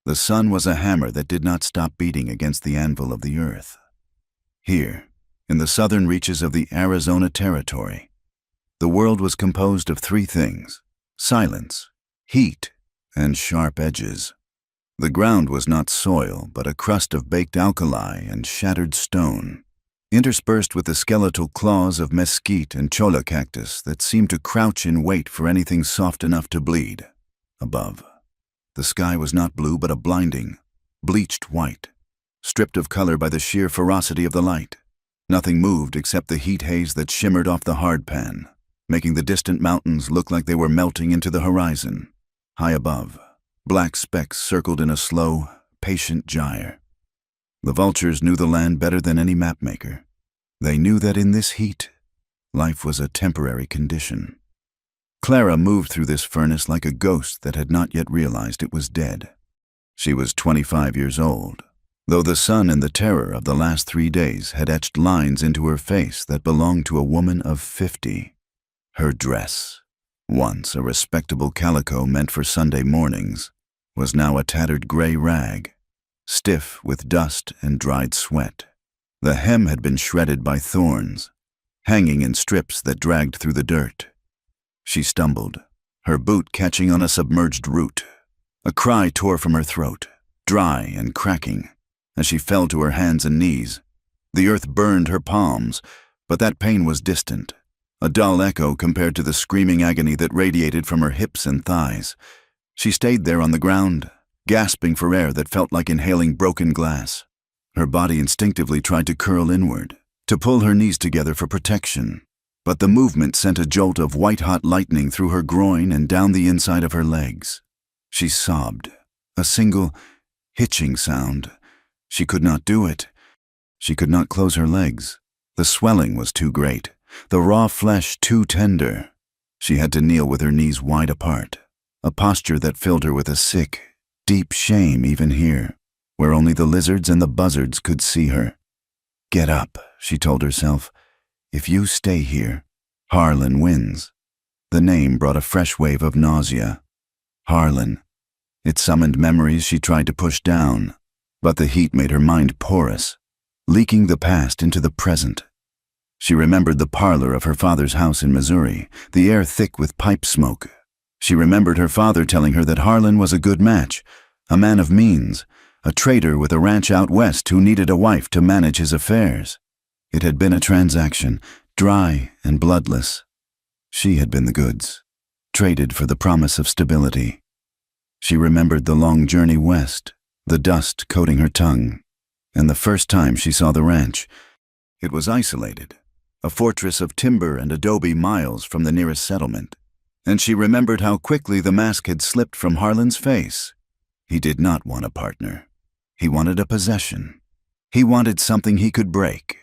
The sun was a hammer that did not stop beating against the anvil of the earth. Here, in the southern reaches of the Arizona Territory, the world was composed of three things: silence, heat, and sharp edges. The ground was not soil, but a crust of baked alkali and shattered stone, interspersed with the skeletal claws of mesquite and cholla cactus that seemed to crouch in wait for anything soft enough to bleed. Above, the sky was not blue but a blinding, bleached white, stripped of color by the sheer ferocity of the light. Nothing moved except the heat haze that shimmered off the hardpan, making the distant mountains look like they were melting into the horizon. High above, black specks circled in a slow, patient gyre. The vultures knew the land better than any mapmaker. They knew that in this heat, life was a temporary condition. Clara moved through this furnace like a ghost that had not yet realized it was dead. She was 25 years old, though the sun and the terror of the last 3 days had etched lines into her face that belonged to a woman of 50. Her dress, once a respectable calico meant for Sunday mornings, was now a tattered gray rag, stiff with dust and dried sweat. The hem had been shredded by thorns, hanging in strips that dragged through the dirt. She stumbled, her boot catching on a submerged root. A cry tore from her throat, dry and cracking, as she fell to her hands and knees. The earth burned her palms, but that pain was distant, a dull echo compared to the screaming agony that radiated from her hips and thighs. She stayed there on the ground, gasping for air that felt like inhaling broken glass. Her body instinctively tried to curl inward, to pull her knees together for protection, but the movement sent a jolt of white-hot lightning through her groin and down the inside of her legs. She sobbed, a single, hitching sound. She could not do it. She could not close her legs. The swelling was too great, the raw flesh too tender. She had to kneel with her knees wide apart, a posture that filled her with a sick, deep shame even here, where only the lizards and the buzzards could see her. "Get up," she told herself. "If you stay here, Harlan wins." The name brought a fresh wave of nausea. Harlan. It summoned memories she tried to push down, but the heat made her mind porous, leaking the past into the present. She remembered the parlor of her father's house in Missouri, the air thick with pipe smoke. She remembered her father telling her that Harlan was a good match, a man of means, a trader with a ranch out west who needed a wife to manage his affairs. It had been a transaction, dry and bloodless. She had been the goods, traded for the promise of stability. She remembered the long journey west, the dust coating her tongue, and the first time she saw the ranch. It was isolated, a fortress of timber and adobe miles from the nearest settlement, and she remembered how quickly the mask had slipped from Harlan's face. He did not want a partner. He wanted a possession. He wanted something he could break,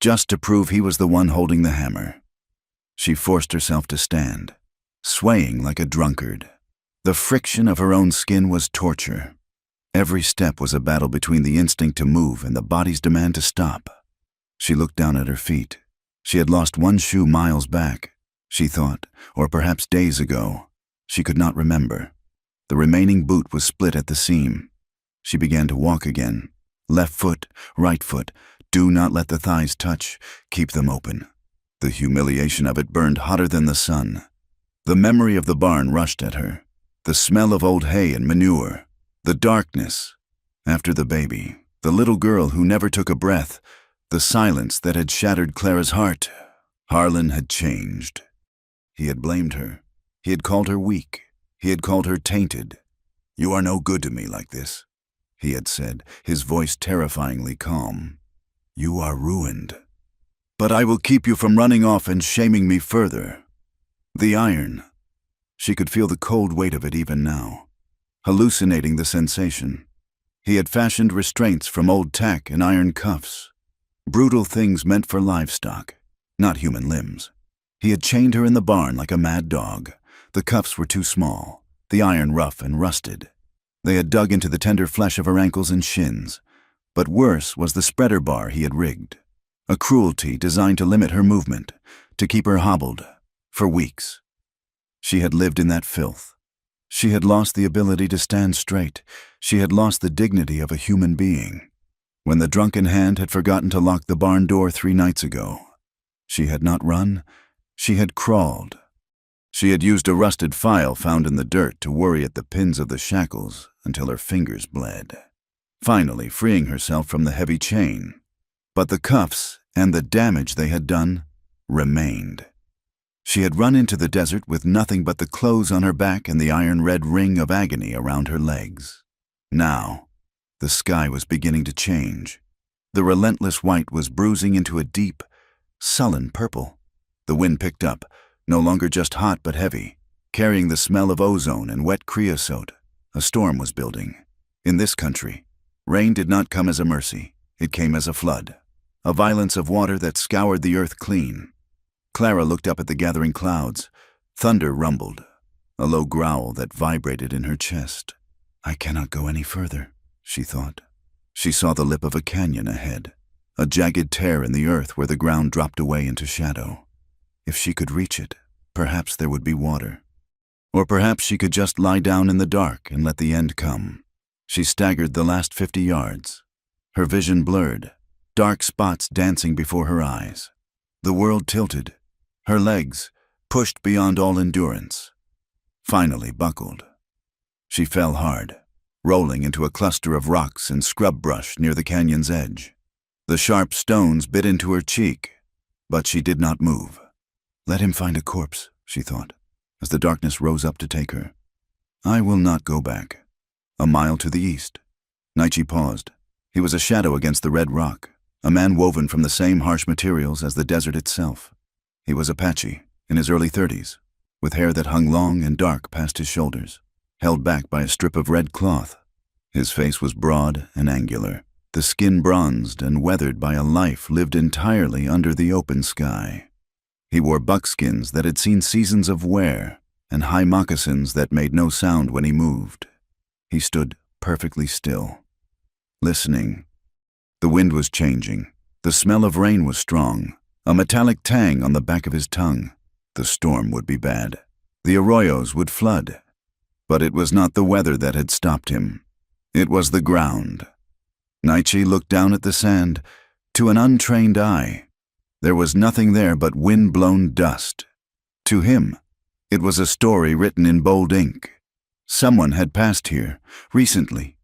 just to prove he was the one holding the hammer. She forced herself to stand, swaying like a drunkard. The friction of her own skin was torture. Every step was a battle between the instinct to move and the body's demand to stop. She looked down at her feet. She had lost one shoe miles back, she thought, or perhaps days ago. She could not remember. The remaining boot was split at the seam. She began to walk again. Left foot, right foot. Do not let the thighs touch. Keep them open. The humiliation of it burned hotter than the sun. The memory of the barn rushed at her. The smell of old hay and manure. The darkness. After the baby. The little girl who never took a breath. The silence that had shattered Clara's heart. Harlan had changed. He had blamed her. He had called her weak. He had called her tainted. "You are no good to me like this," he had said, his voice terrifyingly calm. "You are ruined. But I will keep you from running off and shaming me further." The iron. She could feel the cold weight of it even now, hallucinating the sensation. He had fashioned restraints from old tack and iron cuffs, brutal things meant for livestock, not human limbs. He had chained her in the barn like a mad dog. The cuffs were too small, the iron rough and rusted. They had dug into the tender flesh of her ankles and shins. But worse was the spreader bar he had rigged, a cruelty designed to limit her movement, to keep her hobbled, for weeks. She had lived in that filth, She had lost the ability to stand straight. She had lost the dignity of a human being. When the drunken hand had forgotten to lock the barn door 3 nights ago, she had not run, she had crawled. She had used a rusted file found in the dirt to worry at the pins of the shackles until her fingers bled, finally freeing herself from the heavy chain. But the cuffs and the damage they had done remained. She had run into the desert with nothing but the clothes on her back and the iron-red ring of agony around her legs. Now, the sky was beginning to change. The relentless white was bruising into a deep, sullen purple. The wind picked up, no longer just hot but heavy, carrying the smell of ozone and wet creosote. A storm was building. In this country, rain did not come as a mercy. It came as a flood, a violence of water that scoured the earth clean. Clara looked up at the gathering clouds. Thunder rumbled, a low growl that vibrated in her chest. I cannot go any further, she thought. She saw the lip of a canyon ahead, a jagged tear in the earth where the ground dropped away into shadow. If she could reach it, perhaps there would be water. Or perhaps she could just lie down in the dark and let the end come. She staggered the last 50 yards. Her vision blurred, dark spots dancing before her eyes. The world tilted. Her legs, pushed beyond all endurance, finally buckled. She fell hard, rolling into a cluster of rocks and scrub brush near the canyon's edge. The sharp stones bit into her cheek, but she did not move. Let him find a corpse, she thought, as the darkness rose up to take her. I will not go back. A mile to the east. Naichi paused. He was a shadow against the red rock, a man woven from the same harsh materials as the desert itself. He was Apache, in his early 30s, with hair that hung long and dark past his shoulders, held back by a strip of red cloth. His face was broad and angular, the skin bronzed and weathered by a life lived entirely under the open sky. He wore buckskins that had seen seasons of wear and high moccasins that made no sound when he moved. He stood perfectly still, listening. The wind was changing. The smell of rain was strong, a metallic tang on the back of his tongue. The storm would be bad. The arroyos would flood. But it was not the weather that had stopped him. It was the ground. Naichi looked down at the sand. To an untrained eye, there was nothing there but wind-blown dust. To him, it was a story written in bold ink. Someone had passed here, recently.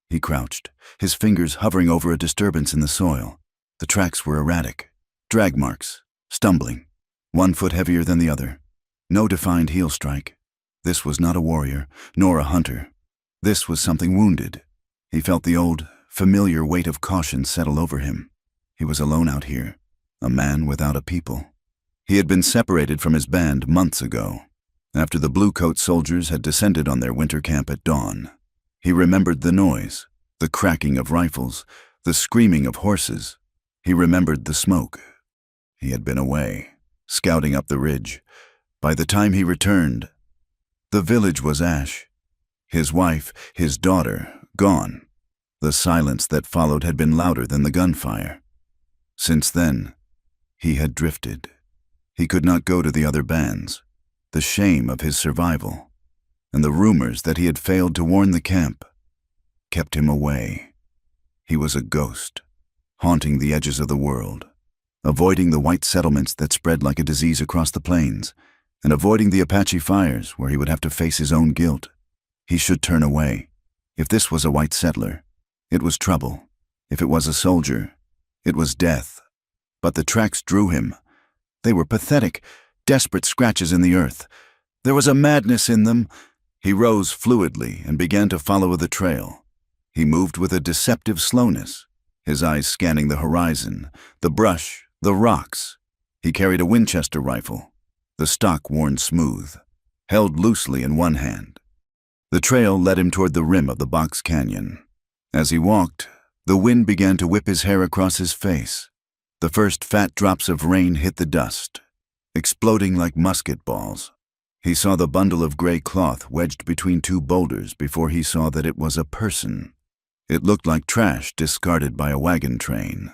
He crouched, his fingers hovering over a disturbance in the soil. The tracks were erratic. Drag marks, stumbling, 1 foot heavier than the other. No defined heel strike. This was not a warrior, nor a hunter. This was something wounded. He felt the old, familiar weight of caution settle over him. He was alone out here, a man without a people. He had been separated from his band months ago, after the blue-coat soldiers had descended on their winter camp at dawn. He remembered the noise, the cracking of rifles, the screaming of horses. He remembered the smoke. He had been away, scouting up the ridge. By the time he returned, the village was ash. His wife, his daughter, gone. The silence that followed had been louder than the gunfire. Since then, he had drifted. He could not go to the other bands. The shame of his survival, and the rumors that he had failed to warn the camp, kept him away. He was a ghost, haunting the edges of the world, avoiding the white settlements that spread like a disease across the plains, and avoiding the Apache fires where he would have to face his own guilt. He should turn away. If this was a white settler, it was trouble. If it was a soldier, it was death. But the tracks drew him. They were pathetic, desperate scratches in the earth. There was a madness in them. He rose fluidly and began to follow the trail. He moved with a deceptive slowness, his eyes scanning the horizon, the brush, the rocks. He carried a Winchester rifle, the stock worn smooth, held loosely in one hand. The trail led him toward the rim of the box canyon. As he walked, the wind began to whip his hair across his face. The first fat drops of rain hit the dust, exploding like musket balls. He saw the bundle of gray cloth wedged between 2 boulders before he saw that it was a person. It looked like trash discarded by a wagon train.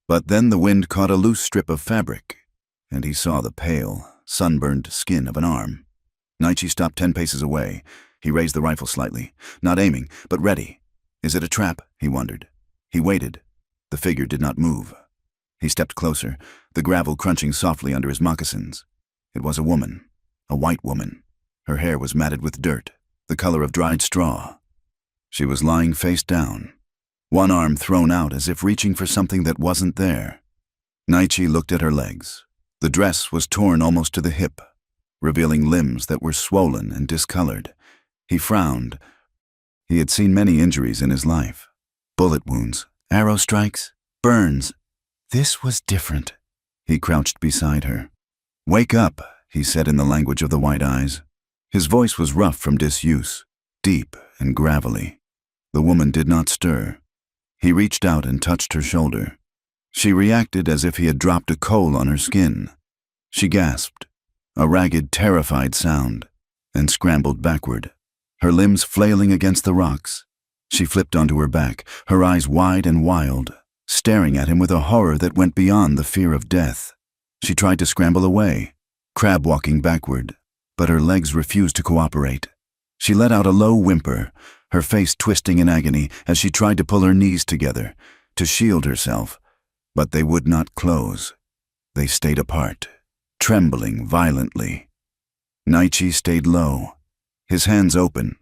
But then the wind caught a loose strip of fabric, and he saw the pale, sunburned skin of an arm. Naichi stopped 10 paces away, He raised the rifle slightly, not aiming, but ready. Is it a trap? He wondered. He waited. The figure did not move. He stepped closer, the gravel crunching softly under his moccasins. It was a woman, a white woman. Her hair was matted with dirt, the color of dried straw. She was lying face down, one arm thrown out as if reaching for something that wasn't there. Naichi looked at her legs. The dress was torn almost to the hip, revealing limbs that were swollen and discolored. He frowned. He had seen many injuries in his life. Bullet wounds, arrow strikes, burns. This was different. He crouched beside her. "Wake up," he said in the language of the white eyes. His voice was rough from disuse, deep and gravelly. The woman did not stir. He reached out and touched her shoulder. She reacted as if he had dropped a coal on her skin. She gasped, a ragged, terrified sound, and scrambled backward, her limbs flailing against the rocks. She flipped onto her back, her eyes wide and wild, staring at him with a horror that went beyond the fear of death. She tried to scramble away, crab-walking backward, but her legs refused to cooperate. She let out a low whimper, her face twisting in agony as she tried to pull her knees together, to shield herself, but they would not close. They stayed apart, trembling violently. Naichi stayed low, his hands open,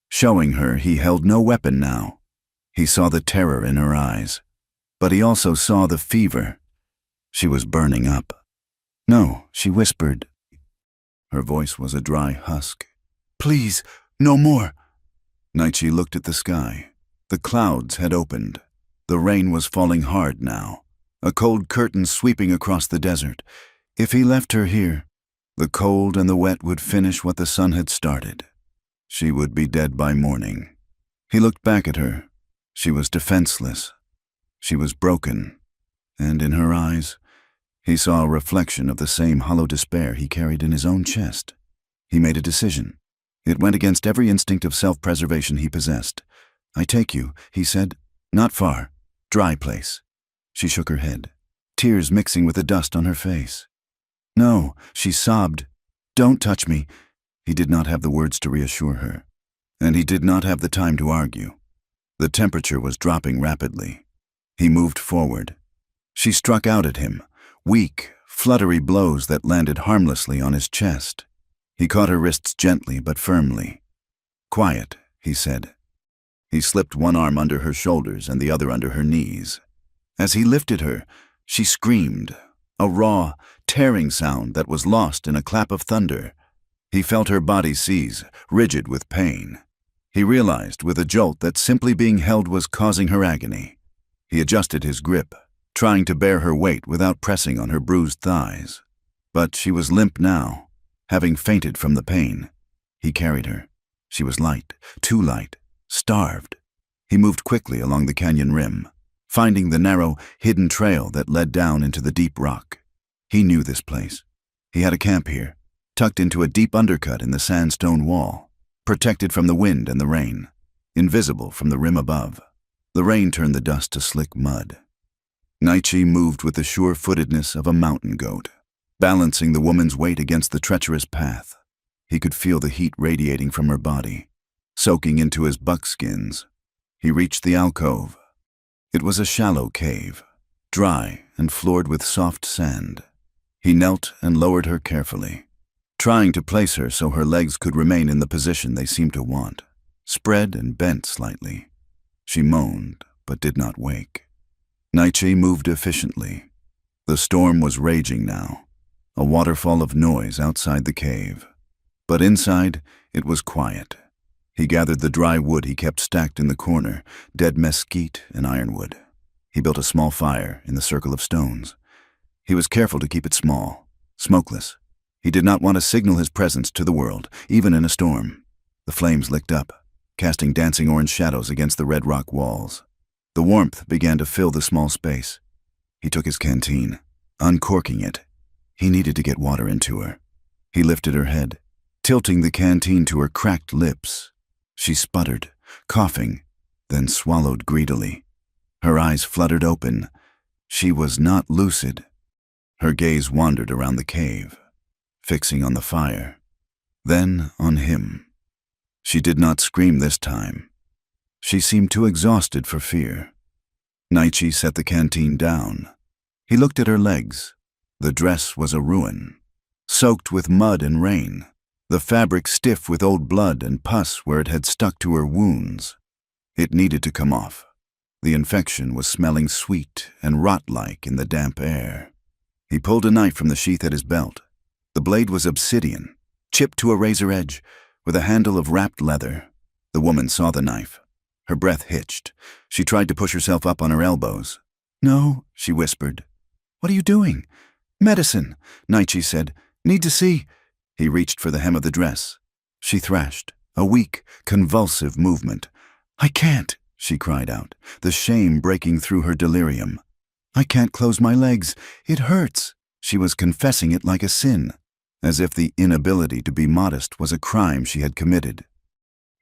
showing her he held no weapon now. He saw the terror in her eyes, but he also saw the fever. She was burning up. "No," she whispered. Her voice was a dry husk. "Please, no more." Naichi looked at the sky. The clouds had opened. The rain was falling hard now, a cold curtain sweeping across the desert. If he left her here, the cold and the wet would finish what the sun had started. She would be dead by morning. He looked back at her. She was defenseless. She was broken, and in her eyes, he saw a reflection of the same hollow despair he carried in his own chest. He made a decision. It went against every instinct of self-preservation he possessed. "I take you," he said. "Not far. Dry place." She shook her head, tears mixing with the dust on her face. "No," she sobbed. "Don't touch me." He did not have the words to reassure her, and he did not have the time to argue. The temperature was dropping rapidly. He moved forward. She struck out at him, weak, fluttery blows that landed harmlessly on his chest. He caught her wrists gently but firmly. "Quiet," he said. He slipped one arm under her shoulders and the other under her knees. As he lifted her, she screamed, a raw, tearing sound that was lost in a clap of thunder. He felt her body seize, rigid with pain. He realized with a jolt that simply being held was causing her agony. He adjusted his grip, trying to bear her weight without pressing on her bruised thighs. But she was limp now, having fainted from the pain. He carried her. She was light, too light, starved. He moved quickly along the canyon rim, finding the narrow, hidden trail that led down into the deep rock. He knew this place. He had a camp here, tucked into a deep undercut in the sandstone wall, protected from the wind and the rain, invisible from the rim above. The rain turned the dust to slick mud. Naichi moved with the sure-footedness of a mountain goat, balancing the woman's weight against the treacherous path. He could feel the heat radiating from her body, soaking into his buckskins. He reached the alcove. It was a shallow cave, dry and floored with soft sand. He knelt and lowered her carefully, trying to place her so her legs could remain in the position they seemed to want, spread and bent slightly. She moaned, but did not wake. Naichi moved efficiently. The storm was raging now, a waterfall of noise outside the cave. But inside, it was quiet. He gathered the dry wood he kept stacked in the corner, dead mesquite and ironwood. He built a small fire in the circle of stones. He was careful to keep it small, smokeless. He did not want to signal his presence to the world, even in a storm. The flames licked up, casting dancing orange shadows against the red rock walls. The warmth began to fill the small space. He took his canteen, uncorking it. He needed to get water into her. He lifted her head, tilting the canteen to her cracked lips. She sputtered, coughing, then swallowed greedily. Her eyes fluttered open. She was not lucid. Her gaze wandered around the cave, fixing on the fire, then on him. She did not scream this time. She seemed too exhausted for fear. Naichi set the canteen down. He looked at her legs. The dress was a ruin, soaked with mud and rain, the fabric stiff with old blood and pus where it had stuck to her wounds. It needed to come off. The infection was smelling sweet and rot-like in the damp air. He pulled a knife from the sheath at his belt. The blade was obsidian, chipped to a razor edge, with a handle of wrapped leather. The woman saw the knife. Her breath hitched. She tried to push herself up on her elbows. "No," she whispered. "What are you doing?" "Medicine," Naichi said. "Need to see." He reached for the hem of the dress. She thrashed, a weak, convulsive movement. "I can't," she cried out, the shame breaking through her delirium. "I can't close my legs. It hurts." She was confessing it like a sin, as if the inability to be modest was a crime she had committed.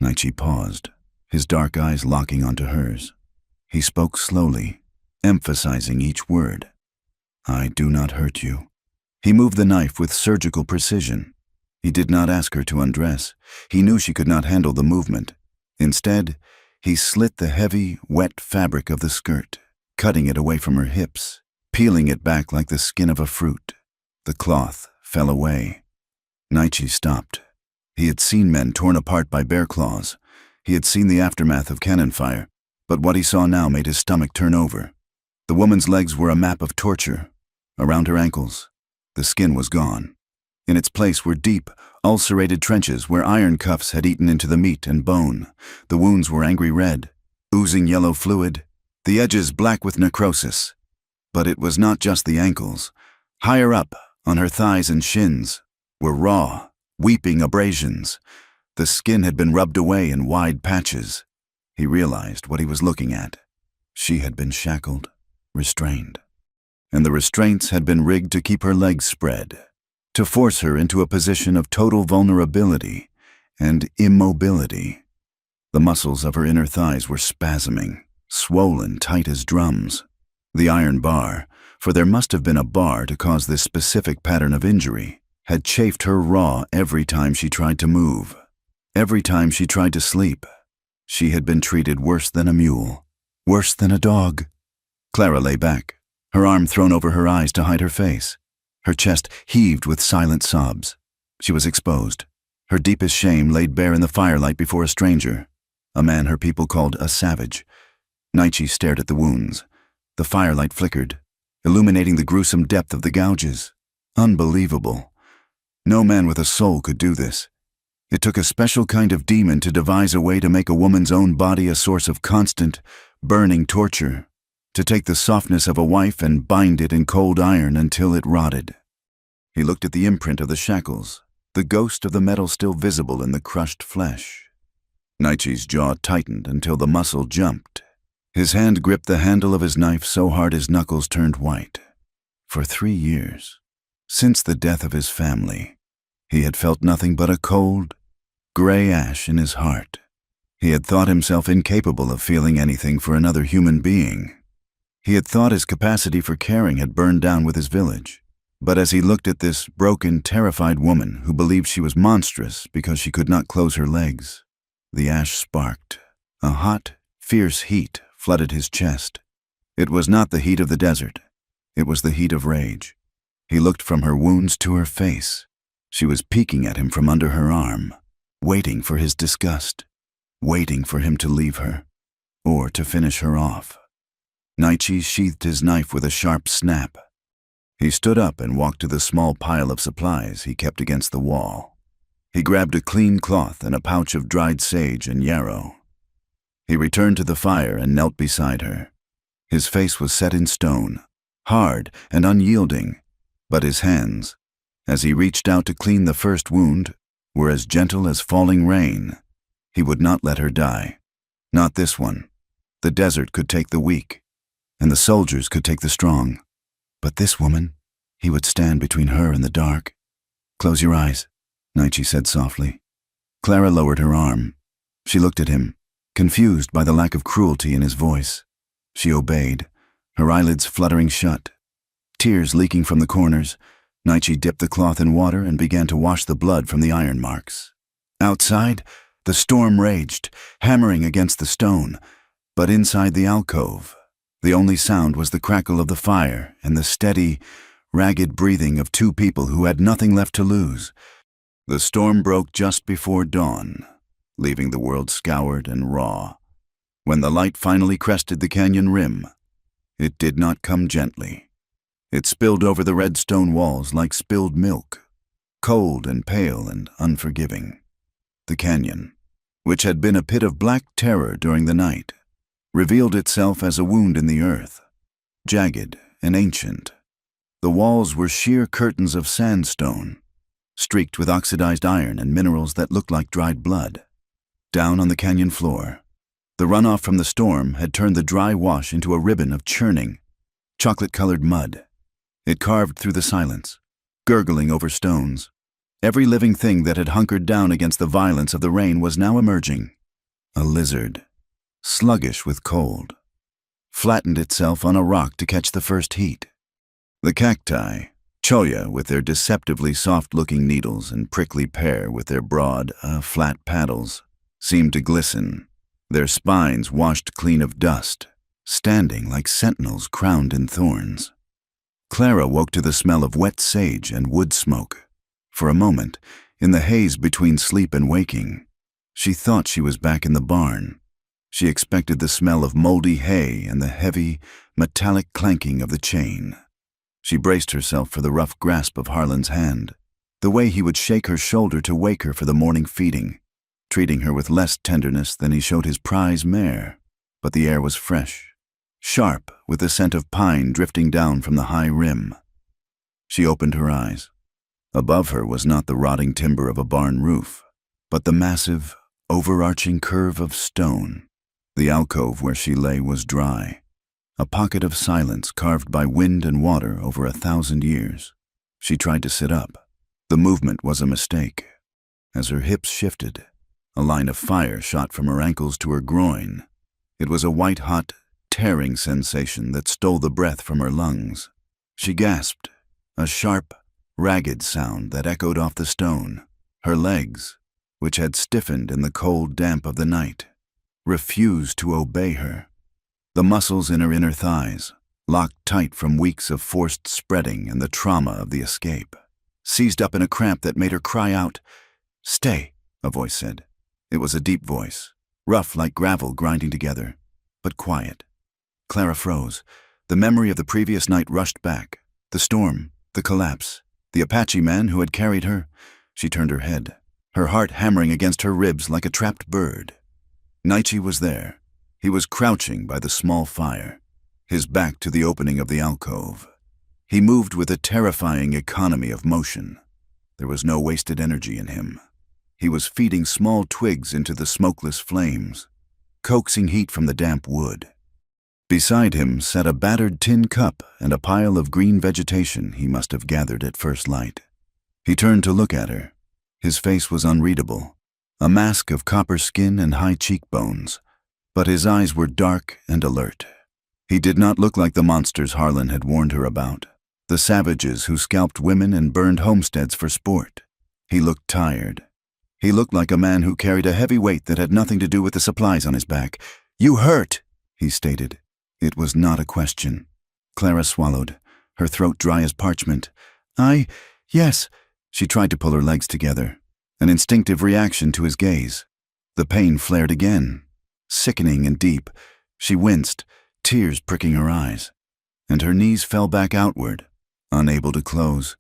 Naichi paused, his dark eyes locking onto hers. He spoke slowly, emphasizing each word. "I do not hurt you." He moved the knife with surgical precision. He did not ask her to undress. He knew she could not handle the movement. Instead, he slit the heavy, wet fabric of the skirt, cutting it away from her hips, peeling it back like the skin of a fruit. The cloth fell away. Naichi stopped. He had seen men torn apart by bear claws. He had seen the aftermath of cannon fire, but what he saw now made his stomach turn over. The woman's legs were a map of torture. Around her ankles, the skin was gone. In its place were deep, ulcerated trenches where iron cuffs had eaten into the meat and bone. The wounds were angry red, oozing yellow fluid, the edges black with necrosis. But it was not just the ankles. Higher up, on her thighs and shins, were raw, weeping abrasions. The skin had been rubbed away in wide patches. He realized what he was looking at. She had been shackled, restrained. And the restraints had been rigged to keep her legs spread, to force her into a position of total vulnerability and immobility. The muscles of her inner thighs were spasming, swollen tight as drums. The iron bar, for there must have been a bar to cause this specific pattern of injury, had chafed her raw every time she tried to move, every time she tried to sleep. She had been treated worse than a mule, worse than a dog. Clara lay back, her arm thrown over her eyes to hide her face. Her chest heaved with silent sobs. She was exposed, her deepest shame laid bare in the firelight before a stranger, a man her people called a savage. Naichi stared at the wounds. The firelight flickered, illuminating the gruesome depth of the gouges. Unbelievable. No man with a soul could do this. It took a special kind of demon to devise a way to make a woman's own body a source of constant, burning torture, to take the softness of a wife and bind it in cold iron until it rotted. He looked at the imprint of the shackles, the ghost of the metal still visible in the crushed flesh. Naichi's jaw tightened until the muscle jumped. His hand gripped the handle of his knife so hard his knuckles turned white. For 3 years, since the death of his family, he had felt nothing but a cold, gray ash in his heart. He had thought himself incapable of feeling anything for another human being. He had thought his capacity for caring had burned down with his village. But as he looked at this broken, terrified woman who believed she was monstrous because she could not close her legs, the ash sparked. A hot, fierce heat flooded his chest. It was not the heat of the desert. It was the heat of rage. He looked from her wounds to her face. She was peeking at him from under her arm, waiting for his disgust, waiting for him to leave her, or to finish her off. Naichi sheathed his knife with a sharp snap. He stood up and walked to the small pile of supplies he kept against the wall. He grabbed a clean cloth and a pouch of dried sage and yarrow. He returned to the fire and knelt beside her. His face was set in stone, hard and unyielding, but his hands, as he reached out to clean the first wound, were as gentle as falling rain. He would not let her die. Not this one. The desert could take the weak, and the soldiers could take the strong. But this woman, he would stand between her and the dark. "Close your eyes," Naichi said softly. Clara lowered her arm. She looked at him, confused by the lack of cruelty in his voice. She obeyed, her eyelids fluttering shut. Tears leaking from the corners, Naichi dipped the cloth in water and began to wash the blood from the iron marks. Outside, The storm raged, hammering against the stone, but inside the alcove, the only sound was the crackle of the fire and the steady, ragged breathing of two people who had nothing left to lose. The storm broke just before dawn, leaving the world scoured and raw. When the light finally crested the canyon rim, it did not come gently. It spilled over the red stone walls like spilled milk, cold and pale and unforgiving. The canyon, which had been a pit of black terror during the night, revealed itself as a wound in the earth, jagged and ancient. The walls were sheer curtains of sandstone, streaked with oxidized iron and minerals that looked like dried blood. Down on the canyon floor, the runoff from the storm had turned the dry wash into a ribbon of churning, chocolate-colored mud. It carved through the silence, gurgling over stones. Every living thing that had hunkered down against the violence of the rain was now emerging. A lizard, sluggish with cold, flattened itself on a rock to catch the first heat. The cacti, cholla with their deceptively soft-looking needles and prickly pear with their broad, flat paddles, seemed to glisten, their spines washed clean of dust, standing like sentinels crowned in thorns. Clara woke to the smell of wet sage and wood smoke. For a moment, in the haze between sleep and waking, she thought she was back in the barn. She expected the smell of moldy hay and the heavy, metallic clanking of the chain. She braced herself for the rough grasp of Harlan's hand, the way he would shake her shoulder to wake her for the morning feeding, treating her with less tenderness than he showed his prize mare. But the air was fresh, sharp with the scent of pine drifting down from the high rim. She opened her eyes. Above her was not the rotting timber of a barn roof, but the massive, overarching curve of stone. The alcove where she lay was dry, a pocket of silence carved by wind and water over 1,000 years. She tried to sit up. The movement was a mistake. As her hips shifted, a line of fire shot from her ankles to her groin. It was a white-hot, tearing sensation that stole the breath from her lungs. She gasped, a sharp, ragged sound that echoed off the stone. Her legs, which had stiffened in the cold damp of the night, refused to obey her. The muscles in her inner thighs, locked tight from weeks of forced spreading and the trauma of the escape, seized up in a cramp that made her cry out. "Stay," a voice said. It was a deep voice, rough like gravel grinding together, but quiet. Clara froze. The memory of the previous night rushed back. The storm, the collapse, the Apache man who had carried her. She turned her head, her heart hammering against her ribs like a trapped bird. Naichi was there. He was crouching by the small fire, his back to the opening of the alcove. He moved with a terrifying economy of motion. There was no wasted energy in him. He was feeding small twigs into the smokeless flames, coaxing heat from the damp wood. Beside him sat a battered tin cup and a pile of green vegetation he must have gathered at first light. He turned to look at her. His face was unreadable, a mask of copper skin and high cheekbones, but his eyes were dark and alert. He did not look like the monsters Harlan had warned her about, the savages who scalped women and burned homesteads for sport. He looked tired. He looked like a man who carried a heavy weight that had nothing to do with the supplies on his back. "You hurt," he stated. It was not a question. Clara swallowed, her throat dry as parchment. Yes." She tried to pull her legs together, an instinctive reaction to his gaze. The pain flared again, sickening and deep. She winced, tears pricking her eyes, and her knees fell back outward, unable to close.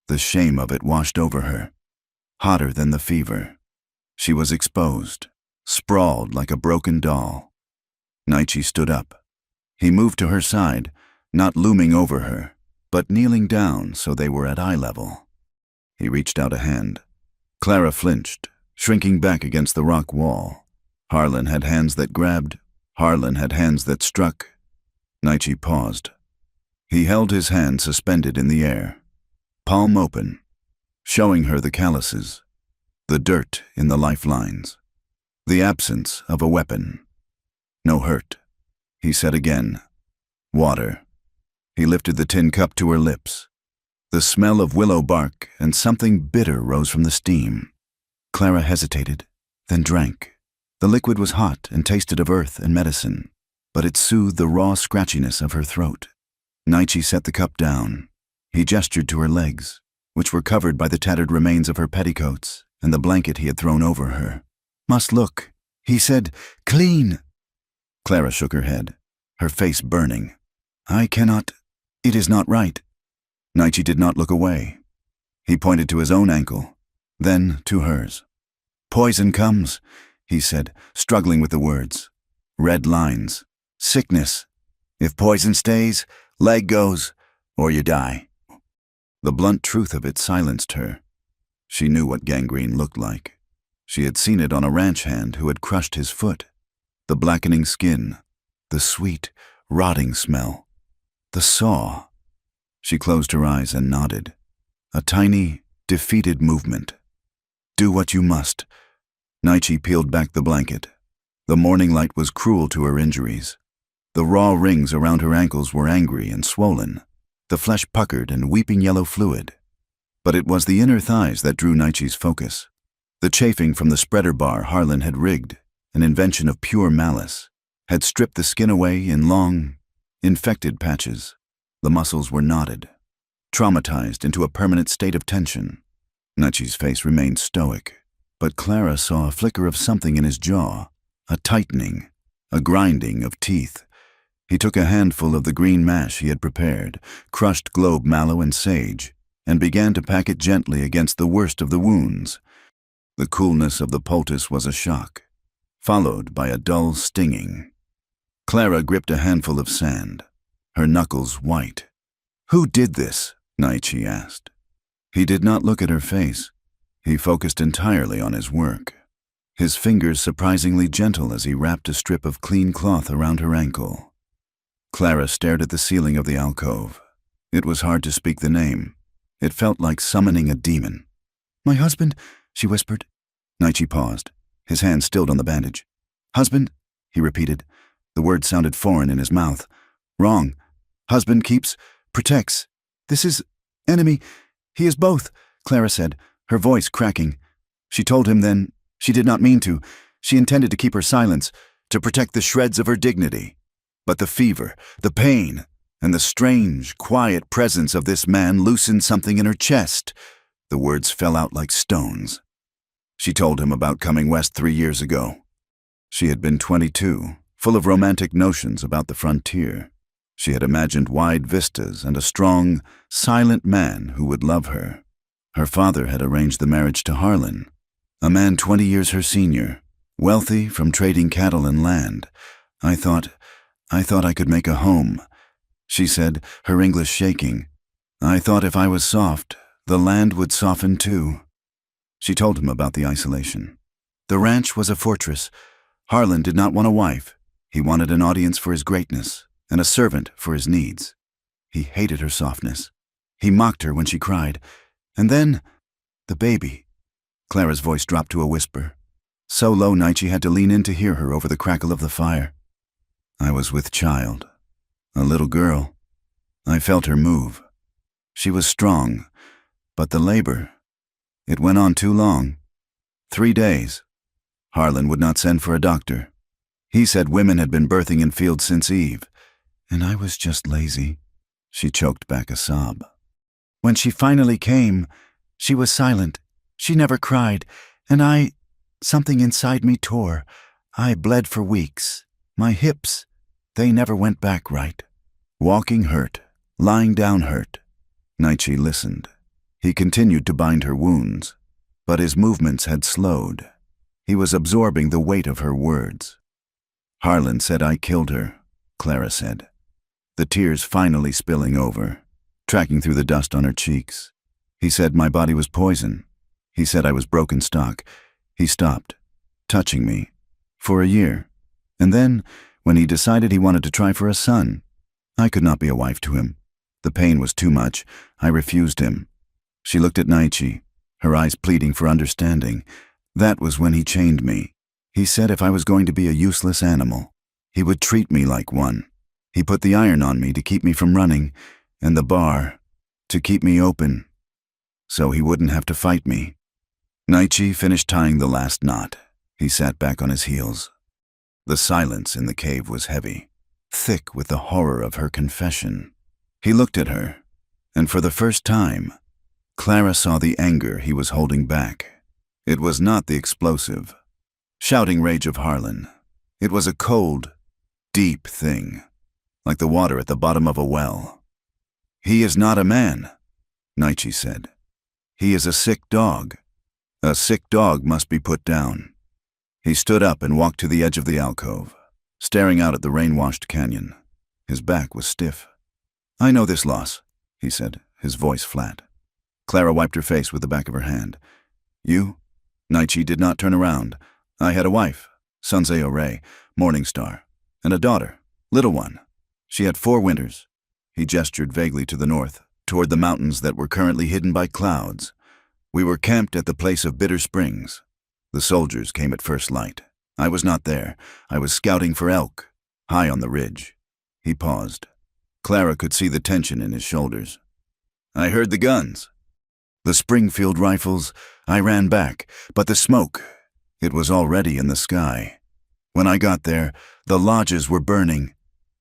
The shame of it washed over her, hotter than the fever. She was exposed, sprawled like a broken doll. Naichi stood up. He moved to her side, not looming over her, but kneeling down so they were at eye level. He reached out a hand. Clara flinched, shrinking back against the rock wall. Harlan had hands that grabbed. Harlan had hands that struck. Naichi paused. He held his hand suspended in the air, palm open, showing her the calluses, the dirt in the lifelines, the absence of a weapon. "No hurt," he said again. "Water." He lifted the tin cup to her lips. The smell of willow bark and something bitter rose from the steam. Clara hesitated. then drank. The liquid was hot and tasted of earth and medicine, but it soothed the raw scratchiness of her throat. Naichi set the cup down. He gestured to her legs, which were covered by the tattered remains of her petticoats and the blanket he had thrown over her. "Must look," he said. "Clean." Clara shook her head, her face burning. "I cannot. It is not right." Naichi did not look away. He pointed to his own ankle, then to hers. "Poison comes," he said, struggling with the words. "Red lines. Sickness. If poison stays, leg goes, or you die." The blunt truth of it silenced her. She knew what gangrene looked like. She had seen it on a ranch hand who had crushed his foot. The blackening skin, the sweet, rotting smell, the saw. She closed her eyes and nodded. A tiny, defeated movement. "Do what you must." Naichi peeled back the blanket. The morning light was cruel to her injuries. The raw rings around her ankles were angry and swollen, the flesh puckered and weeping yellow fluid. But it was the inner thighs that drew Naichi's focus. The chafing from the spreader bar Harlan had rigged, an invention of pure malice, had stripped the skin away in long, infected patches. The muscles were knotted, traumatized into a permanent state of tension. Naichi's face remained stoic, but Clara saw a flicker of something in his jaw, a tightening, a grinding of teeth. He took a handful of the green mash he had prepared, crushed globe mallow and sage, and began to pack it gently against the worst of the wounds. The coolness of the poultice was a shock, followed by a dull stinging. Clara gripped a handful of sand, her knuckles white. "Who did this?" Naichi asked. He did not look at her face. He focused entirely on his work, his fingers surprisingly gentle as he wrapped a strip of clean cloth around her ankle. Clara stared at the ceiling of the alcove. It was hard to speak the name. It felt like summoning a demon. "My husband," she whispered. Naichi paused, his hand stilled on the bandage. "Husband," he repeated. The word sounded foreign in his mouth. "Wrong. Husband keeps, protects. This is enemy. He is both," Clara said, her voice cracking. She told him then she did not mean to. She intended to keep her silence, to protect the shreds of her dignity. But the fever, the pain, and the strange, quiet presence of this man loosened something in her chest. The words fell out like stones. She told him about coming west 3 years ago. She had been 22, full of romantic notions about the frontier. She had imagined wide vistas and a strong, silent man who would love her. Her father had arranged the marriage to Harlan, a man 20 years her senior, wealthy from trading cattle and land. I thought I could make a home," she said, her English shaking. "I thought if I was soft, the land would soften too." She told him about the isolation. The ranch was a fortress. Harlan did not want a wife. He wanted an audience for his greatness and a servant for his needs. He hated her softness. He mocked her when she cried. And then, the baby. Clara's voice dropped to a whisper, so low Naichi had to lean in to hear her over the crackle of the fire. "I was with child, a little girl. I felt her move. She was strong, but the labor, it went on too long. 3 days. Harlan would not send for a doctor. He said women had been birthing in fields since Eve, and I was just lazy." She choked back a sob. "When she finally came, she was silent. She never cried, and something inside me tore. I bled for weeks. My hips, they never went back right. Walking hurt, lying down hurt." Naichi listened. He continued to bind her wounds, but his movements had slowed. He was absorbing the weight of her words. "Harlan said I killed her," Clara said, the tears finally spilling over, tracking through the dust on her cheeks. "He said my body was poison. He said I was broken stock. He stopped, touching me, for a year. And then, when he decided he wanted to try for a son, I could not be a wife to him. The pain was too much. I refused him." She looked at Naichi, her eyes pleading for understanding. "That was when he chained me. He said if I was going to be a useless animal, he would treat me like one. He put the iron on me to keep me from running, and the bar to keep me open, so he wouldn't have to fight me." Naichi finished tying the last knot. He sat back on his heels. The silence in the cave was heavy, thick with the horror of her confession. He looked at her, and for the first time, Clara saw the anger he was holding back. It was not the explosive, shouting rage of Harlan. It was a cold, deep thing, like the water at the bottom of a well. "He is not a man," Nietzsche said. "He is a sick dog. A sick dog must be put down." He stood up and walked to the edge of the alcove, staring out at the rain-washed canyon. His back was stiff. "I know this loss," he said, his voice flat. Clara wiped her face with the back of her hand. "You?" Nietzsche did not turn around. "I had a wife, Sunzeo Ray, Morning Star, and a daughter, little one. She had 4 winters." He gestured vaguely to the north, toward the mountains that were currently hidden by clouds. "We were camped at the place of Bitter Springs. The soldiers came at first light. I was not there. I was scouting for elk, high on the ridge." He paused. Clara could see the tension in his shoulders. "I heard the guns. The Springfield rifles. I ran back, but the smoke, it was already in the sky. When I got there, the lodges were burning.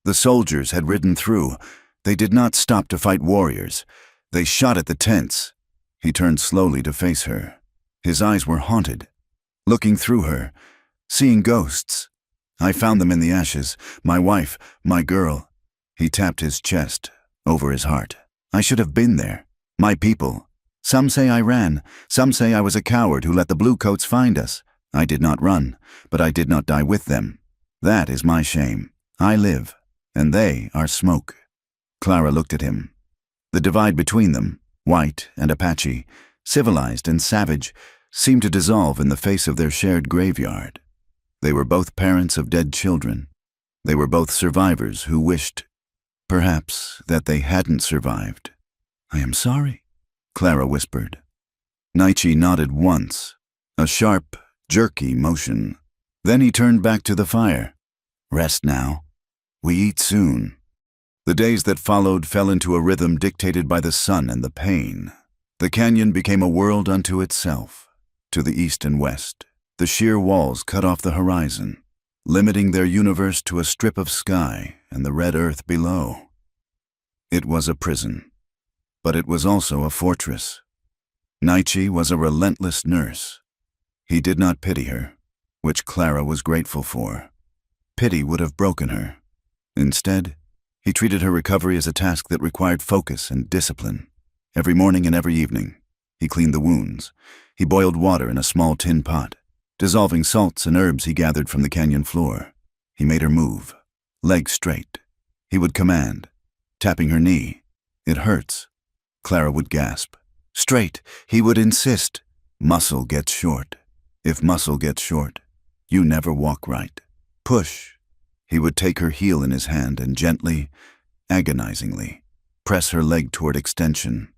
The soldiers had ridden through. They did not stop to fight warriors. They shot at the tents." He turned slowly to face her. His eyes were haunted, looking through her, seeing ghosts. "I found them in the ashes. My wife, my girl." He tapped his chest, over his heart. "I should have been there. My people. Some say I ran. Some say I was a coward who let the bluecoats find us. I did not run, but I did not die with them. That is my shame. I live, and they are smoke." Clara looked at him. The divide between them, white and Apache, civilized and savage, seemed to dissolve in the face of their shared graveyard. They were both parents of dead children. They were both survivors who wished, perhaps, that they hadn't survived. "I am sorry," Clara whispered. Nietzsche nodded once, a sharp, jerky motion. Then he turned back to the fire. "Rest now. We eat soon." The days that followed fell into a rhythm dictated by the sun and the pain. The canyon became a world unto itself. To the east and west, the sheer walls cut off the horizon, limiting their universe to a strip of sky and the red earth below. It was a prison, but it was also a fortress. Nietzsche was a relentless nurse. He did not pity her, which Clara was grateful for. Pity would have broken her. Instead, he treated her recovery as a task that required focus and discipline. Every morning and every evening, he cleaned the wounds. He boiled water in a small tin pot, dissolving salts and herbs he gathered from the canyon floor. He made her move, legs straight. He would command, tapping her knee. "It hurts." Clara would gasp. "Straight," he would insist. "Muscle gets short. If muscle gets short, you never walk right. Push." He would take her heel in his hand and gently, agonizingly, press her leg toward extension.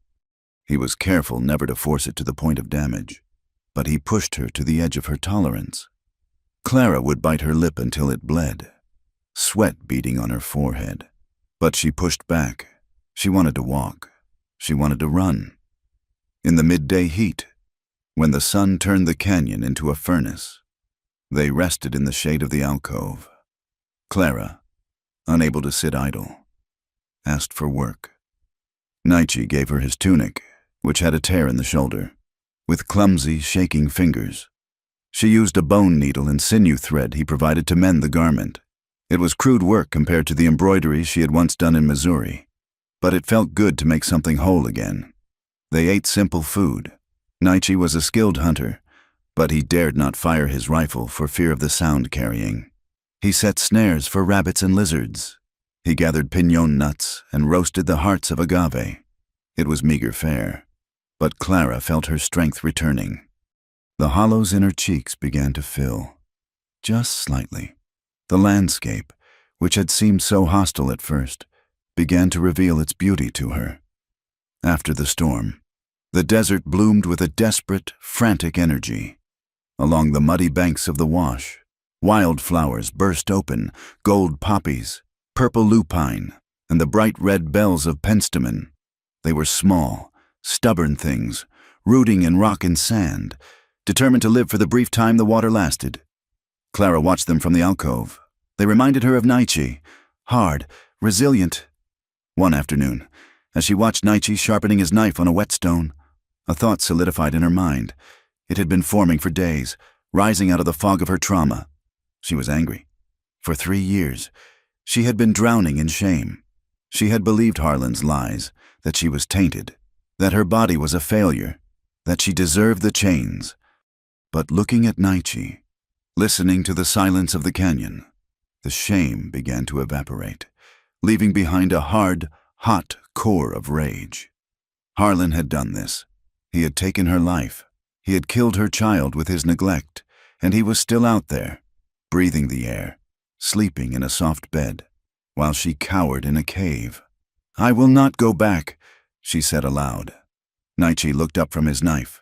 He was careful never to force it to the point of damage, but he pushed her to the edge of her tolerance. Clara would bite her lip until it bled, sweat beading on her forehead. But she pushed back. She wanted to walk. She wanted to run. In the midday heat, when the sun turned the canyon into a furnace, they rested in the shade of the alcove. Clara, unable to sit idle, asked for work. Nietzsche gave her his tunic, which had a tear in the shoulder. With clumsy, shaking fingers, she used a bone needle and sinew thread he provided to mend the garment. It was crude work compared to the embroidery she had once done in Missouri, but it felt good to make something whole again. They ate simple food. Nietzsche was a skilled hunter, but he dared not fire his rifle for fear of the sound carrying. He set snares for rabbits and lizards. He gathered piñon nuts and roasted the hearts of agave. It was meager fare, but Clara felt her strength returning. The hollows in her cheeks began to fill, just slightly. The landscape, which had seemed so hostile at first, began to reveal its beauty to her. After the storm, the desert bloomed with a desperate, frantic energy. Along the muddy banks of the wash, wildflowers burst open, gold poppies, purple lupine, and the bright red bells of penstemon. They were small, stubborn things, rooting in rock and sand, determined to live for the brief time the water lasted. Clara watched them from the alcove. They reminded her of Naichi, hard, resilient. One afternoon, as she watched Naichi sharpening his knife on a whetstone, a thought solidified in her mind. It had been forming for days, rising out of the fog of her trauma. She was angry. For 3 years, she had been drowning in shame. She had believed Harlan's lies, that she was tainted, that her body was a failure, that she deserved the chains. But looking at Naichi, listening to the silence of the canyon, the shame began to evaporate, leaving behind a hard, hot core of rage. Harlan had done this. He had taken her life. He had killed her child with his neglect, and he was still out there, breathing the air, sleeping in a soft bed, while she cowered in a cave. "I will not go back," she said aloud. Naichi looked up from his knife.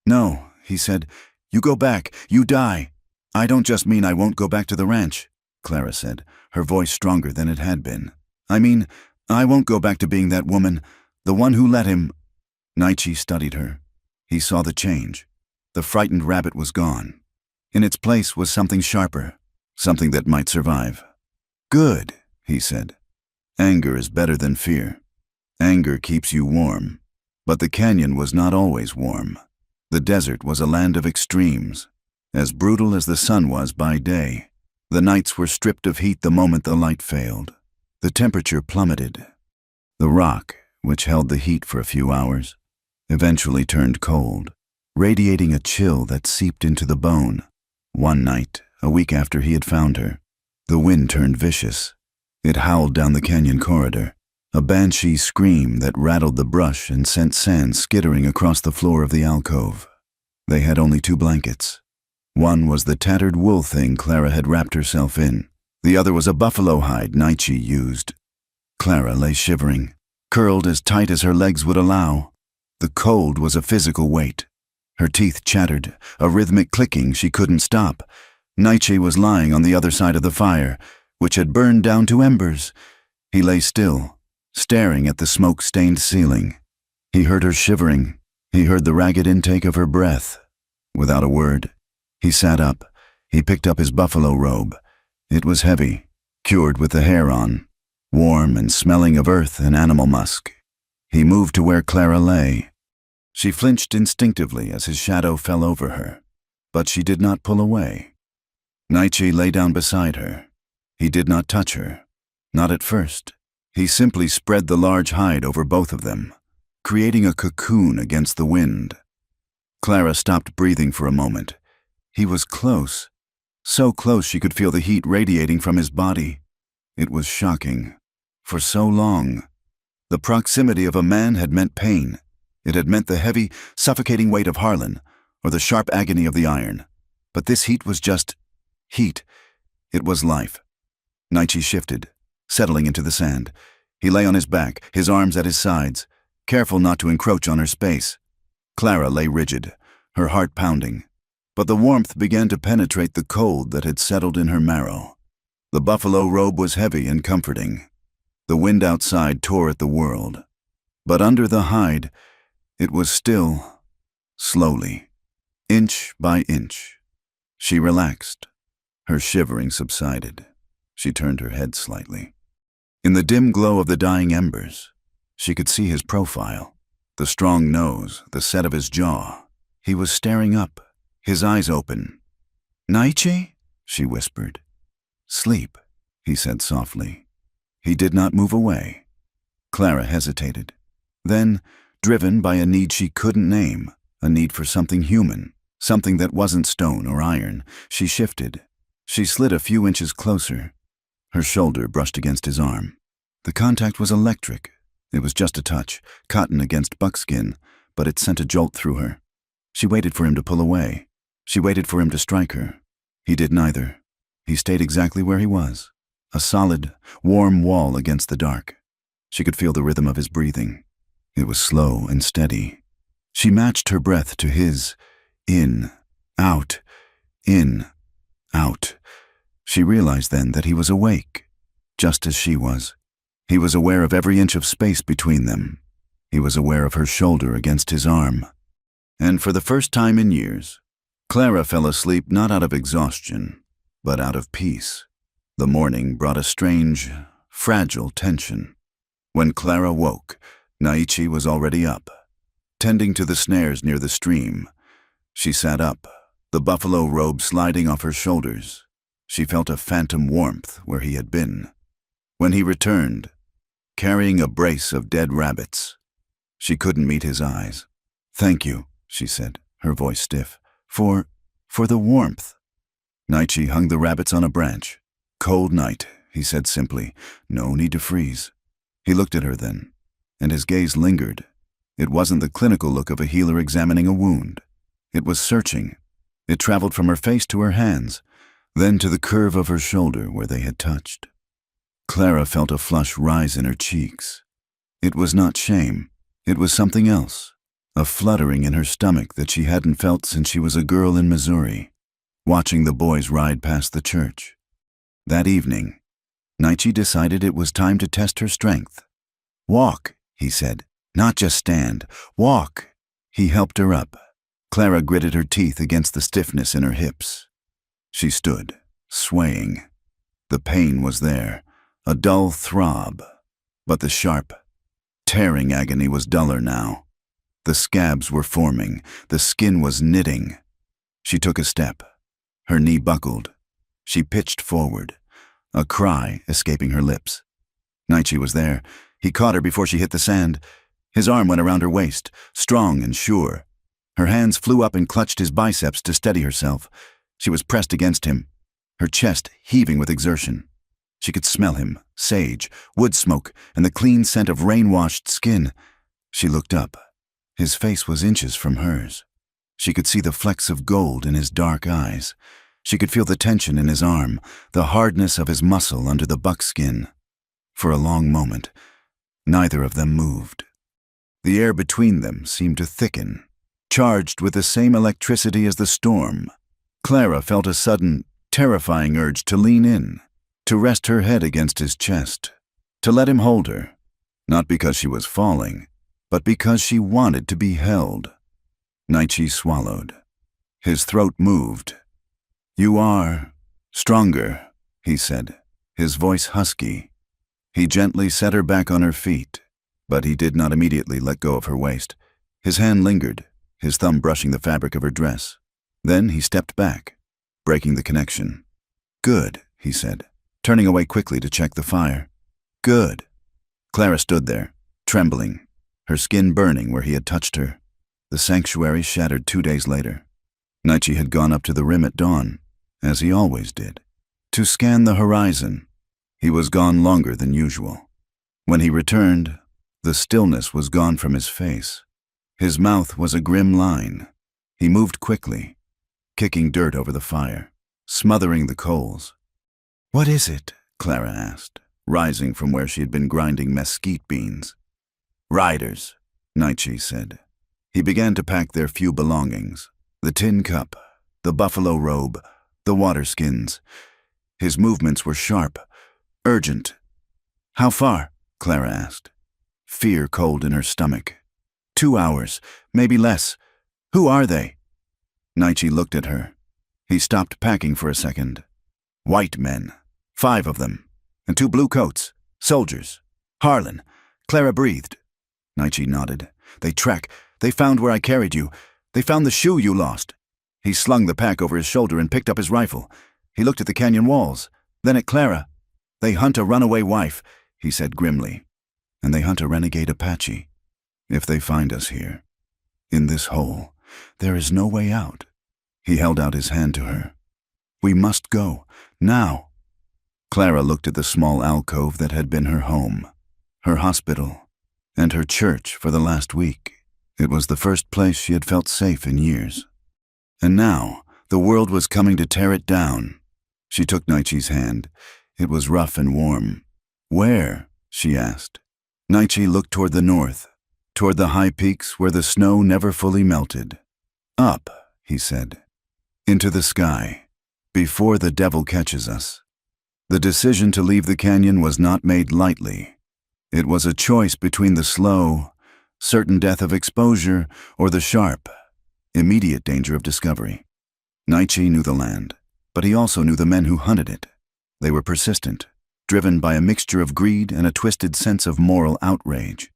"No," he said, "you go back, you die." "I don't just mean I won't go back to the ranch," Clara said, her voice stronger than it had been. "I mean, I won't go back to being that woman, the one who let him." Naichi studied her. He saw the change. The frightened rabbit was gone. In its place was something sharper, something that might survive. "Good," he said. "Anger is better than fear. Anger keeps you warm." But the canyon was not always warm. The desert was a land of extremes. As brutal as the sun was by day, the nights were stripped of heat the moment the light failed. The temperature plummeted. The rock, which held the heat for a few hours, eventually turned cold, radiating a chill that seeped into the bone. One night, a week after he had found her, the wind turned vicious. It howled down the canyon corridor, a banshee scream that rattled the brush and sent sand skittering across the floor of the alcove. They had only 2 blankets. One was the tattered wool thing Clara had wrapped herself in. The other was a buffalo hide Naichi used. Clara lay shivering, curled as tight as her legs would allow. The cold was a physical weight. Her teeth chattered, a rhythmic clicking she couldn't stop. Naichi was lying on the other side of the fire, which had burned down to embers. He lay still, staring at the smoke-stained ceiling. He heard her shivering. He heard the ragged intake of her breath. Without a word, he sat up. He picked up his buffalo robe. It was heavy, cured with the hair on, warm and smelling of earth and animal musk. He moved to where Clara lay. She flinched instinctively as his shadow fell over her, but she did not pull away. Naichi lay down beside her. He did not touch her. Not at first. He simply spread the large hide over both of them, creating a cocoon against the wind. Clara stopped breathing for a moment. He was close, so close she could feel the heat radiating from his body. It was shocking. For so long, the proximity of a man had meant pain. It had meant the heavy, suffocating weight of Harlan, or the sharp agony of the iron. But this heat was just heat. It was life. Naichi shifted, settling into the sand. He lay on his back, his arms at his sides, careful not to encroach on her space. Clara lay rigid, her heart pounding. But the warmth began to penetrate the cold that had settled in her marrow. The buffalo robe was heavy and comforting. The wind outside tore at the world. But under the hide, it was still, slowly, inch by inch. She relaxed. Her shivering subsided. She turned her head slightly. In the dim glow of the dying embers, she could see his profile, the strong nose, the set of his jaw. He was staring up, his eyes open. "Naichi?" she whispered. "Sleep," he said softly. He did not move away. Clara hesitated. Then, driven by a need she couldn't name, a need for something human, something that wasn't stone or iron, she shifted. She slid a few inches closer. Her shoulder brushed against his arm. The contact was electric. It was just a touch, cotton against buckskin, but it sent a jolt through her. She waited for him to pull away. She waited for him to strike her. He did neither. He stayed exactly where he was, a solid, warm wall against the dark. She could feel the rhythm of his breathing. It was slow and steady. She matched her breath to his, in, out, in, out. She realized then that he was awake, just as she was. He was aware of every inch of space between them. He was aware of her shoulder against his arm. And for the first time in years, Clara fell asleep not out of exhaustion, but out of peace. The morning brought a strange, fragile tension. When Clara woke, Naichi was already up, tending to the snares near the stream. She sat up, the buffalo robe sliding off her shoulders. She felt a phantom warmth where he had been. When he returned, carrying a brace of dead rabbits, she couldn't meet his eyes. "Thank you," she said, her voice stiff, for the warmth." Naichi hung the rabbits on a branch. "Cold night," he said simply. "No need to freeze." He looked at her then, and his gaze lingered. It wasn't the clinical look of a healer examining a wound. It was searching. It traveled from her face to her hands, then to the curve of her shoulder where they had touched. Clara felt a flush rise in her cheeks. It was not shame. It was something else, a fluttering in her stomach that she hadn't felt since she was a girl in Missouri, watching the boys ride past the church. That evening, Naichi decided it was time to test her strength. "Walk," he said. "Not just stand. Walk." He helped her up. Clara gritted her teeth against the stiffness in her hips. She stood, swaying. The pain was there, a dull throb, but the sharp, tearing agony was duller now. The scabs were forming, the skin was knitting. She took a step. Her knee buckled. She pitched forward, a cry escaping her lips. Naichi was there. He caught her before she hit the sand. His arm went around her waist, strong and sure. Her hands flew up and clutched his biceps to steady herself. She was pressed against him, her chest heaving with exertion. She could smell him, sage, wood smoke, and the clean scent of rain-washed skin. She looked up. His face was inches from hers. She could see the flecks of gold in his dark eyes. She could feel the tension in his arm, the hardness of his muscle under the buckskin. For a long moment, neither of them moved. The air between them seemed to thicken, charged with the same electricity as the storm. Clara felt a sudden, terrifying urge to lean in, to rest her head against his chest, to let him hold her, not because she was falling, but because she wanted to be held. Naichi swallowed. His throat moved. "You are stronger," he said, his voice husky. He gently set her back on her feet, but he did not immediately let go of her waist. His hand lingered, his thumb brushing the fabric of her dress. Then he stepped back, breaking the connection. "Good," he said, turning away quickly to check the fire. "Good." Clara stood there, trembling, her skin burning where he had touched her. The sanctuary shattered 2 days later. Naichi had gone up to the rim at dawn, as he always did, to scan the horizon. He was gone longer than usual. When he returned, the stillness was gone from his face. His mouth was a grim line. He moved quickly, kicking dirt over the fire, smothering the coals. "What is it?" Clara asked, rising from where she had been grinding mesquite beans. "Riders," Naichi said. He began to pack their few belongings, the tin cup, the buffalo robe, the water skins. His movements were sharp, urgent. "How far?" Clara asked, fear cold in her stomach. 2 hours, maybe less. Who are they?" Naichi looked at her. He stopped packing for a second. "White men, 5 of them, and 2 blue coats, soldiers. Harlan." Clara breathed. Naichi nodded. They found where I carried you. They found the shoe you lost." He slung the pack over his shoulder and picked up his rifle. He looked at the canyon walls, then at Clara. "They hunt a runaway wife," he said grimly. "And they hunt a renegade Apache. If they find us here, in this hole, there is no way out." He held out his hand to her. "We must go, now." Clara looked at the small alcove that had been her home, her hospital, and her church for the last week. It was the first place she had felt safe in years. And now, the world was coming to tear it down. She took Naichi's hand. It was rough and warm. "Where?" she asked. Naichi looked toward the north, toward the high peaks where the snow never fully melted. "Up," he said, "into the sky, before the devil catches us." The decision to leave the canyon was not made lightly. It was a choice between the slow, certain death of exposure or the sharp, immediate danger of discovery. Naichi knew the land. But he also knew the men who hunted it. They were persistent, driven by a mixture of greed and a twisted sense of moral outrage.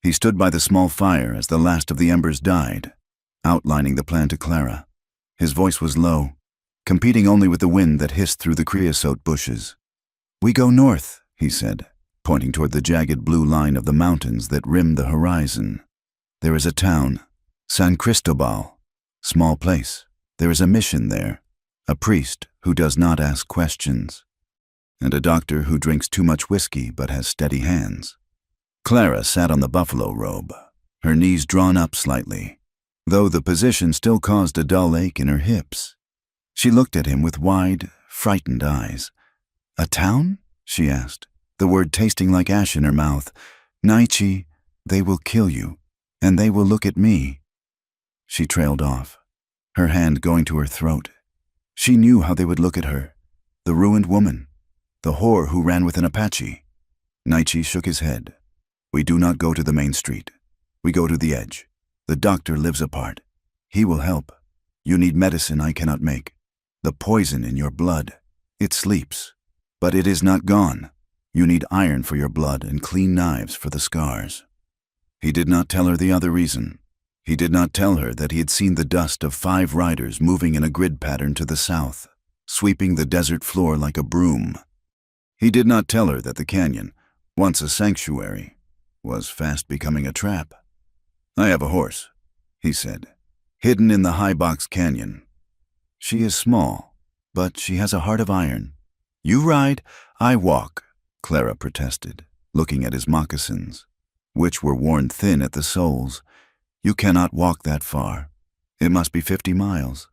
He stood by the small fire as the last of the embers died, outlining the plan to Clara. His voice was low, competing only with the wind that hissed through the creosote bushes. "We go north," he said, pointing toward the jagged blue line of the mountains that rimmed the horizon. "There is a town, San Cristobal. Small place. There is a mission there, a priest who does not ask questions, and a doctor who drinks too much whiskey but has steady hands." Clara sat on the buffalo robe, her knees drawn up slightly, though the position still caused a dull ache in her hips. She looked at him with wide, frightened eyes. "A town?" she asked, the word tasting like ash in her mouth. "Naichi, they will kill you, and they will look at me." She trailed off, her hand going to her throat. She knew how they would look at her, the ruined woman, the whore who ran with an Apache. Naichi shook his head. "We do not go to the main street. We go to the edge. The doctor lives apart. He will help. You need medicine I cannot make. The poison in your blood. It sleeps, but it is not gone. You need iron for your blood and clean knives for the scars." He did not tell her the other reason. He did not tell her that he had seen the dust of 5 riders moving in a grid pattern to the south, sweeping the desert floor like a broom. He did not tell her that the canyon, once a sanctuary, was fast becoming a trap. "I have a horse," he said, "hidden in the high box canyon. She is small, but she has a heart of iron." "You ride, I walk," Clara protested, looking at his moccasins, which were worn thin at the soles. "You cannot walk that far. It must be 50 miles.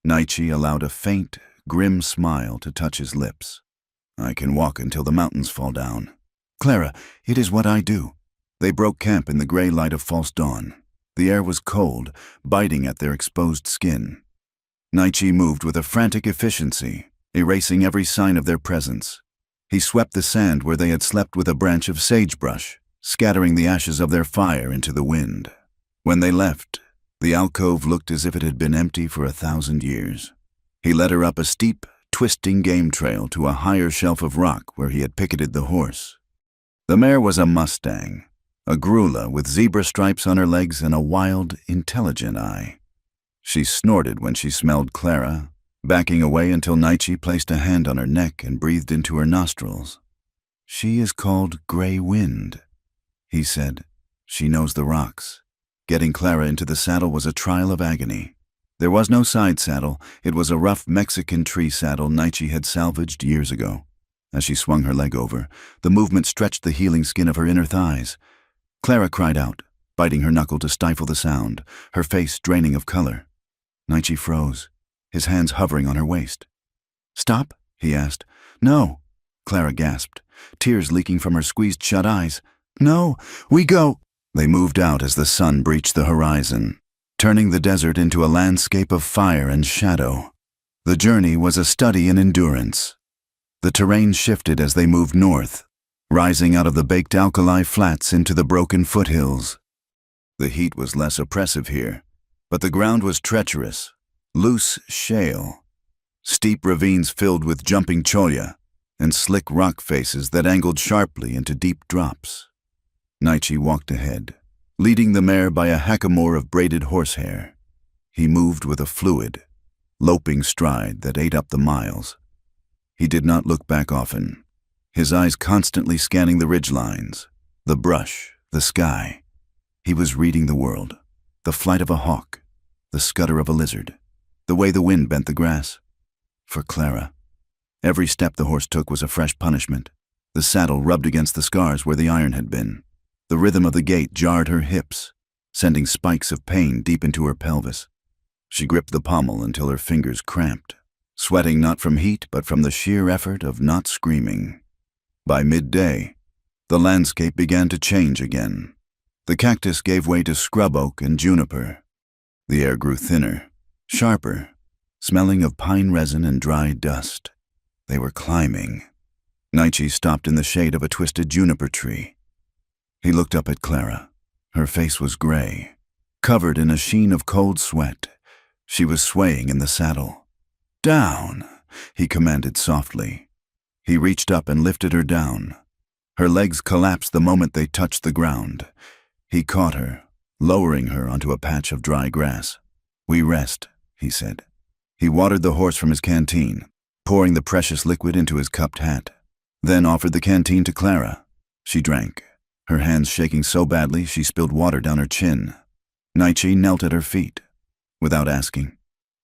Naichi allowed a faint, grim smile to touch his lips. "I can walk until the mountains fall down." "Clara, it is what I do." They broke camp in the gray light of false dawn. The air was cold, biting at their exposed skin. Naichi moved with a frantic efficiency, erasing every sign of their presence. He swept the sand where they had slept with a branch of sagebrush, scattering the ashes of their fire into the wind. When they left, the alcove looked as if it had been empty for 1,000 years. He led her up a steep, twisting game trail to a higher shelf of rock where he had picketed the horse. The mare was a Mustang, a grulla with zebra stripes on her legs and a wild, intelligent eye. She snorted when she smelled Clara, backing away until Naichi placed a hand on her neck and breathed into her nostrils. "She is called Gray Wind," he said. "She knows the rocks." Getting Clara into the saddle was a trial of agony. There was no side saddle. It was a rough Mexican tree saddle Naichi had salvaged years ago. As she swung her leg over, the movement stretched the healing skin of her inner thighs. Clara cried out, biting her knuckle to stifle the sound, her face draining of color. Naichi froze, his hands hovering on her waist. "Stop?" he asked. "No," Clara gasped, tears leaking from her squeezed-shut eyes. "No, we go." They moved out as the sun breached the horizon, turning the desert into a landscape of fire and shadow. The journey was a study in endurance. The terrain shifted as they moved north, rising out of the baked alkali flats into the broken foothills. The heat was less oppressive here, but the ground was treacherous, loose shale, steep ravines filled with jumping cholla, and slick rock faces that angled sharply into deep drops. Naichi walked ahead, leading the mare by a hackamore of braided horsehair. He moved with a fluid, loping stride that ate up the miles. He did not look back often, his eyes constantly scanning the ridgelines, the brush, the sky. He was reading the world, the flight of a hawk, the scutter of a lizard, the way the wind bent the grass. For Clara, every step the horse took was a fresh punishment. The saddle rubbed against the scars where the iron had been. The rhythm of the gait jarred her hips, sending spikes of pain deep into her pelvis. She gripped the pommel until her fingers cramped, sweating not from heat but from the sheer effort of not screaming. By midday, the landscape began to change again. The cactus gave way to scrub oak and juniper. The air grew thinner, sharper, smelling of pine resin and dry dust. They were climbing. Naichi stopped in the shade of a twisted juniper tree. He looked up at Clara. Her face was gray, covered in a sheen of cold sweat. She was swaying in the saddle. "Down, he commanded softly. He reached up and lifted her down. Her legs collapsed the moment they touched the ground. He caught her, lowering her onto a patch of dry grass. "We rest," he said. He watered the horse from his canteen, pouring the precious liquid into his cupped hat, then offered the canteen to Clara. She drank, her hands shaking so badly she spilled water down her chin. Naichi knelt at her feet. Without asking,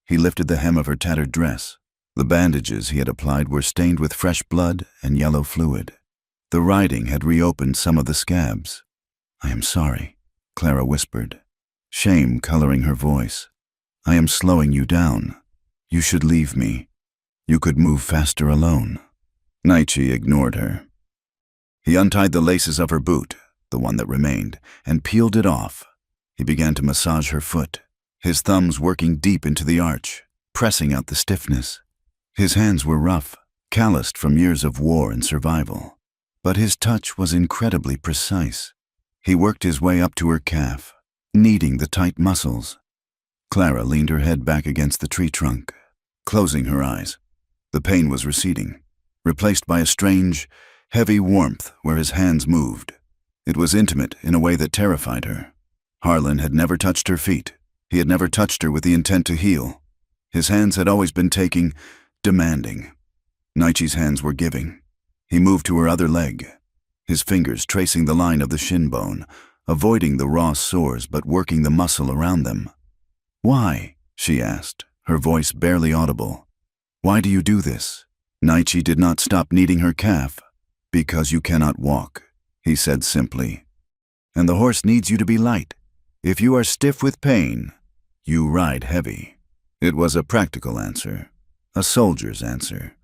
he lifted the hem of her tattered dress. The bandages he had applied were stained with fresh blood and yellow fluid. The riding had reopened some of the scabs. "I am sorry," Clara whispered, shame coloring her voice. "I am slowing you down. You should leave me. You could move faster alone." Naichi ignored her. He untied the laces of her boot, the one that remained, and peeled it off. He began to massage her foot, his thumbs working deep into the arch, pressing out the stiffness. His hands were rough, calloused from years of war and survival, but his touch was incredibly precise. He worked his way up to her calf, kneading the tight muscles. Clara leaned her head back against the tree trunk, closing her eyes. The pain was receding, replaced by a strange, heavy warmth where his hands moved. It was intimate in a way that terrified her. Harlan had never touched her feet. He had never touched her with the intent to heal. His hands had always been taking, demanding. Naichi's hands were giving. He moved to her other leg, his fingers tracing the line of the shin bone, avoiding the raw sores but working the muscle around them. "Why?" she asked, her voice barely audible. "Why do you do this?" Naichi did not stop kneading her calf. "Because you cannot walk," he said simply. "And the horse needs you to be light. If you are stiff with pain, you ride heavy." It was a practical answer, a soldier's answer.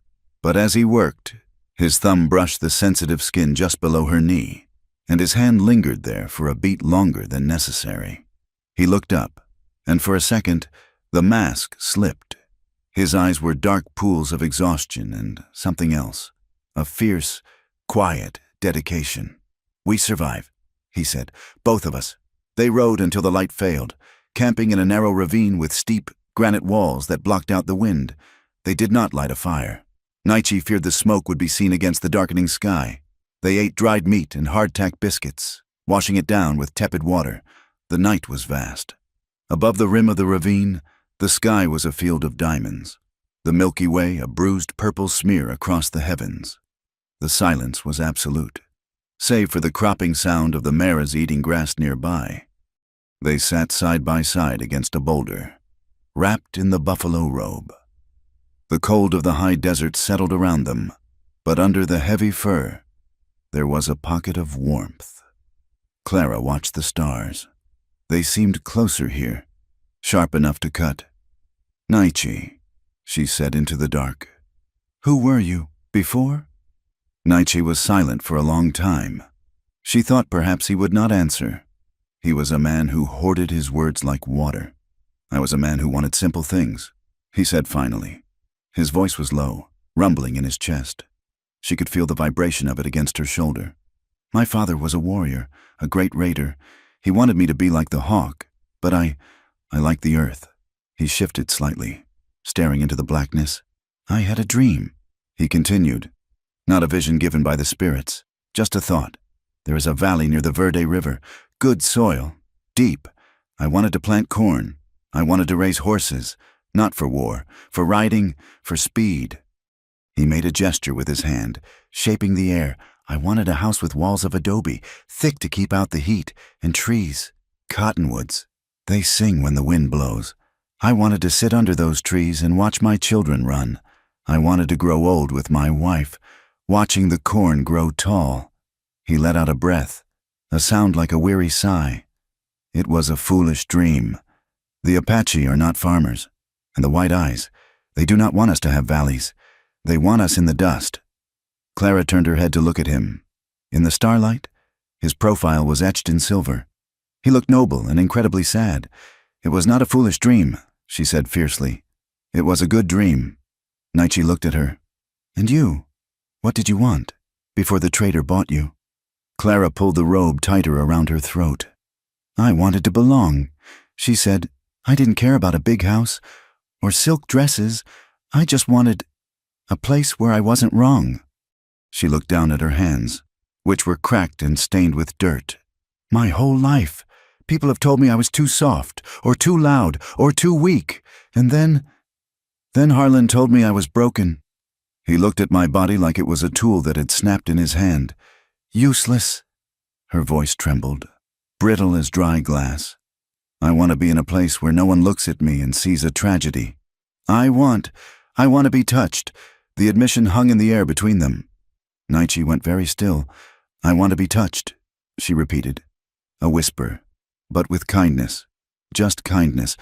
But as he worked, his thumb brushed the sensitive skin just below her knee, and his hand lingered there for a beat longer than necessary. He looked up, and for a second, the mask slipped. His eyes were dark pools of exhaustion and something else, a fierce, quiet dedication. "We survive," he said, "both of us." They rode until the light failed, camping in a narrow ravine with steep granite walls that blocked out the wind. They did not light a fire. Naichi feared the smoke would be seen against the darkening sky. They ate dried meat and hardtack biscuits, washing it down with tepid water. The night was vast. Above the rim of the ravine, the sky was a field of diamonds, the Milky Way a bruised purple smear across the heavens. The silence was absolute, save for the cropping sound of the maras eating grass nearby. They sat side by side against a boulder, wrapped in the buffalo robe. The cold of the high desert settled around them, but under the heavy fur, there was a pocket of warmth. Clara watched the stars. They seemed closer here, sharp enough to cut. "Naichi," she said into the dark. "Who were you, before?" Naichi was silent for a long time. She thought perhaps he would not answer. He was a man who hoarded his words like water. "I was a man who wanted simple things," he said finally. His voice was low, rumbling in his chest. She could feel the vibration of it against her shoulder. "My father was a warrior, a great raider. He wanted me to be like the hawk, but I like the earth." He shifted slightly, staring into the blackness. "I had a dream," he continued. "Not a vision given by the spirits, just a thought. There is a valley near the Verde River, good soil, deep. I wanted to plant corn. I wanted to raise horses, not for war, for riding, for speed." He made a gesture with his hand, shaping the air. "I wanted a house with walls of adobe, thick to keep out the heat, and trees, cottonwoods. They sing when the wind blows. I wanted to sit under those trees and watch my children run. I wanted to grow old with my wife, watching the corn grow tall." He let out a breath, a sound like a weary sigh. "It was a foolish dream. The Apache are not farmers, and the white eyes, they do not want us to have valleys. They want us in the dust." Clara turned her head to look at him. In the starlight, his profile was etched in silver. He looked noble and incredibly sad. "It was not a foolish dream," she said fiercely. "It was a good dream." Naichi looked at her. "And you? What did you want, before the traitor bought you?" Clara pulled the robe tighter around her throat. "I wanted to belong," she said. "I didn't care about a big house or silk dresses. I just wanted A place where I wasn't wrong. She looked down at her hands, which were cracked and stained with dirt. My whole life, people have told me I was too soft, or too loud, or too weak. And then Harlan told me I was broken. He looked at my body like it was a tool that had snapped in his hand. Useless. Her voice trembled, brittle as dry glass. I want to be in a place where no one looks at me and sees a tragedy. I want to be touched. The admission hung in the air between them. Naichi went very still. I want to be touched, she repeated. A whisper, but with kindness. Just kindness.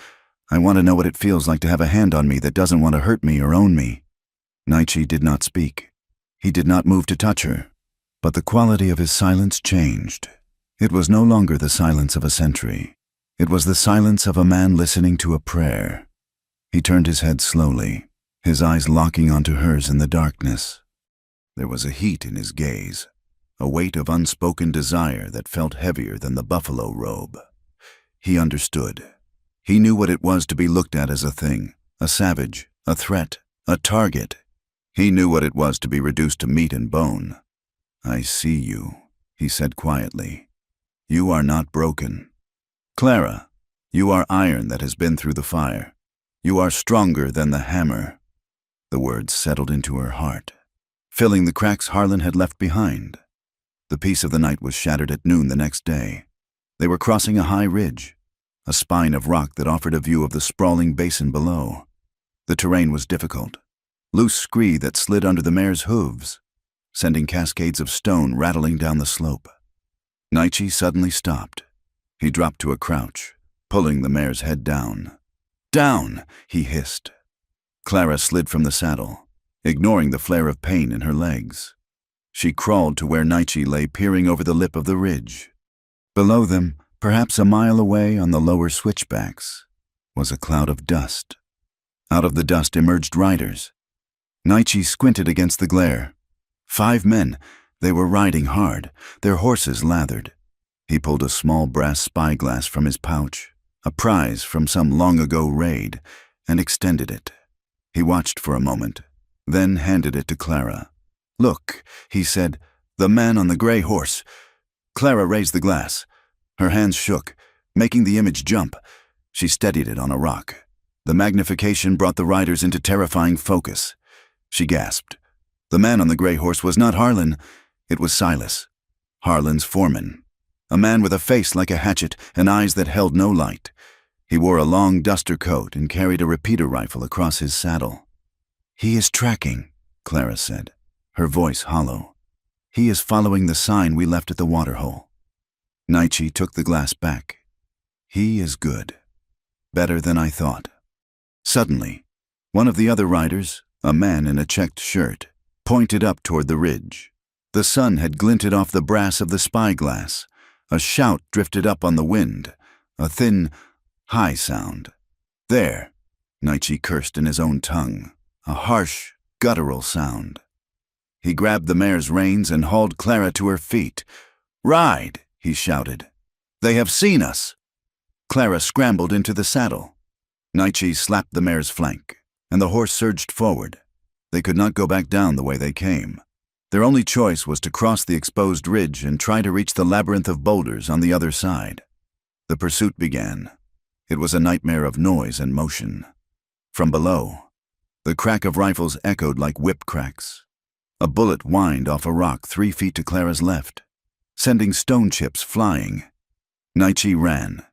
I want to know what it feels like to have a hand on me that doesn't want to hurt me or own me. Naichi did not speak. He did not move to touch her. But the quality of his silence changed. It was no longer the silence of a sentry. It was the silence of a man listening to a prayer. He turned his head slowly, his eyes locking onto hers in the darkness. There was a heat in his gaze, a weight of unspoken desire that felt heavier than the buffalo robe. He understood. He knew what it was to be looked at as a thing, a savage, a threat, a target. He knew what it was to be reduced to meat and bone. I see you, he said quietly. You are not broken. Clara, you are iron that has been through the fire. You are stronger than the hammer. The words settled into her heart, filling the cracks Harlan had left behind. The peace of the night was shattered at noon the next day. They were crossing a high ridge, a spine of rock that offered a view of the sprawling basin below. The terrain was difficult, loose scree that slid under the mare's hooves, sending cascades of stone rattling down the slope. Naichi suddenly stopped. He dropped to a crouch, pulling the mare's head down. Down, he hissed. Clara slid from the saddle, ignoring the flare of pain in her legs. She crawled to where Naichi lay peering over the lip of the ridge. Below them, perhaps a mile away on the lower switchbacks, was a cloud of dust. Out of the dust emerged riders. Naichi squinted against the glare. 5 men. They were riding hard, their horses lathered. He pulled a small brass spyglass from his pouch, a prize from some long-ago raid, and extended it. He watched for a moment, then handed it to Clara. Look, he said, the man on the gray horse. Clara raised the glass. Her hands shook, making the image jump. She steadied it on a rock. The magnification brought the riders into terrifying focus. She gasped. The man on the gray horse was not Harlan. It was Silas, Harlan's foreman. A man with a face like a hatchet and eyes that held no light. He wore a long duster coat and carried a repeater rifle across his saddle. He is tracking, Clara said, her voice hollow. He is following the sign we left at the waterhole. Naichi took the glass back. He is good. Better than I thought. Suddenly, one of the other riders, a man in a checked shirt, pointed up toward the ridge. The sun had glinted off the brass of the spyglass. A shout drifted up on the wind, a thin, high sound. There, Naichi cursed in his own tongue, a harsh, guttural sound. He grabbed the mare's reins and hauled Clara to her feet. Ride, he shouted. They have seen us. Clara scrambled into the saddle. Naichi slapped the mare's flank, and the horse surged forward. They could not go back down the way they came. Their only choice was to cross the exposed ridge and try to reach the labyrinth of boulders on the other side. The pursuit began. It was a nightmare of noise and motion. From below, the crack of rifles echoed like whip cracks. A bullet whined off a rock 3 feet to Clara's left, sending stone chips flying. Naichi ran.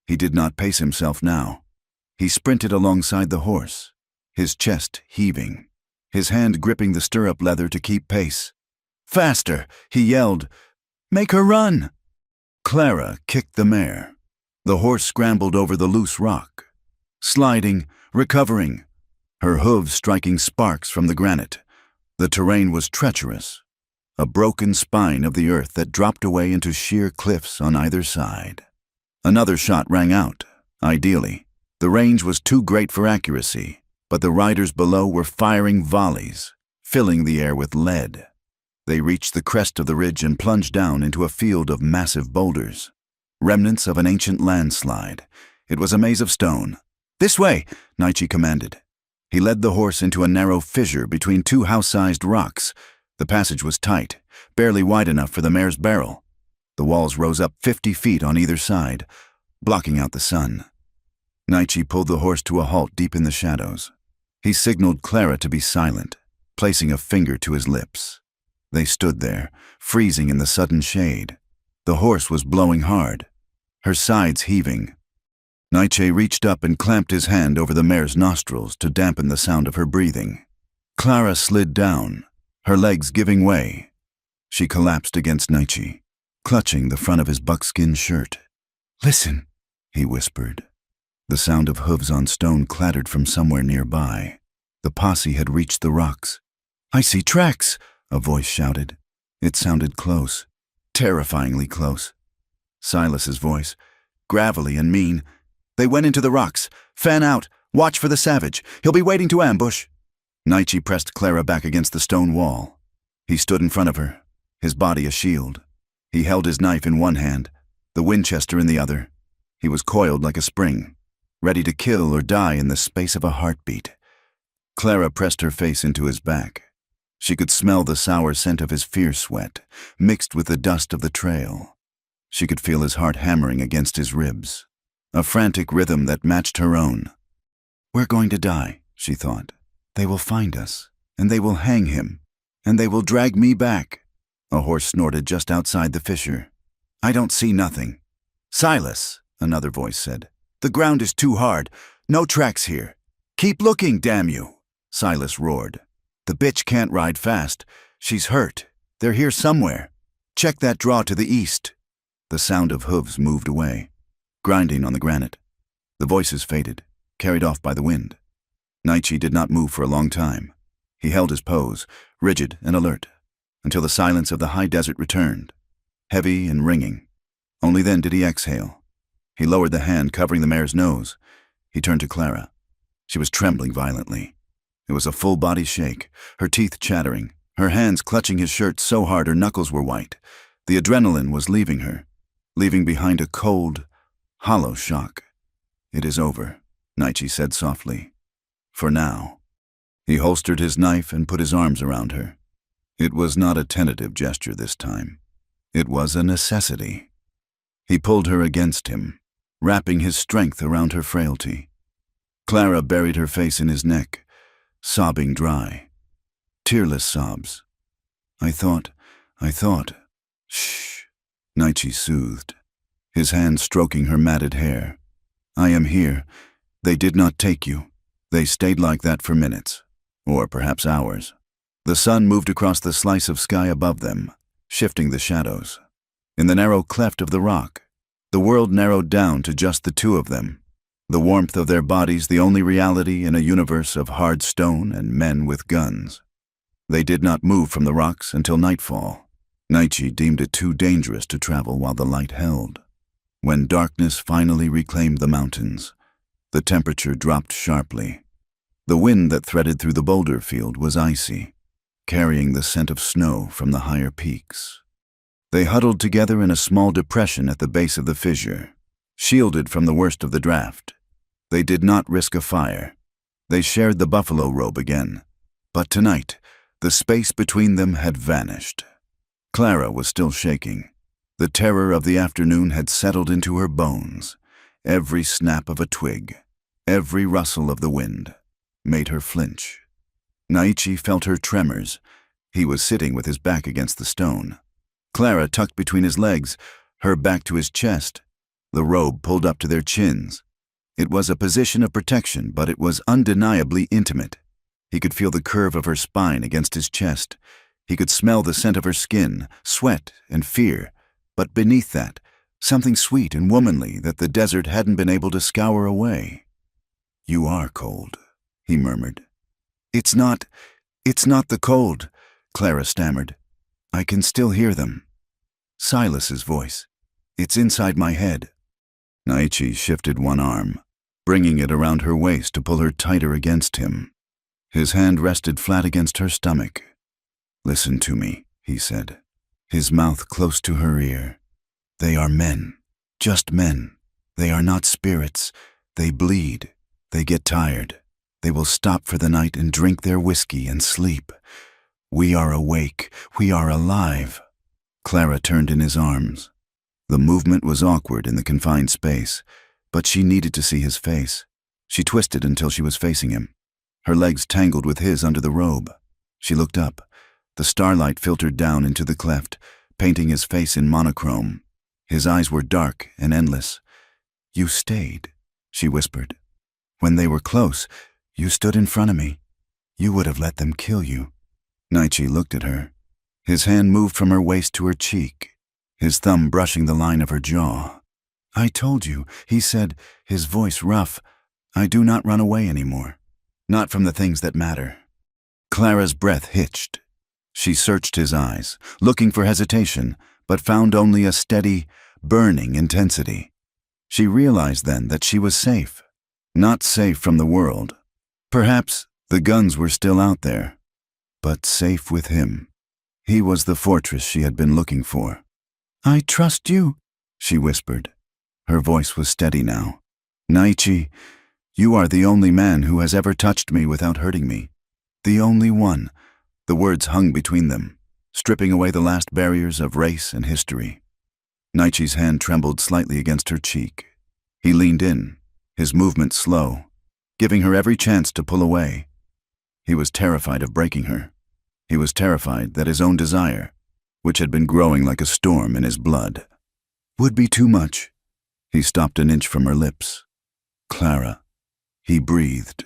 He did not pace himself now. He sprinted alongside the horse, his chest heaving, his hand gripping the stirrup leather to keep pace. Faster, he yelled. Make her run! Clara kicked the mare. The horse scrambled over the loose rock, sliding, recovering, her hooves striking sparks from the granite. The terrain was treacherous, a broken spine of the earth that dropped away into sheer cliffs on either side. Another shot rang out, ideally. The range was too great for accuracy, but the riders below were firing volleys, filling the air with lead. They reached the crest of the ridge and plunged down into a field of massive boulders, remnants of an ancient landslide. It was a maze of stone. This way, Naichi commanded. He led the horse into a narrow fissure between two house-sized rocks. The passage was tight, barely wide enough for the mare's barrel. The walls rose up 50 feet on either side, blocking out the sun. Naichi pulled the horse to a halt deep in the shadows. He signaled Clara to be silent, placing a finger to his lips. They stood there, freezing in the sudden shade. The horse was blowing hard, her sides heaving. Naiche reached up and clamped his hand over the mare's nostrils to dampen the sound of her breathing. Clara slid down, her legs giving way. She collapsed against Naiche, clutching the front of his buckskin shirt. "Listen," he whispered. The sound of hooves on stone clattered from somewhere nearby. The posse had reached the rocks. "I see tracks," a voice shouted. It sounded close, terrifyingly close. Silas's voice, gravelly and mean. "They went into the rocks. Fan out. Watch for the savage. He'll be waiting to ambush." Naichi pressed Clara back against the stone wall. He stood in front of her, his body a shield. He held his knife in one hand, the Winchester in the other. He was coiled like a spring, ready to kill or die in the space of a heartbeat. Clara pressed her face into his back. She could smell the sour scent of his fierce sweat, mixed with the dust of the trail. She could feel his heart hammering against his ribs, a frantic rhythm that matched her own. "We're going to die," she thought. "They will find us, and they will hang him, and they will drag me back." A horse snorted just outside the fissure. "I don't see nothing." "Silas," another voice said. "The ground is too hard. No tracks here. Keep looking, damn you," Silas roared. "The bitch can't ride fast. She's hurt. They're here somewhere. Check that draw to the east." The sound of hooves moved away, grinding on the granite. The voices faded, carried off by the wind. Naichi did not move for a long time. He held his pose, rigid and alert, until the silence of the high desert returned, heavy and ringing. Only then did he exhale. He lowered the hand covering the mare's nose. He turned to Clara. She was trembling violently. It was a full-body shake, her teeth chattering, her hands clutching his shirt so hard her knuckles were white. The adrenaline was leaving her, leaving behind a cold, hollow shock. "It is over," Naichi said softly. "For now." He holstered his knife and put his arms around her. It was not a tentative gesture this time. It was a necessity. He pulled her against him, wrapping his strength around her frailty. Clara buried her face in his neck, sobbing dry. Tearless sobs. I thought. Shh, Naichi soothed, his hand stroking her matted hair. "I am here. They did not take you." They stayed like that for minutes, or perhaps hours. The sun moved across the slice of sky above them, shifting the shadows. In the narrow cleft of the rock, the world narrowed down to just the two of them, the warmth of their bodies the only reality in a universe of hard stone and men with guns. They did not move from the rocks until nightfall. Naichi deemed it too dangerous to travel while the light held. When darkness finally reclaimed the mountains, the temperature dropped sharply. The wind that threaded through the boulder field was icy, carrying the scent of snow from the higher peaks. They huddled together in a small depression at the base of the fissure, shielded from the worst of the draft. They did not risk a fire. They shared the buffalo robe again. But tonight, the space between them had vanished. Clara was still shaking. The terror of the afternoon had settled into her bones. Every snap of a twig, every rustle of the wind, made her flinch. Naichi felt her tremors. He was sitting with his back against the stone. Clara tucked between his legs, her back to his chest, the robe pulled up to their chins. It was a position of protection, but it was undeniably intimate. He could feel the curve of her spine against his chest. He could smell the scent of her skin, sweat and fear, but beneath that, something sweet and womanly that the desert hadn't been able to scour away. "You are cold," he murmured. It's not the cold," Clara stammered. "I can still hear them. Silas's voice. It's inside my head." Naichi shifted one arm, bringing it around her waist to pull her tighter against him. His hand rested flat against her stomach. "Listen to me," he said, his mouth close to her ear. "They are men, just men. They are not spirits. They bleed. They get tired. They will stop for the night and drink their whiskey and sleep. We are awake. We are alive. Clara turned in his arms. The movement was awkward in the confined space, but she needed to see his face. She twisted until she was facing him. Her legs tangled with his under the robe. She looked up. The starlight filtered down into the cleft, painting his face in monochrome. His eyes were dark and endless. "You stayed," she whispered. "When they were close, you stood in front of me. You would have let them kill you." Nietzsche looked at her. His hand moved from her waist to her cheek, his thumb brushing the line of her jaw. "I told you," he said, his voice rough. "I do not run away anymore. Not from the things that matter." Clara's breath hitched. She searched his eyes, looking for hesitation, but found only a steady, burning intensity. She realized then that she was safe. Not safe from the world. Perhaps the guns were still out there, but safe with him. He was the fortress she had been looking for. "I trust you," she whispered. Her voice was steady now. "Nietzsche, you are the only man who has ever touched me without hurting me. The only one." The words hung between them, stripping away the last barriers of race and history. Nietzsche's hand trembled slightly against her cheek. He leaned in, his movement slow, giving her every chance to pull away. He was terrified of breaking her. He was terrified that his own desire, which had been growing like a storm in his blood, would be too much. He stopped an inch from her lips. "Clara," he breathed.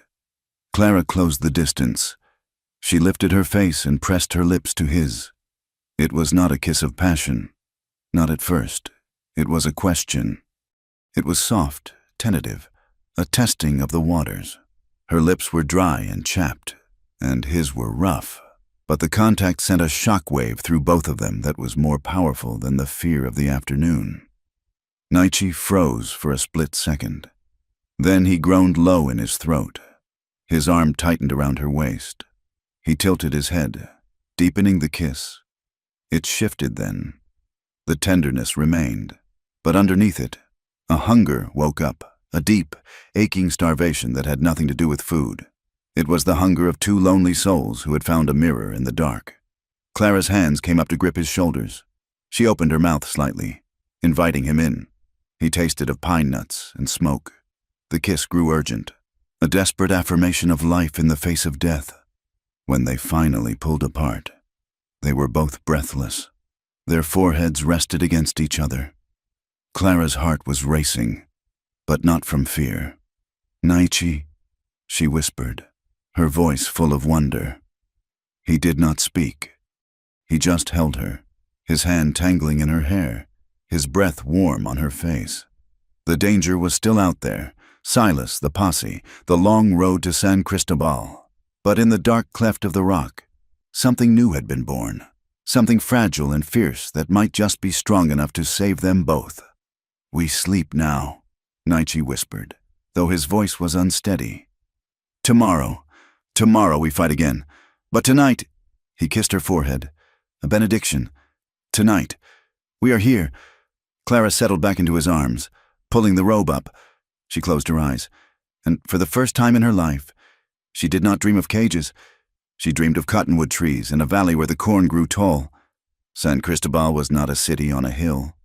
Clara closed the distance. She lifted her face and pressed her lips to his. It was not a kiss of passion. Not at first. It was a question. It was soft, tentative, a testing of the waters. Her lips were dry and chapped, and his were rough, but the contact sent a shock wave through both of them that was more powerful than the fear of the afternoon. Nietzsche froze for a split second. Then he groaned low in his throat. His arm tightened around her waist. He tilted his head, deepening the kiss. It shifted then. The tenderness remained, but underneath it, a hunger woke up, a deep, aching starvation that had nothing to do with food. It was the hunger of two lonely souls who had found a mirror in the dark. Clara's hands came up to grip his shoulders. She opened her mouth slightly, inviting him in. He tasted of pine nuts and smoke. The kiss grew urgent, a desperate affirmation of life in the face of death. When they finally pulled apart, they were both breathless. Their foreheads rested against each other. Clara's heart was racing, but not from fear. "Nietzsche," she whispered, her voice full of wonder. He did not speak. He just held her, his hand tangling in her hair, his breath warm on her face. The danger was still out there, Silas, the posse, the long road to San Cristobal. But in the dark cleft of the rock, something new had been born, something fragile and fierce that might just be strong enough to save them both. "We sleep now," Nietzsche whispered, though his voice was unsteady. Tomorrow we fight again. But tonight," he kissed her forehead, a benediction. "Tonight, we are here." Clara settled back into his arms, pulling the robe up. She closed her eyes, and for the first time in her life, she did not dream of cages. She dreamed of cottonwood trees in a valley where the corn grew tall. San Cristobal was not a city on a hill.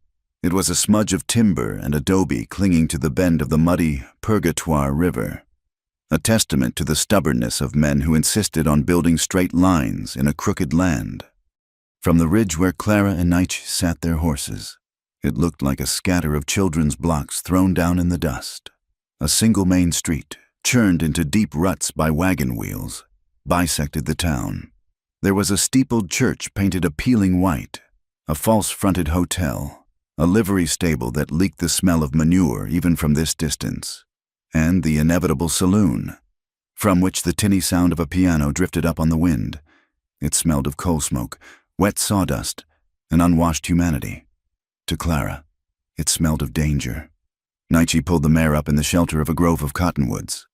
It was a smudge of timber and adobe clinging to the bend of the muddy Purgatoire River, a testament to the stubbornness of men who insisted on building straight lines in a crooked land. From the ridge where Clara and Nietzsche sat their horses, it looked like a scatter of children's blocks thrown down in the dust. A single main street, churned into deep ruts by wagon wheels, bisected the town. There was a steepled church painted appealing white, a false-fronted hotel, a livery stable that leaked the smell of manure even from this distance, and the inevitable saloon, from which the tinny sound of a piano drifted up on the wind. It smelled of coal smoke, wet sawdust, and unwashed humanity. To Clara, it smelled of danger. Nietzsche pulled the mare up in the shelter of a grove of cottonwoods,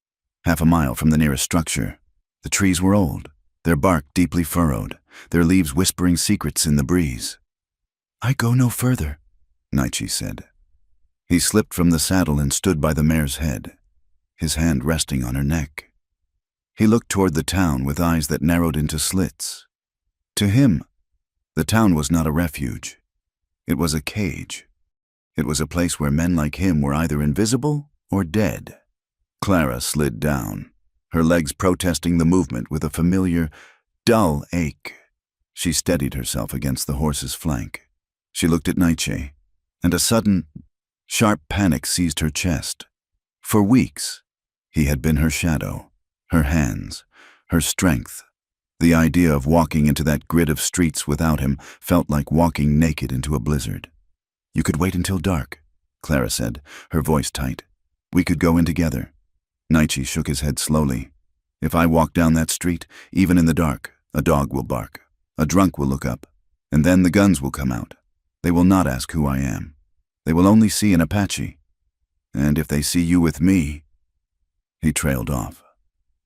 half a mile from the nearest structure. The trees were old, their bark deeply furrowed, their leaves whispering secrets in the breeze. "I go no further," Nietzsche said. He slipped from the saddle and stood by the mare's head, his hand resting on her neck. He looked toward the town with eyes that narrowed into slits. To him, the town was not a refuge. It was a cage. It was a place where men like him were either invisible or dead. Clara slid down, her legs protesting the movement with a familiar, dull ache. She steadied herself against the horse's flank. She looked at Nietzsche, and a sudden, sharp panic seized her chest. For weeks, he had been her shadow, her hands, her strength. The idea of walking into that grid of streets without him felt like walking naked into a blizzard. "You could wait until dark," Clara said, her voice tight. "We could go in together." Nietzsche shook his head slowly. "If I walk down that street, even in the dark, a dog will bark, a drunk will look up, and then the guns will come out. They will not ask who I am. They will only see an Apache. And if they see you with me—" He trailed off,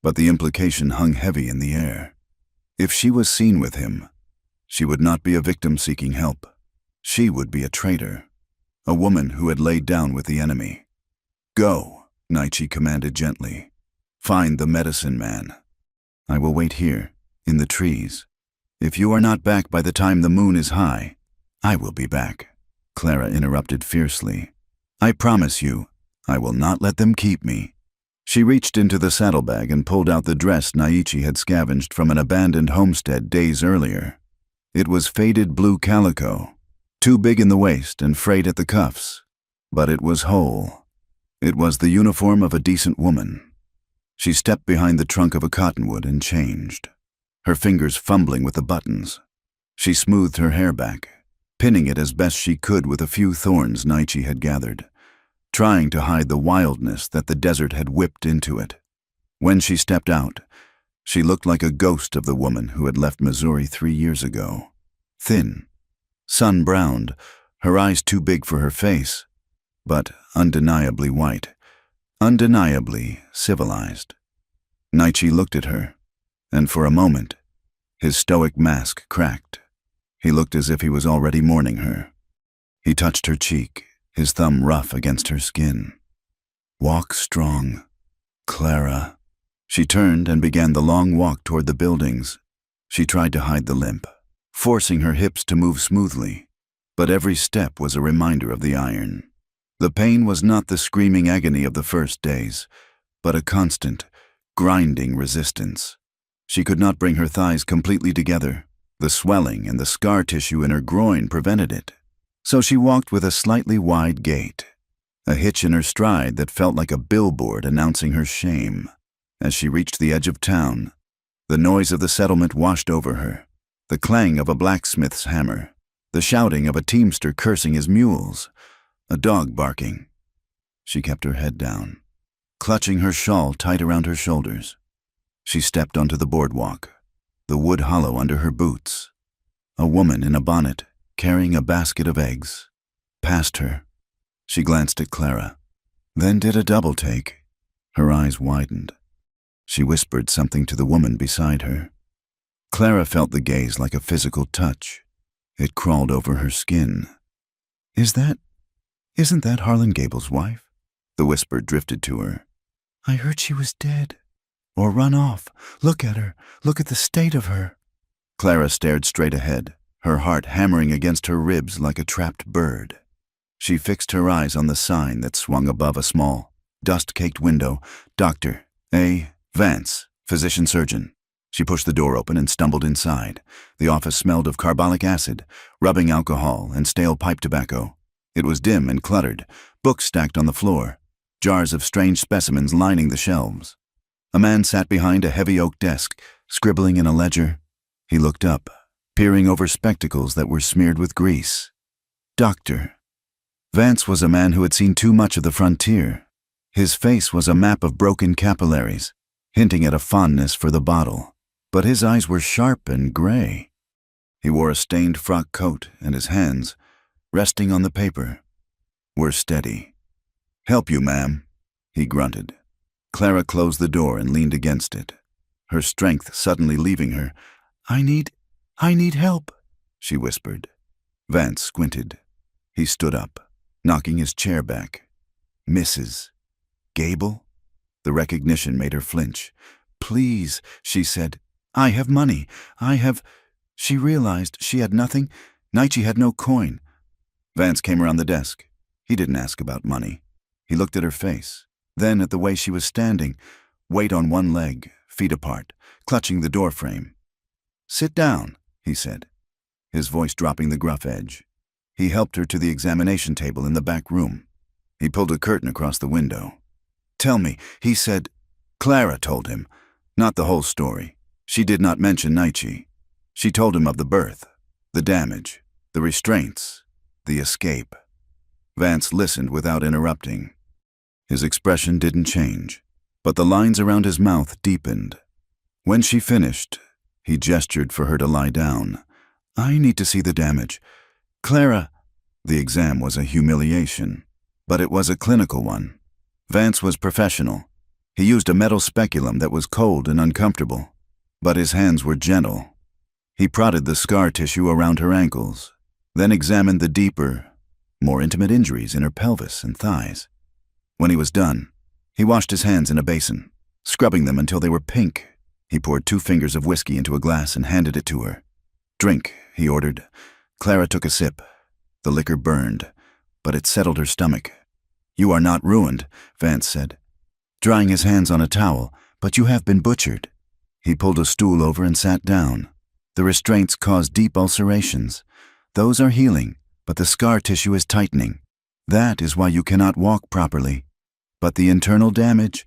but the implication hung heavy in the air. If she was seen with him, she would not be a victim seeking help. She would be a traitor, a woman who had laid down with the enemy. "Go," Nietzsche commanded gently. "Find the medicine man. I will wait here, in the trees. If you are not back by the time the moon is high, I will be back." Clara interrupted fiercely. "I promise you, I will not let them keep me." She reached into the saddlebag and pulled out the dress Nietzsche had scavenged from an abandoned homestead days earlier. It was faded blue calico, too big in the waist and frayed at the cuffs, but it was whole. It was the uniform of a decent woman. She stepped behind the trunk of a cottonwood and changed, her fingers fumbling with the buttons. She smoothed her hair back, pinning it as best she could with a few thorns Nietzsche had gathered, trying to hide the wildness that the desert had whipped into it. When she stepped out, she looked like a ghost of the woman who had left Missouri 3 years ago. Thin, sun-browned, her eyes too big for her face, but undeniably white, undeniably civilized. Nietzsche looked at her, and for a moment, his stoic mask cracked. He looked as if he was already mourning her. He touched her cheek, his thumb rough against her skin. "Walk strong, Clara." She turned and began the long walk toward the buildings. She tried to hide the limp, forcing her hips to move smoothly, but every step was a reminder of the iron. The pain was not the screaming agony of the first days, but a constant, grinding resistance. She could not bring her thighs completely together. The swelling and the scar tissue in her groin prevented it. So she walked with a slightly wide gait, a hitch in her stride that felt like a billboard announcing her shame. As she reached the edge of town, the noise of the settlement washed over her, the clang of a blacksmith's hammer, the shouting of a teamster cursing his mules, a dog barking. She kept her head down, clutching her shawl tight around her shoulders. She stepped onto the boardwalk, the wood hollow under her boots. A woman in a bonnet, carrying a basket of eggs, passed her. She glanced at Clara, then did a double take. Her eyes widened. She whispered something to the woman beside her. Clara felt the gaze like a physical touch. It crawled over her skin. Isn't that Harlan Gable's wife?" The whisper drifted to her. "I heard she was dead. Or run off. Look at her. Look at the state of her." Clara stared straight ahead, her heart hammering against her ribs like a trapped bird. She fixed her eyes on the sign that swung above a small, dust-caked window. "Dr. A. Vance, physician-surgeon." She pushed the door open and stumbled inside. The office smelled of carbolic acid, rubbing alcohol, and stale pipe tobacco. It was dim and cluttered, books stacked on the floor, jars of strange specimens lining the shelves. A man sat behind a heavy oak desk, scribbling in a ledger. He looked up, peering over spectacles that were smeared with grease. Doctor. Vance was a man who had seen too much of the frontier. His face was a map of broken capillaries, hinting at a fondness for the bottle, but his eyes were sharp and gray. He wore a stained frock coat, and his hands, resting on the paper, were steady. "Help you, ma'am," he grunted. Clara closed the door and leaned against it, her strength suddenly leaving her. I need help," she whispered. Vance squinted. He stood up, knocking his chair back. "Mrs. Gable?" The recognition made her flinch. Please, she said. I have money. I have... She realized she had nothing. Naichi had no coin. Vance came around the desk. He didn't ask about money. He looked at her face, then at the way she was standing, weight on one leg, feet apart, clutching the doorframe. Sit down, he said, his voice dropping the gruff edge. He helped her to the examination table in the back room. He pulled a curtain across the window. Tell me, he said. Clara told him. Not the whole story. She did not mention Naichi. She told him of the birth, the damage, the restraints, the escape. Vance listened without interrupting. His expression didn't change, but the lines around his mouth deepened. When she finished, he gestured for her to lie down. I need to see the damage. Clara. The exam was a humiliation, but it was a clinical one. Vance was professional. He used a metal speculum that was cold and uncomfortable, but his hands were gentle. He prodded the scar tissue around her ankles, then examined the deeper, more intimate injuries in her pelvis and thighs. When he was done, he washed his hands in a basin, scrubbing them until they were pink. He poured 2 fingers of whiskey into a glass and handed it to her. Drink, he ordered. Clara took a sip. The liquor burned, but it settled her stomach. You are not ruined, Vance said, drying his hands on a towel, but you have been butchered. He pulled a stool over and sat down. The restraints caused deep ulcerations. Those are healing, but the scar tissue is tightening. That is why you cannot walk properly. But the internal damage,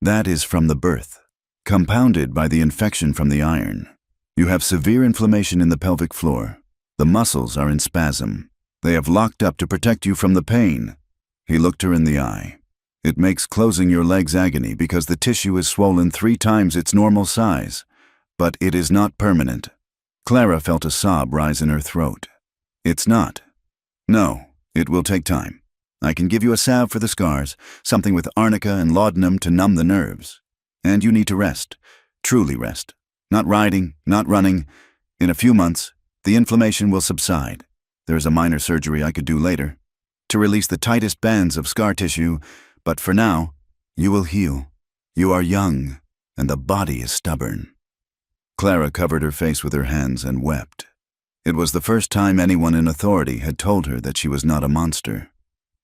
that is from the birth, compounded by the infection from the iron. You have severe inflammation in the pelvic floor. The muscles are in spasm. They have locked up to protect you from the pain. He looked her in the eye. It makes closing your legs agony because the tissue is swollen 3 times its normal size. But it is not permanent. Clara felt a sob rise in her throat. It's not. No, it will take time. I can give you a salve for the scars, something with arnica and laudanum to numb the nerves. And you need to rest. Truly rest. Not riding, not running. In a few months, the inflammation will subside. There is a minor surgery I could do later to release the tightest bands of scar tissue, but for now, you will heal. You are young, and the body is stubborn. Clara covered her face with her hands and wept. It was the first time anyone in authority had told her that she was not a monster,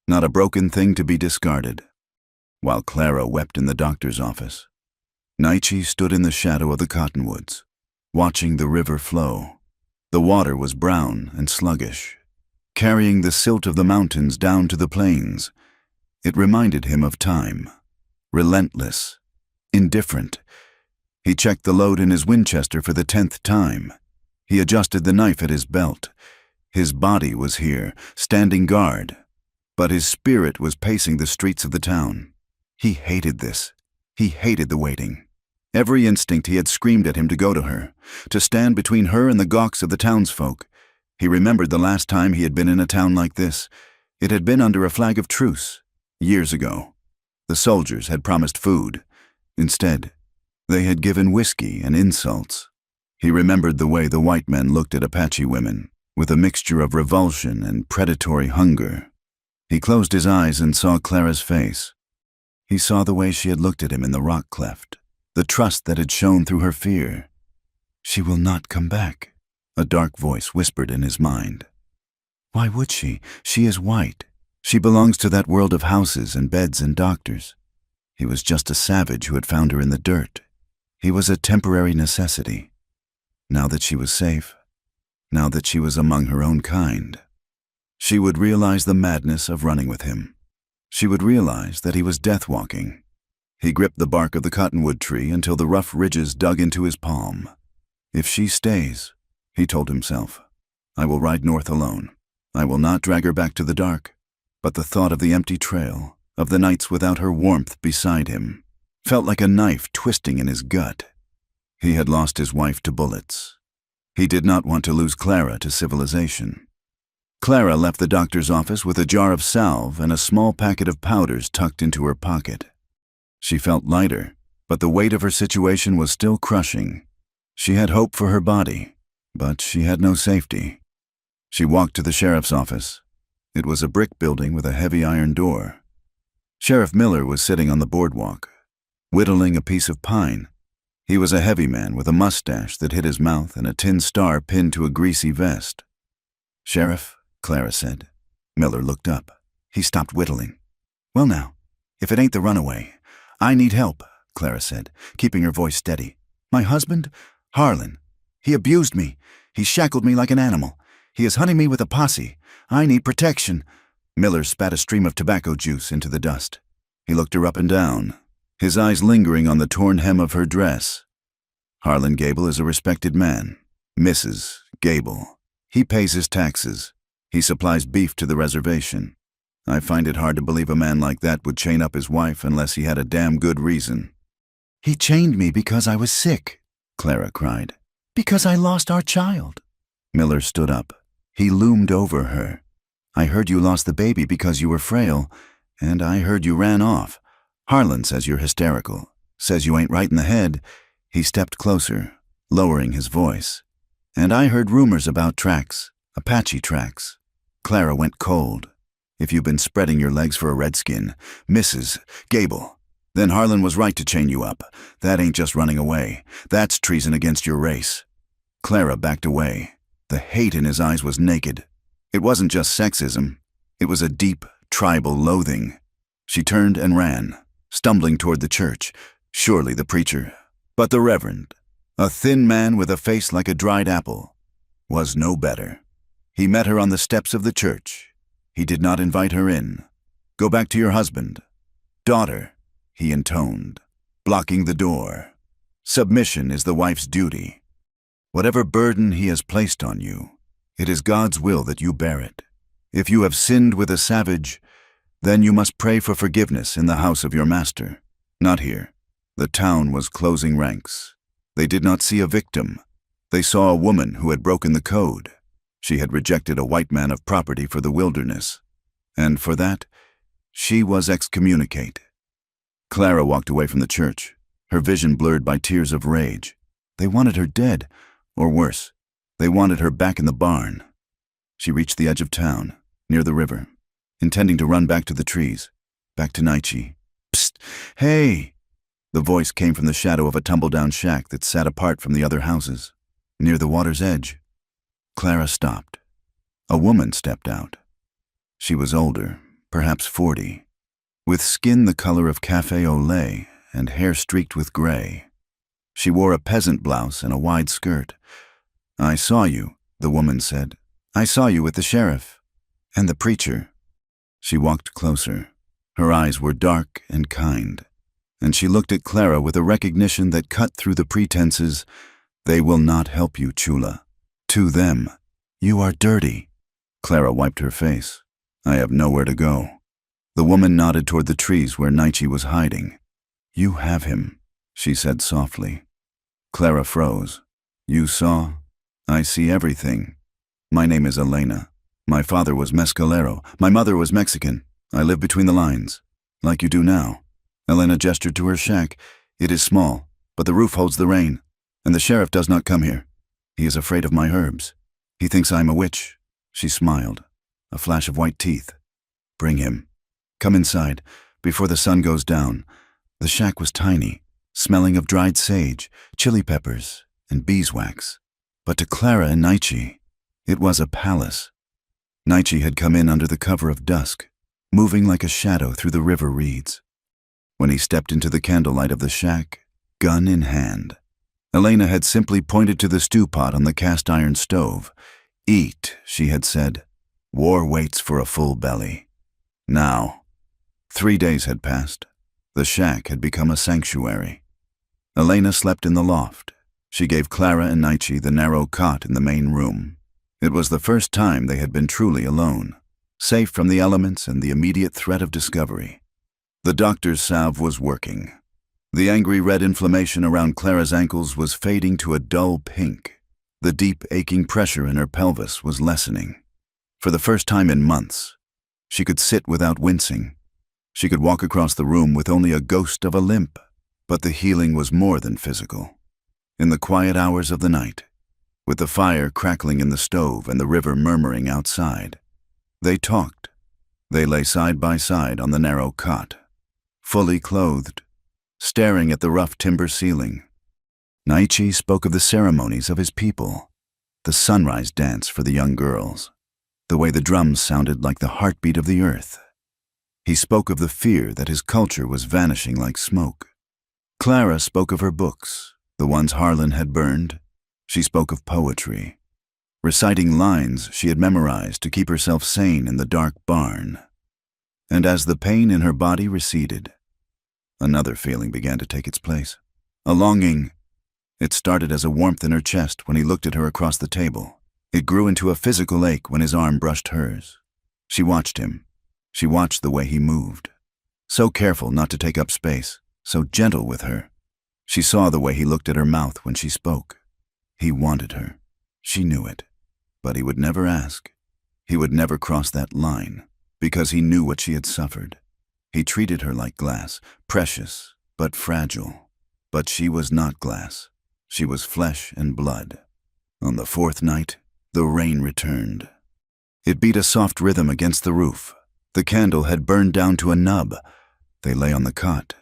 not a broken thing to be discarded. While Clara wept in the doctor's office, Naichi stood in the shadow of the cottonwoods, watching the river flow. The water was brown and sluggish, carrying the silt of the mountains down to the plains. It reminded him of time, relentless, indifferent. He checked the load in his Winchester for the 10th time. He adjusted the knife at his belt. His body was here, standing guard, but his spirit was pacing the streets of the town. He hated this. He hated the waiting. Every instinct he had screamed at him to go to her, to stand between her and the gawks of the townsfolk. He remembered the last time he had been in a town like this. It had been under a flag of truce, years ago. The soldiers had promised food. Instead, they had given whiskey and insults. He remembered the way the white men looked at Apache women, with a mixture of revulsion and predatory hunger. He closed his eyes and saw Clara's face. He saw the way she had looked at him in the rock cleft, the trust that had shone through her fear. She will not come back, a dark voice whispered in his mind. Why would she? She is white. She belongs to that world of houses and beds and doctors. He was just a savage who had found her in the dirt. He was a temporary necessity. Now that she was safe, now that she was among her own kind, she would realize the madness of running with him. She would realize that he was death-walking. He gripped the bark of the cottonwood tree until the rough ridges dug into his palm. If she stays, he told himself, I will ride north alone. I will not drag her back to the dark. But the thought of the empty trail, of the nights without her warmth beside him, felt like a knife twisting in his gut. He had lost his wife to bullets. He did not want to lose Clara to civilization. Clara left the doctor's office with a jar of salve and a small packet of powders tucked into her pocket. She felt lighter, but the weight of her situation was still crushing. She had hope for her body, but she had no safety. She walked to the sheriff's office. It was a brick building with a heavy iron door. Sheriff Miller was sitting on the boardwalk, whittling a piece of pine. He was a heavy man with a mustache that hid his mouth and a tin star pinned to a greasy vest. "Sheriff," Clara said. Miller looked up. He stopped whittling. "Well now, if it ain't the runaway. I need help," Clara said, keeping her voice steady. "My husband, Harlan. He abused me. He shackled me like an animal. He is hunting me with a posse. I need protection." Miller spat a stream of tobacco juice into the dust. He looked her up and down, his eyes lingering on the torn hem of her dress. "Harlan Gable is a respected man. Mrs. Gable. He pays his taxes. He supplies beef to the reservation. I find it hard to believe a man like that would chain up his wife unless he had a damn good reason." "He chained me because I was sick," Clara cried. "Because I lost our child." Miller stood up. He loomed over her. "I heard you lost the baby because you were frail, and I heard you ran off. Harlan says you're hysterical, says you ain't right in the head." He stepped closer, lowering his voice. "And I heard rumors about tracks, Apache tracks." Clara went cold. "If you've been spreading your legs for a redskin, Mrs. Gable, then Harlan was right to chain you up. That ain't just running away. That's treason against your race." Clara backed away. The hate in his eyes was naked. It wasn't just sexism. It was a deep, tribal loathing. She turned and ran, stumbling toward the church. Surely the preacher. But the reverend, a thin man with a face like a dried apple, was no better. He met her on the steps of the church. He did not invite her in. "Go back to your husband." "Daughter," he intoned, blocking the door. "Submission is the wife's duty. Whatever burden he has placed on you, it is God's will that you bear it. If you have sinned with a savage, then you must pray for forgiveness in the house of your master, not here." The town was closing ranks. They did not see a victim. They saw a woman who had broken the code. She had rejected a white man of property for the wilderness, and for that, she was excommunicate. Clara walked away from the church, her vision blurred by tears of rage. They wanted her dead, or worse, they wanted her back in the barn. She reached the edge of town, near the river, intending to run back to the trees, back to Naichi. "Psst! Hey!" The voice came from the shadow of a tumble-down shack that sat apart from the other houses, near the water's edge. Clara stopped. A woman stepped out. She was older, perhaps 40, with skin the color of café au lait and hair streaked with gray. She wore a peasant blouse and a wide skirt. "I saw you," the woman said. "I saw you with the sheriff and the preacher." She walked closer. Her eyes were dark and kind, and she looked at Clara with a recognition that cut through the pretenses. "They will not help you, Chula. To them, you are dirty." Clara wiped her face. "I have nowhere to go." The woman nodded toward the trees where Naichi was hiding. "You have him," she said softly. Clara froze. "You saw? I see everything. My name is Elena. My father was mescalero. My mother was Mexican. I live between the lines, like you do now." Elena gestured to her shack. "It is small, but the roof holds the rain, and the sheriff does not come here. He is afraid of my herbs. He thinks I am a witch." She smiled, a flash of white teeth. "Bring him. Come inside, before the sun goes down." The shack was tiny, smelling of dried sage, chili peppers, and beeswax. But to Clara and Naichi, it was a palace. Naichi had come in under the cover of dusk, moving like a shadow through the river reeds. When he stepped into the candlelight of the shack, gun in hand, Elena had simply pointed to the stew pot on the cast-iron stove. "Eat," she had said. "War waits for a full belly." Now, 3 days had passed. The shack had become a sanctuary. Elena slept in the loft. She gave Clara and Naichi the narrow cot in the main room. It was the first time they had been truly alone, safe from the elements and the immediate threat of discovery. The doctor's salve was working. The angry red inflammation around Clara's ankles was fading to a dull pink. The deep, aching pressure in her pelvis was lessening. For the first time in months, she could sit without wincing. She could walk across the room with only a ghost of a limp. But the healing was more than physical. In the quiet hours of the night, with the fire crackling in the stove and the river murmuring outside, they talked. They lay side by side on the narrow cot, fully clothed, staring at the rough timber ceiling. Naichi spoke of the ceremonies of his people, the sunrise dance for the young girls, the way the drums sounded like the heartbeat of the earth. He spoke of the fear that his culture was vanishing like smoke. Clara spoke of her books, the ones Harlan had burned. She spoke of poetry, reciting lines she had memorized to keep herself sane in the dark barn. And as the pain in her body receded, another feeling began to take its place. A longing. It started as a warmth in her chest when he looked at her across the table. It grew into a physical ache when his arm brushed hers. She watched him. She watched the way he moved. So careful not to take up space, so gentle with her. She saw the way he looked at her mouth when she spoke. He wanted her. She knew it. But he would never ask. He would never cross that line, because he knew what she had suffered. He treated her like glass, precious, but fragile. But she was not glass. She was flesh and blood. On the fourth night, the rain returned. It beat a soft rhythm against the roof. The candle had burned down to a nub. They lay on the cot.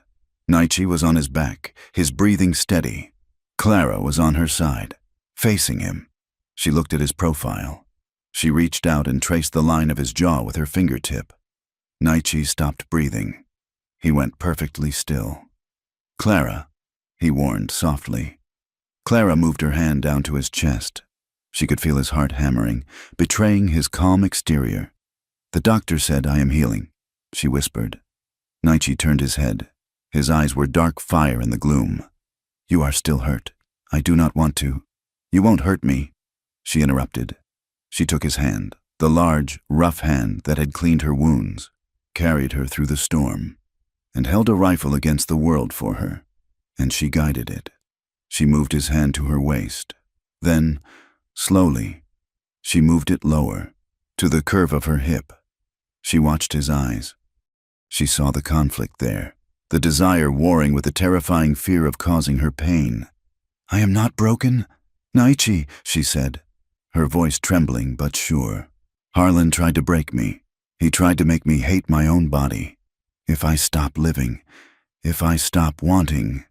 Naichi was on his back, his breathing steady. Clara was on her side, facing him. She looked at his profile. She reached out and traced the line of his jaw with her fingertip. Naichi stopped breathing. He went perfectly still. "Clara," he warned softly. Clara moved her hand down to his chest. She could feel his heart hammering, betraying his calm exterior. "The doctor said I am healing," she whispered. Naichi turned his head. His eyes were dark fire in the gloom. "You are still hurt. I do not want to." "You won't hurt me," she interrupted. She took his hand, the large, rough hand that had cleaned her wounds, carried her through the storm, and held a rifle against the world for her, and she guided it. She moved his hand to her waist. Then, slowly, she moved it lower, to the curve of her hip. She watched his eyes. She saw the conflict there, the desire warring with the terrifying fear of causing her pain. "I am not broken, Naichi," she said, her voice trembling but sure. "Harlan tried to break me. He tried to make me hate my own body. If I stop living, if I stop wanting,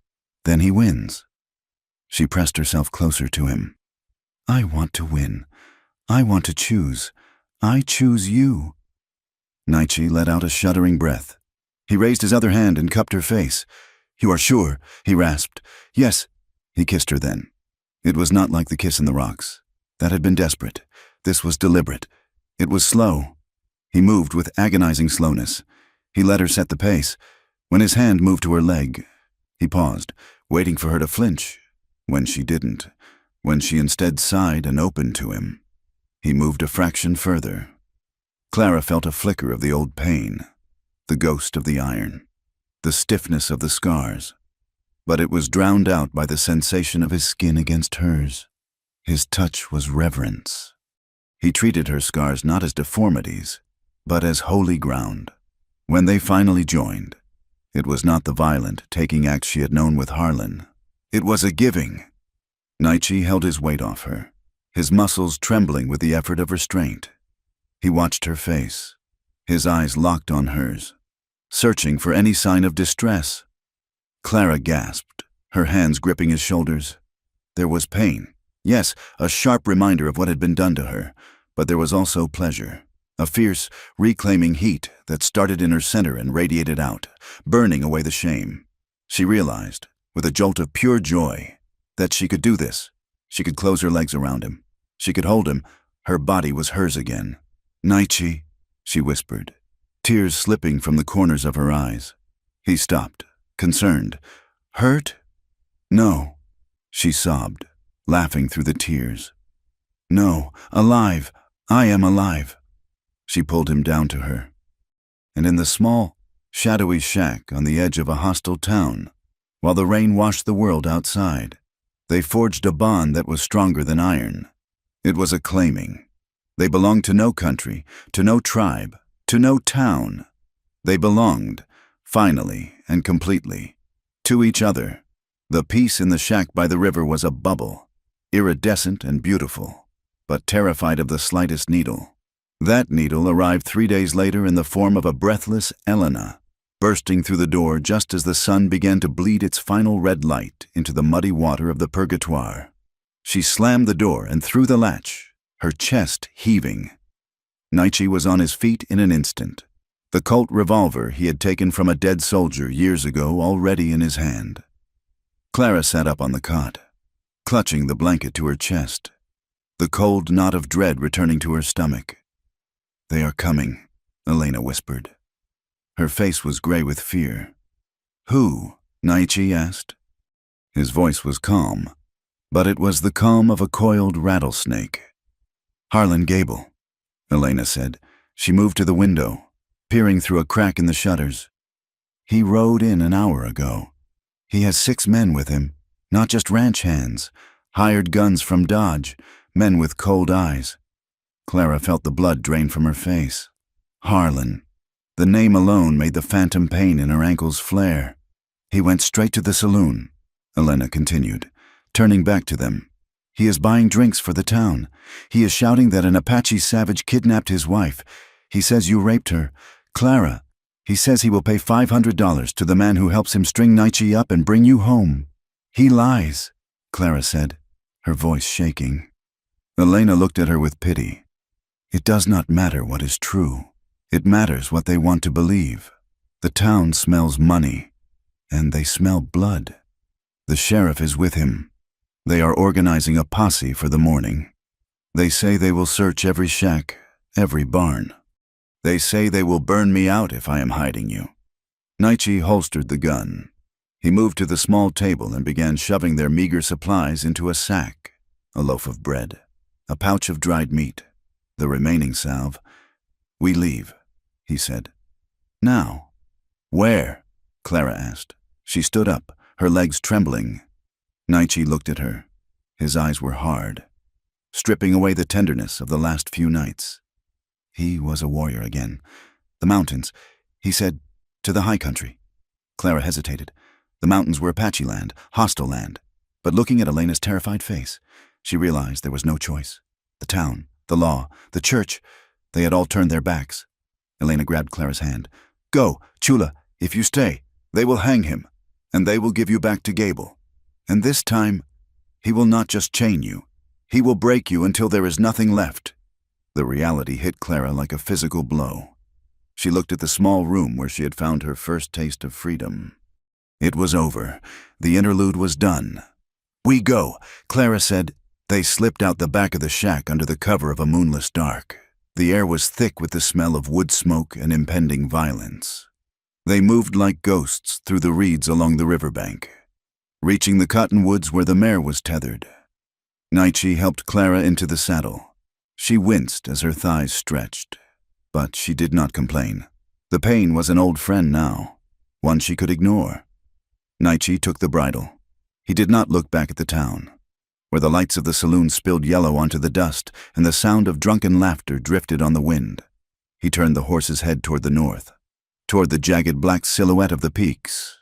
then he wins." She pressed herself closer to him. "I want to win. I want to choose. I choose you." Naichi let out a shuddering breath. He raised his other hand and cupped her face. "You are sure?" he rasped. "Yes." He kissed her then. It was not like the kiss in the rocks. That had been desperate. This was deliberate. It was slow. He moved with agonizing slowness. He let her set the pace. When his hand moved to her leg, he paused, waiting for her to flinch. When she didn't, when she instead sighed and opened to him, he moved a fraction further. Clara felt a flicker of the old pain, the ghost of the iron, the stiffness of the scars, but it was drowned out by the sensation of his skin against hers. His touch was reverence. He treated her scars not as deformities, but as holy ground. When they finally joined, it was not the violent, taking act she had known with Harlan. It was a giving. Naichi held his weight off her, his muscles trembling with the effort of restraint. He watched her face, his eyes locked on hers, searching for any sign of distress. Clara gasped, her hands gripping his shoulders. There was pain, yes, a sharp reminder of what had been done to her, but there was also pleasure, a fierce, reclaiming heat that started in her center and radiated out, burning away the shame. She realized, with a jolt of pure joy, that she could do this. She could close her legs around him. She could hold him. Her body was hers again. "Naichi," she whispered, tears slipping from the corners of her eyes. He stopped, concerned. "Hurt?" "No," she sobbed, laughing through the tears. "No, alive. I am alive." She pulled him down to her. And in the small, shadowy shack on the edge of a hostile town, while the rain washed the world outside, they forged a bond that was stronger than iron. It was a claiming. They belonged to no country, to no tribe, to no town. They belonged, finally and completely, to each other. The peace in the shack by the river was a bubble, iridescent and beautiful, but terrified of the slightest needle. That needle arrived 3 days later in the form of a breathless Elena. bursting through the door just as the sun began to bleed its final red light into the muddy water of the purgatoire. She slammed the door and threw the latch, her chest heaving. Nietzsche was on his feet in an instant, the Colt revolver he had taken from a dead soldier years ago already in his hand. Clara sat up on the cot, clutching the blanket to her chest, the cold knot of dread returning to her stomach. "They are coming," Elena whispered. Her face was gray with fear. "Who?" Nietzsche asked. His voice was calm, but it was the calm of a coiled rattlesnake. "Harlan Gable," Elena said. She moved to the window, peering through a crack in the shutters. "He rode in an hour ago. He has 6 men with him, not just ranch hands, hired guns from Dodge, men with cold eyes." Clara felt the blood drain from her face. Harlan. The name alone made the phantom pain in her ankles flare. "He went straight to the saloon," Elena continued, turning back to them. "He is buying drinks for the town. He is shouting that an Apache savage kidnapped his wife. He says you raped her. Clara, he says he will pay $500 to the man who helps him string Nietzsche up and bring you home." "He lies," Clara said, her voice shaking. Elena looked at her with pity. "It does not matter what is true. It matters what they want to believe. The town smells money, and they smell blood. The sheriff is with him. They are organizing a posse for the morning. They say they will search every shack, every barn. They say they will burn me out if I am hiding you." Nietzsche holstered the gun. He moved to the small table and began shoving their meager supplies into a sack: a loaf of bread, a pouch of dried meat, the remaining salve. "We leave," he said. "Now." "Where?" Clara asked. She stood up, her legs trembling. Nietzsche looked at her. His eyes were hard, stripping away the tenderness of the last few nights. He was a warrior again. "The mountains," he said, "to the high country." Clara hesitated. The mountains were Apache land, hostile land. But looking at Elena's terrified face, she realized there was no choice. The town, the law, the church, they had all turned their backs. Elena grabbed Clara's hand. "Go, Chula. If you stay, they will hang him, and they will give you back to Gable. And this time, he will not just chain you. He will break you until there is nothing left." The reality hit Clara like a physical blow. She looked at the small room where she had found her first taste of freedom. It was over. The interlude was done. "We go," Clara said. They slipped out the back of the shack under the cover of a moonless dark. The air was thick with the smell of wood smoke and impending violence. They moved like ghosts through the reeds along the riverbank, reaching the cottonwoods where the mare was tethered. Nietzsche helped Clara into the saddle. She winced as her thighs stretched, but she did not complain. The pain was an old friend now, one she could ignore. Nietzsche took the bridle. He did not look back at the town, where the lights of the saloon spilled yellow onto the dust and the sound of drunken laughter drifted on the wind. He turned the horse's head toward the north, toward the jagged black silhouette of the peaks.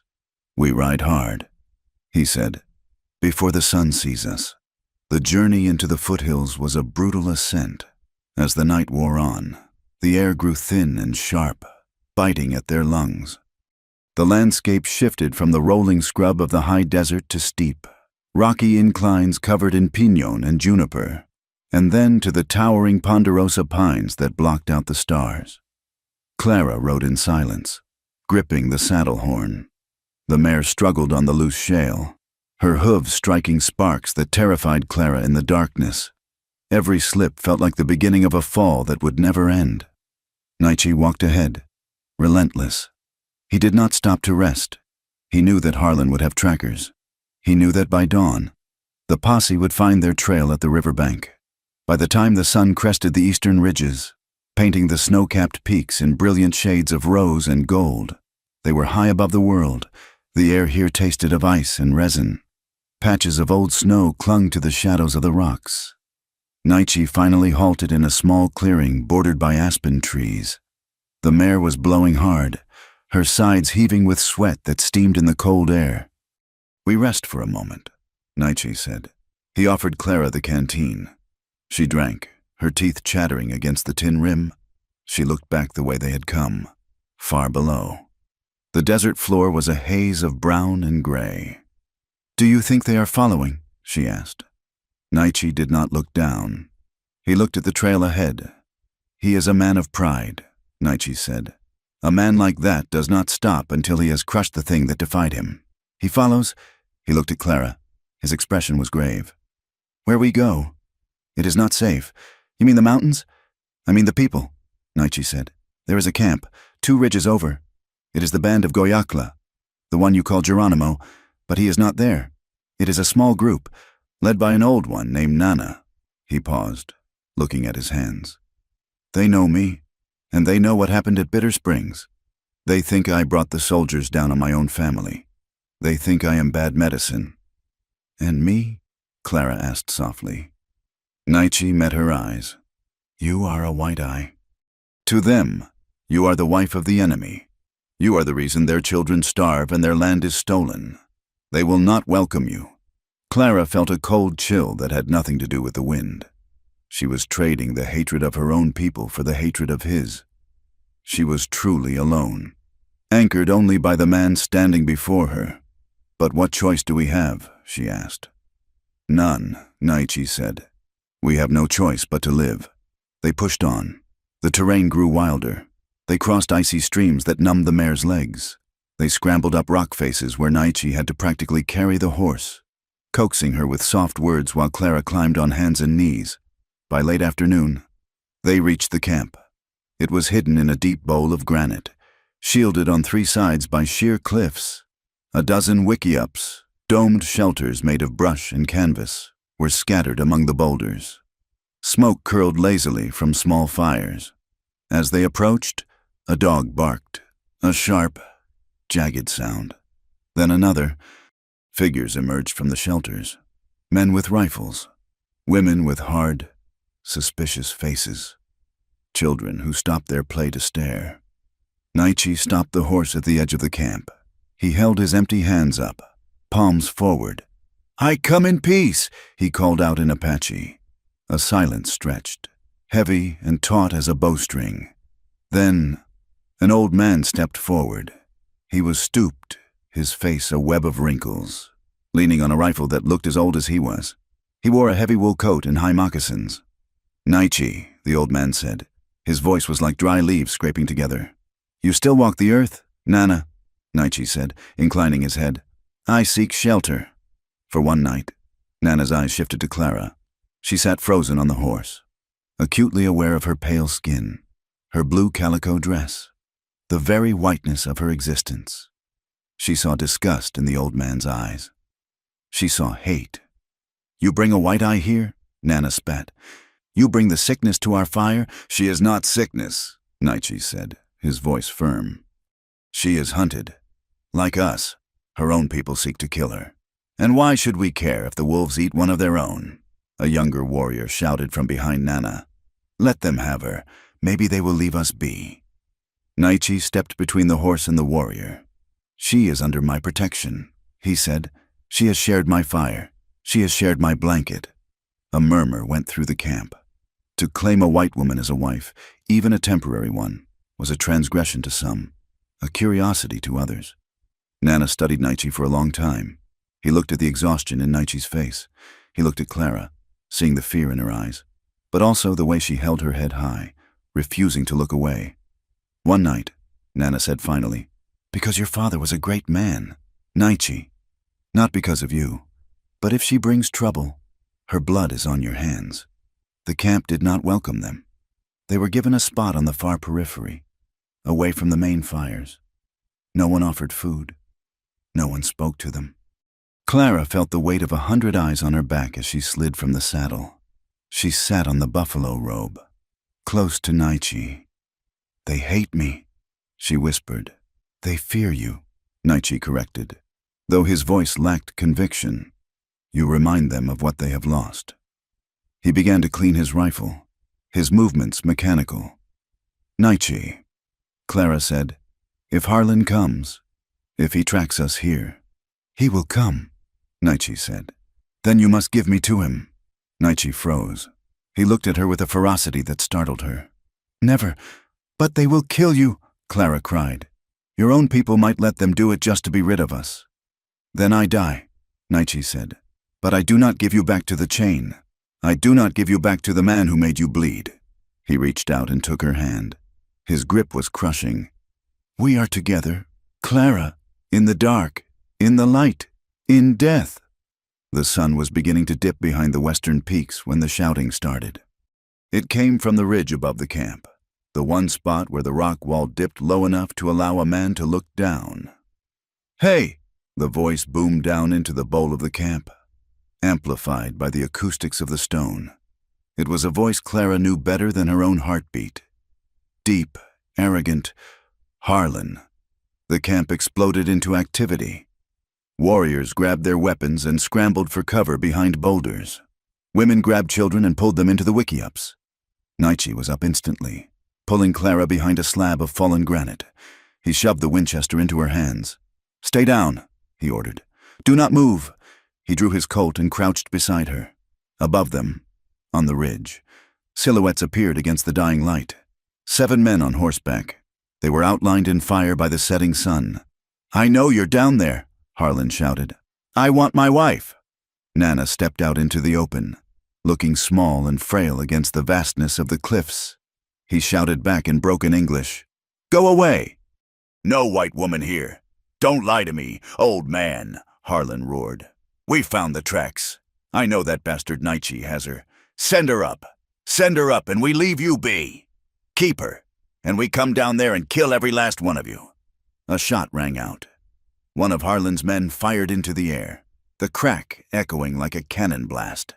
"We ride hard," he said, "before the sun sees us." The journey into the foothills was a brutal ascent. As the night wore on, the air grew thin and sharp, biting at their lungs. The landscape shifted from the rolling scrub of the high desert to steep, rocky inclines covered in pinon and juniper, and then to the towering ponderosa pines that blocked out the stars. Clara rode in silence, gripping the saddle horn. The mare struggled on the loose shale, her hooves striking sparks that terrified Clara in the darkness. Every slip felt like the beginning of a fall that would never end. Nietzsche walked ahead, relentless. He did not stop to rest. He knew that Harlan would have trackers. He knew that by dawn, the posse would find their trail at the riverbank. By the time the sun crested the eastern ridges, painting the snow-capped peaks in brilliant shades of rose and gold, they were high above the world. The air here tasted of ice and resin. Patches of old snow clung to the shadows of the rocks. Nietzsche finally halted in a small clearing bordered by aspen trees. The mare was blowing hard, her sides heaving with sweat that steamed in the cold air. "We rest for a moment," Nietzsche said. He offered Clara the canteen. She drank, her teeth chattering against the tin rim. She looked back the way they had come, far below. The desert floor was a haze of brown and gray. "Do you think they are following?" she asked. Naichi did not look down. He looked at the trail ahead. "He is a man of pride," Naichi said. "A man like that does not stop until he has crushed the thing that defied him. He follows." He looked at Clara. His expression was grave. "Where we go? It is not safe." "You mean the mountains?" "I mean the people," Naichi said. "There is a camp, 2 ridges over. It is the band of Goyakla, the one you call Geronimo, but he is not there. It is a small group, led by an old one named Nana." He paused, looking at his hands. "They know me, and they know what happened at Bitter Springs. They think I brought the soldiers down on my own family. They think I am bad medicine." "And me?" Clara asked softly. Naichi met her eyes. "You are a white eye. To them, you are the wife of the enemy. You are the reason their children starve and their land is stolen. They will not welcome you." Clara felt a cold chill that had nothing to do with the wind. She was trading the hatred of her own people for the hatred of his. She was truly alone, anchored only by the man standing before her. "But what choice do we have?" she asked. "None," Naichi said. "We have no choice but to live." They pushed on. The terrain grew wilder. They crossed icy streams that numbed the mare's legs. They scrambled up rock faces where Naichi had to practically carry the horse, coaxing her with soft words while Clara climbed on hands and knees. By late afternoon, they reached the camp. It was hidden in a deep bowl of granite, shielded on 3 sides by sheer cliffs. A dozen wickiups, domed shelters made of brush and canvas, were scattered among the boulders. Smoke curled lazily from small fires. As they approached, a dog barked, a sharp, jagged sound. Then another. Figures emerged from the shelters. Men with rifles, women with hard, suspicious faces, children who stopped their play to stare. Naichi stopped the horse at the edge of the camp. He held his empty hands up, palms forward. "I come in peace," he called out in Apache. A silence stretched, heavy and taut as a bowstring. Then, an old man stepped forward. He was stooped, his face a web of wrinkles, leaning on a rifle that looked as old as he was. He wore a heavy wool coat and high moccasins. "Naichi," the old man said. His voice was like dry leaves scraping together. "You still walk the earth, Nana?" Naichi said, inclining his head. "I seek shelter." For one night, Nana's eyes shifted to Clara. She sat frozen on the horse, acutely aware of her pale skin, her blue calico dress, the very whiteness of her existence. She saw disgust in the old man's eyes. She saw hate. "You bring a white eye here?" Nana spat. "You bring the sickness to our fire?" "She is not sickness," Naichi said, his voice firm. "She is hunted. Like us, her own people seek to kill her. And why should we care if the wolves eat one of their own?" A younger warrior shouted from behind Nana. "Let them have her. Maybe they will leave us be." Naichi stepped between the horse and the warrior. "She is under my protection," he said. "She has shared my fire. She has shared my blanket." A murmur went through the camp. To claim a white woman as a wife, even a temporary one, was a transgression to some, a curiosity to others. Nana studied Naichi for a long time. He looked at the exhaustion in Naichi's face. He looked at Clara, seeing the fear in her eyes, but also the way she held her head high, refusing to look away. "One night," Nana said finally, "because your father was a great man, Naichi. Not because of you, but if she brings trouble, her blood is on your hands." The camp did not welcome them. They were given a spot on the far periphery, away from the main fires. No one offered food. No one spoke to them. Clara felt the weight of 100 eyes on her back as she slid from the saddle. She sat on the buffalo robe, close to Naichi. "They hate me," she whispered. "They fear you," Naichi corrected, though his voice lacked conviction. "You remind them of what they have lost." He began to clean his rifle, his movements mechanical. "Naichi," Clara said, "if Harlan comes, if he tracks us here." "He will come," Naichi said. "Then you must give me to him." Naichi froze. He looked at her with a ferocity that startled her. "Never. But they will kill you," Clara cried. Your own people might let them do it just to be rid of us. Then I die, Nietzsche said. But I do not give you back to the chain. I do not give you back to the man who made you bleed. He reached out and took her hand. His grip was crushing. We are together, Clara, in the dark, in the light, in death. The sun was beginning to dip behind the western peaks when the shouting started. It came from the ridge above the camp, the one spot where the rock wall dipped low enough to allow a man to look down. Hey! The voice boomed down into the bowl of the camp, amplified by the acoustics of the stone. It was a voice Clara knew better than her own heartbeat. Deep, arrogant, Harlan. The camp exploded into activity. Warriors grabbed their weapons and scrambled for cover behind boulders. Women grabbed children and pulled them into the wickiups. Nietzsche was up instantly, pulling Clara behind a slab of fallen granite. He shoved the Winchester into her hands. Stay down, he ordered. Do not move. He drew his Colt and crouched beside her. Above them, on the ridge, silhouettes appeared against the dying light. 7 men on horseback. They were outlined in fire by the setting sun. I know you're down there, Harlan shouted. I want my wife. Nana stepped out into the open, looking small and frail against the vastness of the cliffs. He shouted back in broken English. Go away! No white woman here. Don't lie to me, old man, Harlan roared. We found the tracks. I know that bastard Nietzsche has her. Send her up. Send her up and we leave you be. Keep her, and we come down there and kill every last one of you. A shot rang out. One of Harlan's men fired into the air, the crack echoing like a cannon blast.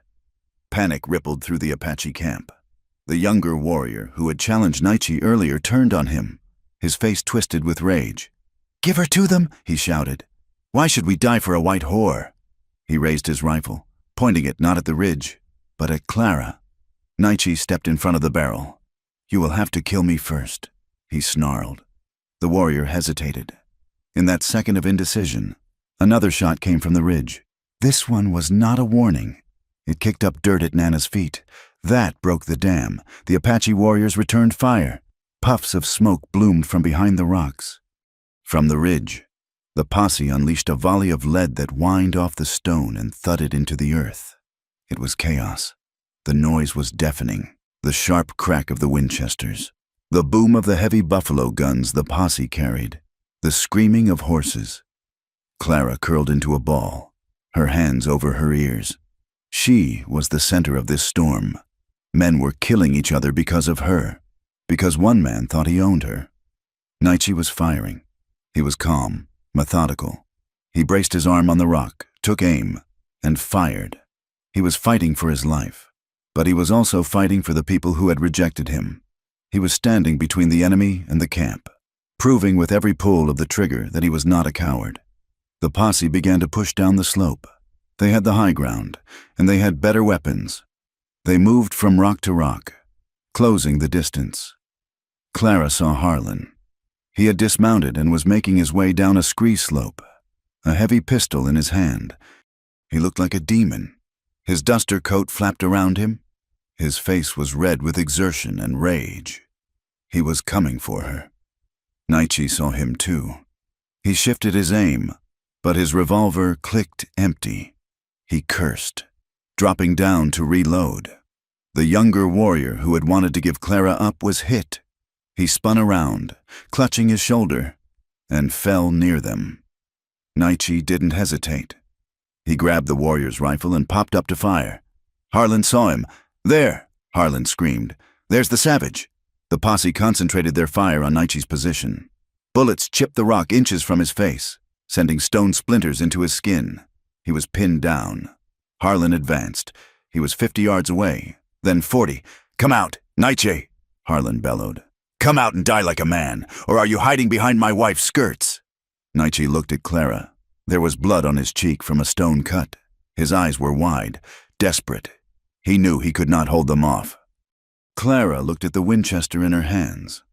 Panic rippled through the Apache camp. The younger warrior who had challenged Nietzsche earlier turned on him, his face twisted with rage. Give her to them, he shouted. Why should we die for a white whore? He raised his rifle, pointing it not at the ridge, but at Clara. Nietzsche stepped in front of the barrel. You will have to kill me first, he snarled. The warrior hesitated. In that second of indecision, another shot came from the ridge. This one was not a warning. It kicked up dirt at Nana's feet. That broke the dam. The Apache warriors returned fire. Puffs of smoke bloomed from behind the rocks. From the ridge, the posse unleashed a volley of lead that whined off the stone and thudded into the earth. It was chaos. The noise was deafening. The sharp crack of the Winchesters, the boom of the heavy buffalo guns the posse carried, the screaming of horses. Clara curled into a ball, her hands over her ears. She was the center of this storm. Men were killing each other because of her, because one man thought he owned her. Nietzsche was firing. He was calm, methodical. He braced his arm on the rock, took aim, and fired. He was fighting for his life. But he was also fighting for the people who had rejected him. He was standing between the enemy and the camp, proving with every pull of the trigger that he was not a coward. The posse began to push down the slope. They had the high ground, and they had better weapons. They moved from rock to rock, closing the distance. Clara saw Harlan. He had dismounted and was making his way down a scree slope, a heavy pistol in his hand. He looked like a demon. His duster coat flapped around him. His face was red with exertion and rage. He was coming for her. Nietzsche saw him too. He shifted his aim, but his revolver clicked empty. He cursed, dropping down to reload. The younger warrior who had wanted to give Clara up was hit. He spun around, clutching his shoulder, and fell near them. Nietzsche didn't hesitate. He grabbed the warrior's rifle and popped up to fire. Harlan saw him. There, Harlan screamed. There's the savage. The posse concentrated their fire on Nietzsche's position. Bullets chipped the rock inches from his face, sending stone splinters into his skin. He was pinned down. Harlan advanced. He was 50 yards away, then 40. Come out, Nietzsche, Harlan bellowed. Come out and die like a man, or are you hiding behind my wife's skirts? Nietzsche looked at Clara. There was blood on his cheek from a stone cut. His eyes were wide, desperate. He knew he could not hold them off. Clara looked at the Winchester in her hands.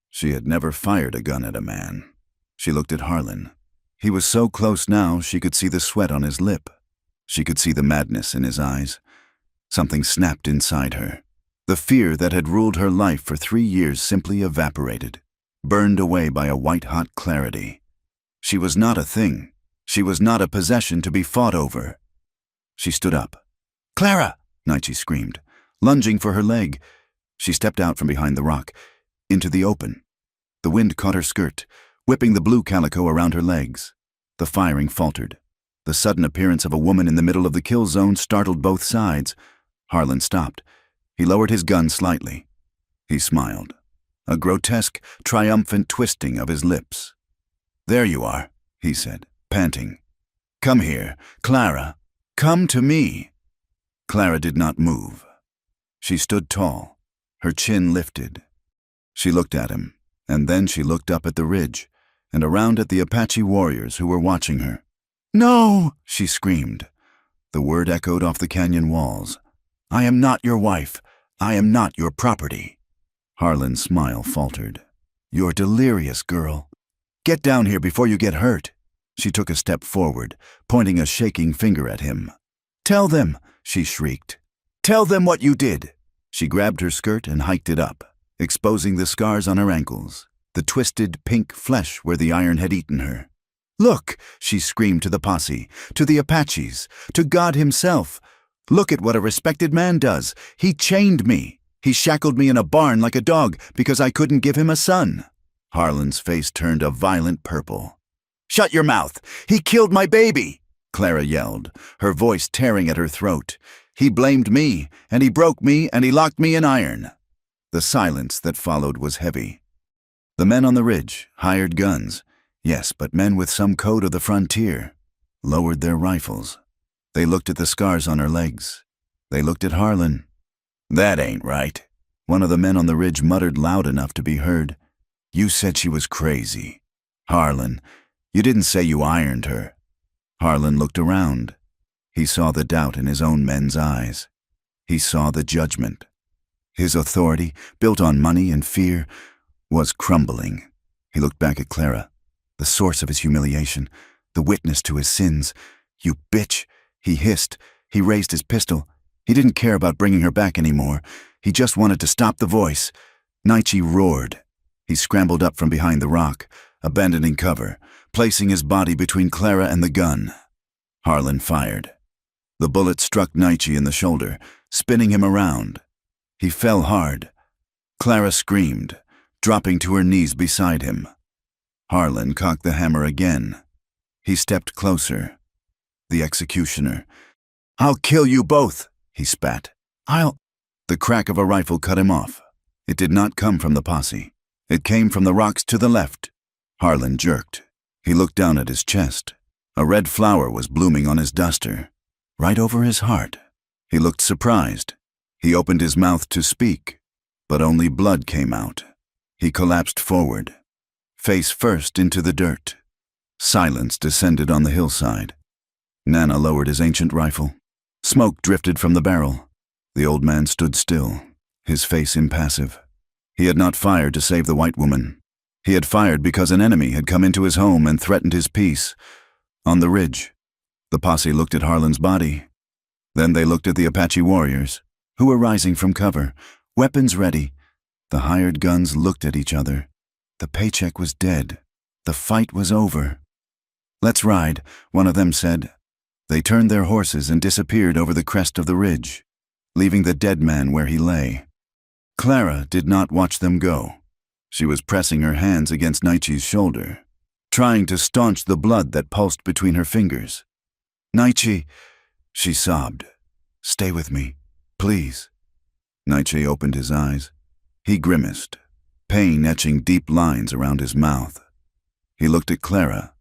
She had never fired a gun at a man. She looked at Harlan. He was so close now she could see the sweat on his lip. She could see the madness in his eyes. Something snapped inside her. The fear that had ruled her life for 3 years simply evaporated. burned away by a white-hot clarity. She was not a thing. She was not a possession to be fought over. She stood up. "Clara!" Nietzsche screamed, lunging for her leg. She stepped out from behind the rock, into the open. The wind caught her skirt, whipping the blue calico around her legs. The firing faltered. The sudden appearance of a woman in the middle of the kill zone startled both sides. Harlan stopped. He lowered his gun slightly. He smiled, a grotesque, triumphant twisting of his lips. "There you are," he said, panting. "Come here, Clara. Come to me." Clara did not move. She stood tall, her chin lifted. She looked at him, and then she looked up at the ridge and around at the Apache warriors who were watching her. "No!" she screamed. The word echoed off the canyon walls. "I am not your wife. I am not your property." Harlan's smile faltered. "You're delirious, girl. Get down here before you get hurt." She took a step forward, pointing a shaking finger at him. "Tell them," she shrieked. "Tell them what you did." She grabbed her skirt and hiked it up, exposing the scars on her ankles, the twisted pink flesh where the iron had eaten her. "Look," she screamed to the posse, to the Apaches, to God himself. "Look at what a respected man does. He chained me. He shackled me in a barn like a dog because I couldn't give him a son." Harlan's face turned a violent purple. "Shut your mouth! He killed my baby!" Clara yelled, her voice tearing at her throat. "He blamed me, and he broke me, and he locked me in iron." The silence that followed was heavy. The men on the ridge, hired guns, yes, but men with some code of the frontier, lowered their rifles. They looked at the scars on her legs. They looked at Harlan. "That ain't right," one of the men on the ridge muttered loud enough to be heard. "You said she was crazy. Harlan, you didn't say you ironed her." Harlan looked around. He saw the doubt in his own men's eyes. He saw the judgment. His authority, built on money and fear, was crumbling. He looked back at Clara, the source of his humiliation, the witness to his sins. "You bitch," he hissed. He raised his pistol. He didn't care about bringing her back anymore. He just wanted to stop the voice. Nietzsche roared. He scrambled up from behind the rock, abandoning cover, placing his body between Clara and the gun. Harlan fired. The bullet struck Nietzsche in the shoulder, spinning him around. He fell hard. Clara screamed, dropping to her knees beside him. Harlan cocked the hammer again. He stepped closer. The executioner. "I'll kill you both," he spat. The crack of a rifle cut him off. It did not come from the posse. It came from the rocks to the left. Harlan jerked. He looked down at his chest. A red flower was blooming on his duster, right over his heart. He looked surprised. He opened his mouth to speak, but only blood came out. He collapsed forward, face first into the dirt. Silence descended on the hillside. Nana lowered his ancient rifle. Smoke drifted from the barrel. The old man stood still, his face impassive. He had not fired to save the white woman. He had fired because an enemy had come into his home and threatened his peace. On the ridge, the posse looked at Harlan's body. Then they looked at the Apache warriors, who were rising from cover, weapons ready. The hired guns looked at each other. The paycheck was dead. The fight was over. "Let's ride," one of them said. They turned their horses and disappeared over the crest of the ridge, leaving the dead man where he lay. Clara did not watch them go. She was pressing her hands against Nietzsche's shoulder, trying to staunch the blood that pulsed between her fingers. "Nietzsche," she sobbed. "Stay with me, please." Nietzsche opened his eyes. He grimaced, pain etching deep lines around his mouth. He looked at Clara.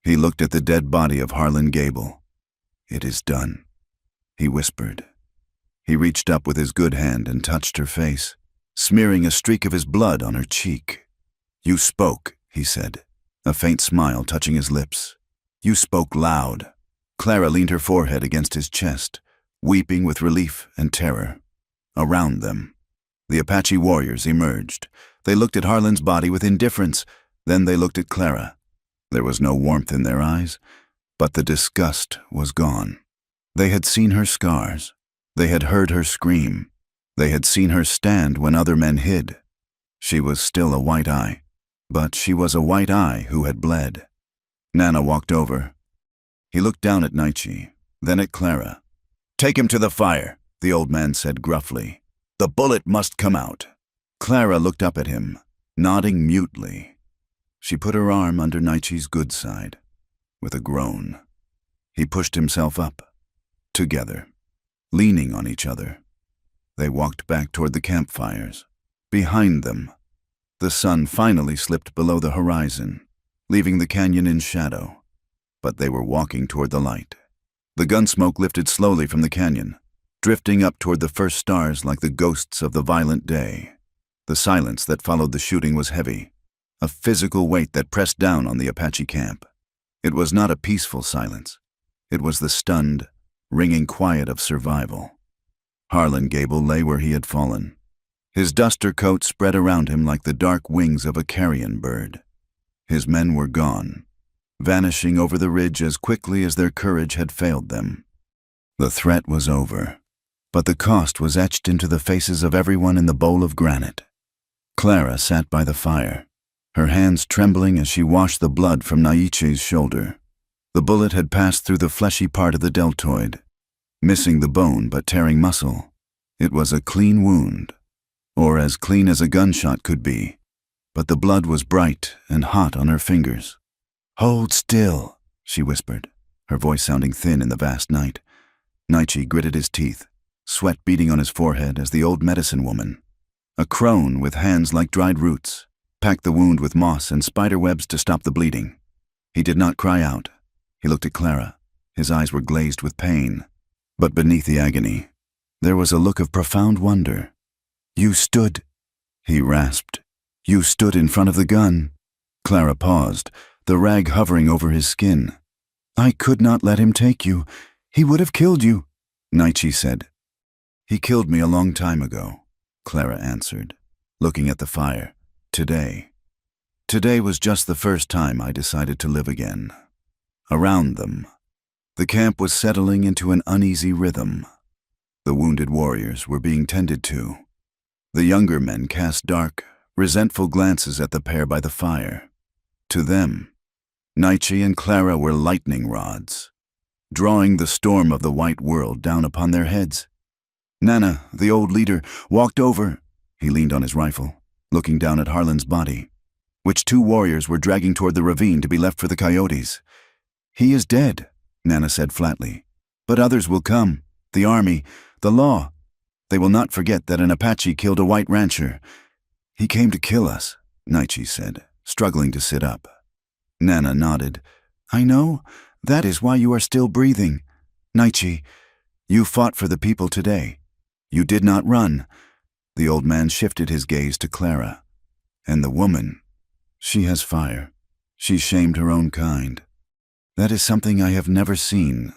He looked at the dead body of Harlan Gable. "It is done," he whispered. He reached up with his good hand and touched her face, smearing a streak of his blood on her cheek. "You spoke," he said, a faint smile touching his lips. "You spoke loud." Clara leaned her forehead against his chest, weeping with relief and terror. Around them, the Apache warriors emerged. They looked at Harlan's body with indifference. Then they looked at Clara. There was no warmth in their eyes, but the disgust was gone. They had seen her scars. They had heard her scream. They had seen her stand when other men hid. She was still a white eye. but she was a white eye who had bled. Nana walked over. He looked down at Naichi, then at Clara. "Take him to the fire," the old man said gruffly. "The bullet must come out." Clara looked up at him, nodding mutely. She put her arm under Naichi's good side. With a groan, he pushed himself up. Together, leaning on each other, they walked back toward the campfires. Behind them, the sun finally slipped below the horizon, leaving the canyon in shadow. But they were walking toward the light. The gun smoke lifted slowly from the canyon, drifting up toward the first stars like the ghosts of the violent day. The silence that followed the shooting was heavy, a physical weight that pressed down on the Apache camp. It was not a peaceful silence. It was the stunned, ringing quiet of survival. Harlan Gable lay where he had fallen. His duster coat spread around him like the dark wings of a carrion bird. His men were gone, vanishing over the ridge as quickly as their courage had failed them. The threat was over, but the cost was etched into the faces of everyone in the bowl of granite. Clara sat by the fire, her hands trembling as she washed the blood from Naiche's shoulder. The bullet had passed through the fleshy part of the deltoid, missing the bone but tearing muscle. It was a clean wound, or as clean as a gunshot could be, but the blood was bright and hot on her fingers. "Hold still," she whispered, her voice sounding thin in the vast night. Naiche gritted his teeth, sweat beading on his forehead as the old medicine woman, a crone with hands like dried roots, packed the wound with moss and spider webs to stop the bleeding. He did not cry out. He looked at Clara. His eyes were glazed with pain, but beneath the agony, there was a look of profound wonder. "You stood," he rasped. "You stood in front of the gun." Clara paused, the rag hovering over his skin. "I could not let him take you. He would have killed you," Naiche said. "He killed me a long time ago," Clara answered, looking at the fire. "Today. Today was just the first time I decided to live again." Around them, the camp was settling into an uneasy rhythm. The wounded warriors were being tended to. The younger men cast dark, resentful glances at the pair by the fire. To them, Naiche and Clara were lightning rods, drawing the storm of the white world down upon their heads. Nana, the old leader, walked over. He leaned on his rifle, looking down at Harlan's body, which two warriors were dragging toward the ravine to be left for the coyotes. "He is dead," Nana said flatly. "But others will come. The army, the law. They will not forget that an Apache killed a white rancher." "He came to kill us," Naiche said, struggling to sit up. Nana nodded. "I know. That is why you are still breathing. Naiche, you fought for the people today. You did not run." The old man shifted his gaze to Clara. "And the woman, she has fire. She shamed her own kind. That is something I have never seen,"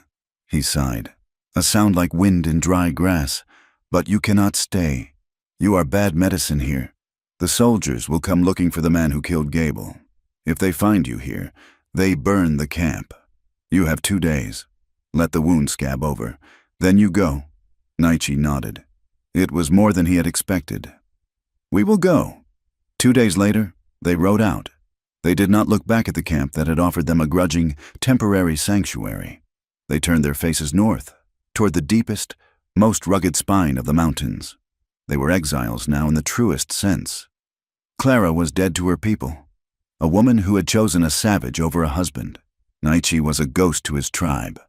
he sighed. "A sound like wind in dry grass. But you cannot stay. You are bad medicine here. The soldiers will come looking for the man who killed Gable. If they find you here, they burn the camp. You have 2 days. Let the wound scab over. Then you go." Naiche nodded. It was more than he had expected. "We will go." 2 days later, they rode out. They did not look back at the camp that had offered them a grudging, temporary sanctuary. They turned their faces north, toward the deepest, most rugged spine of the mountains. They were exiles now in the truest sense. Clara was dead to her people, a woman who had chosen a savage over a husband. Naiche was a ghost to his tribe,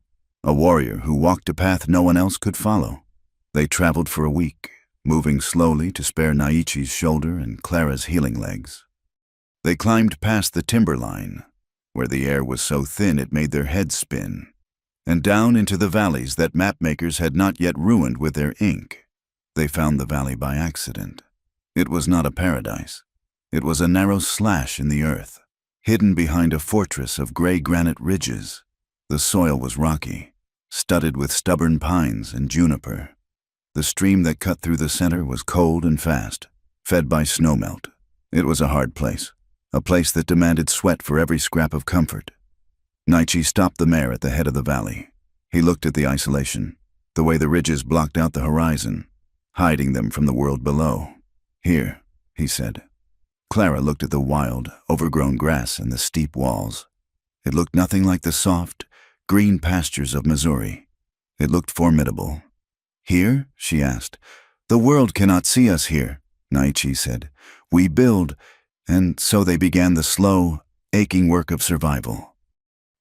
a warrior who walked a path no one else could follow. They traveled for a week, moving slowly to spare Naiche's shoulder and Clara's healing legs. They climbed past the timberline, where the air was so thin it made their heads spin, and down into the valleys that mapmakers had not yet ruined with their ink. They found the valley by accident. It was not a paradise. It was a narrow slash in the earth, hidden behind a fortress of gray granite ridges. The soil was rocky, studded with stubborn pines and juniper. The stream that cut through the center was cold and fast, fed by snowmelt. It was a hard place, a place that demanded sweat for every scrap of comfort. Naiche stopped the mare at the head of the valley. He looked at the isolation, the way the ridges blocked out the horizon, hiding them from the world below. "Here," he said. Clara looked at the wild, overgrown grass and the steep walls. It looked nothing like the soft, green pastures of Missouri. It looked formidable. "Here?" she asked. "The world cannot see us here," Naichi said. "We build," and so they began the slow, aching work of survival.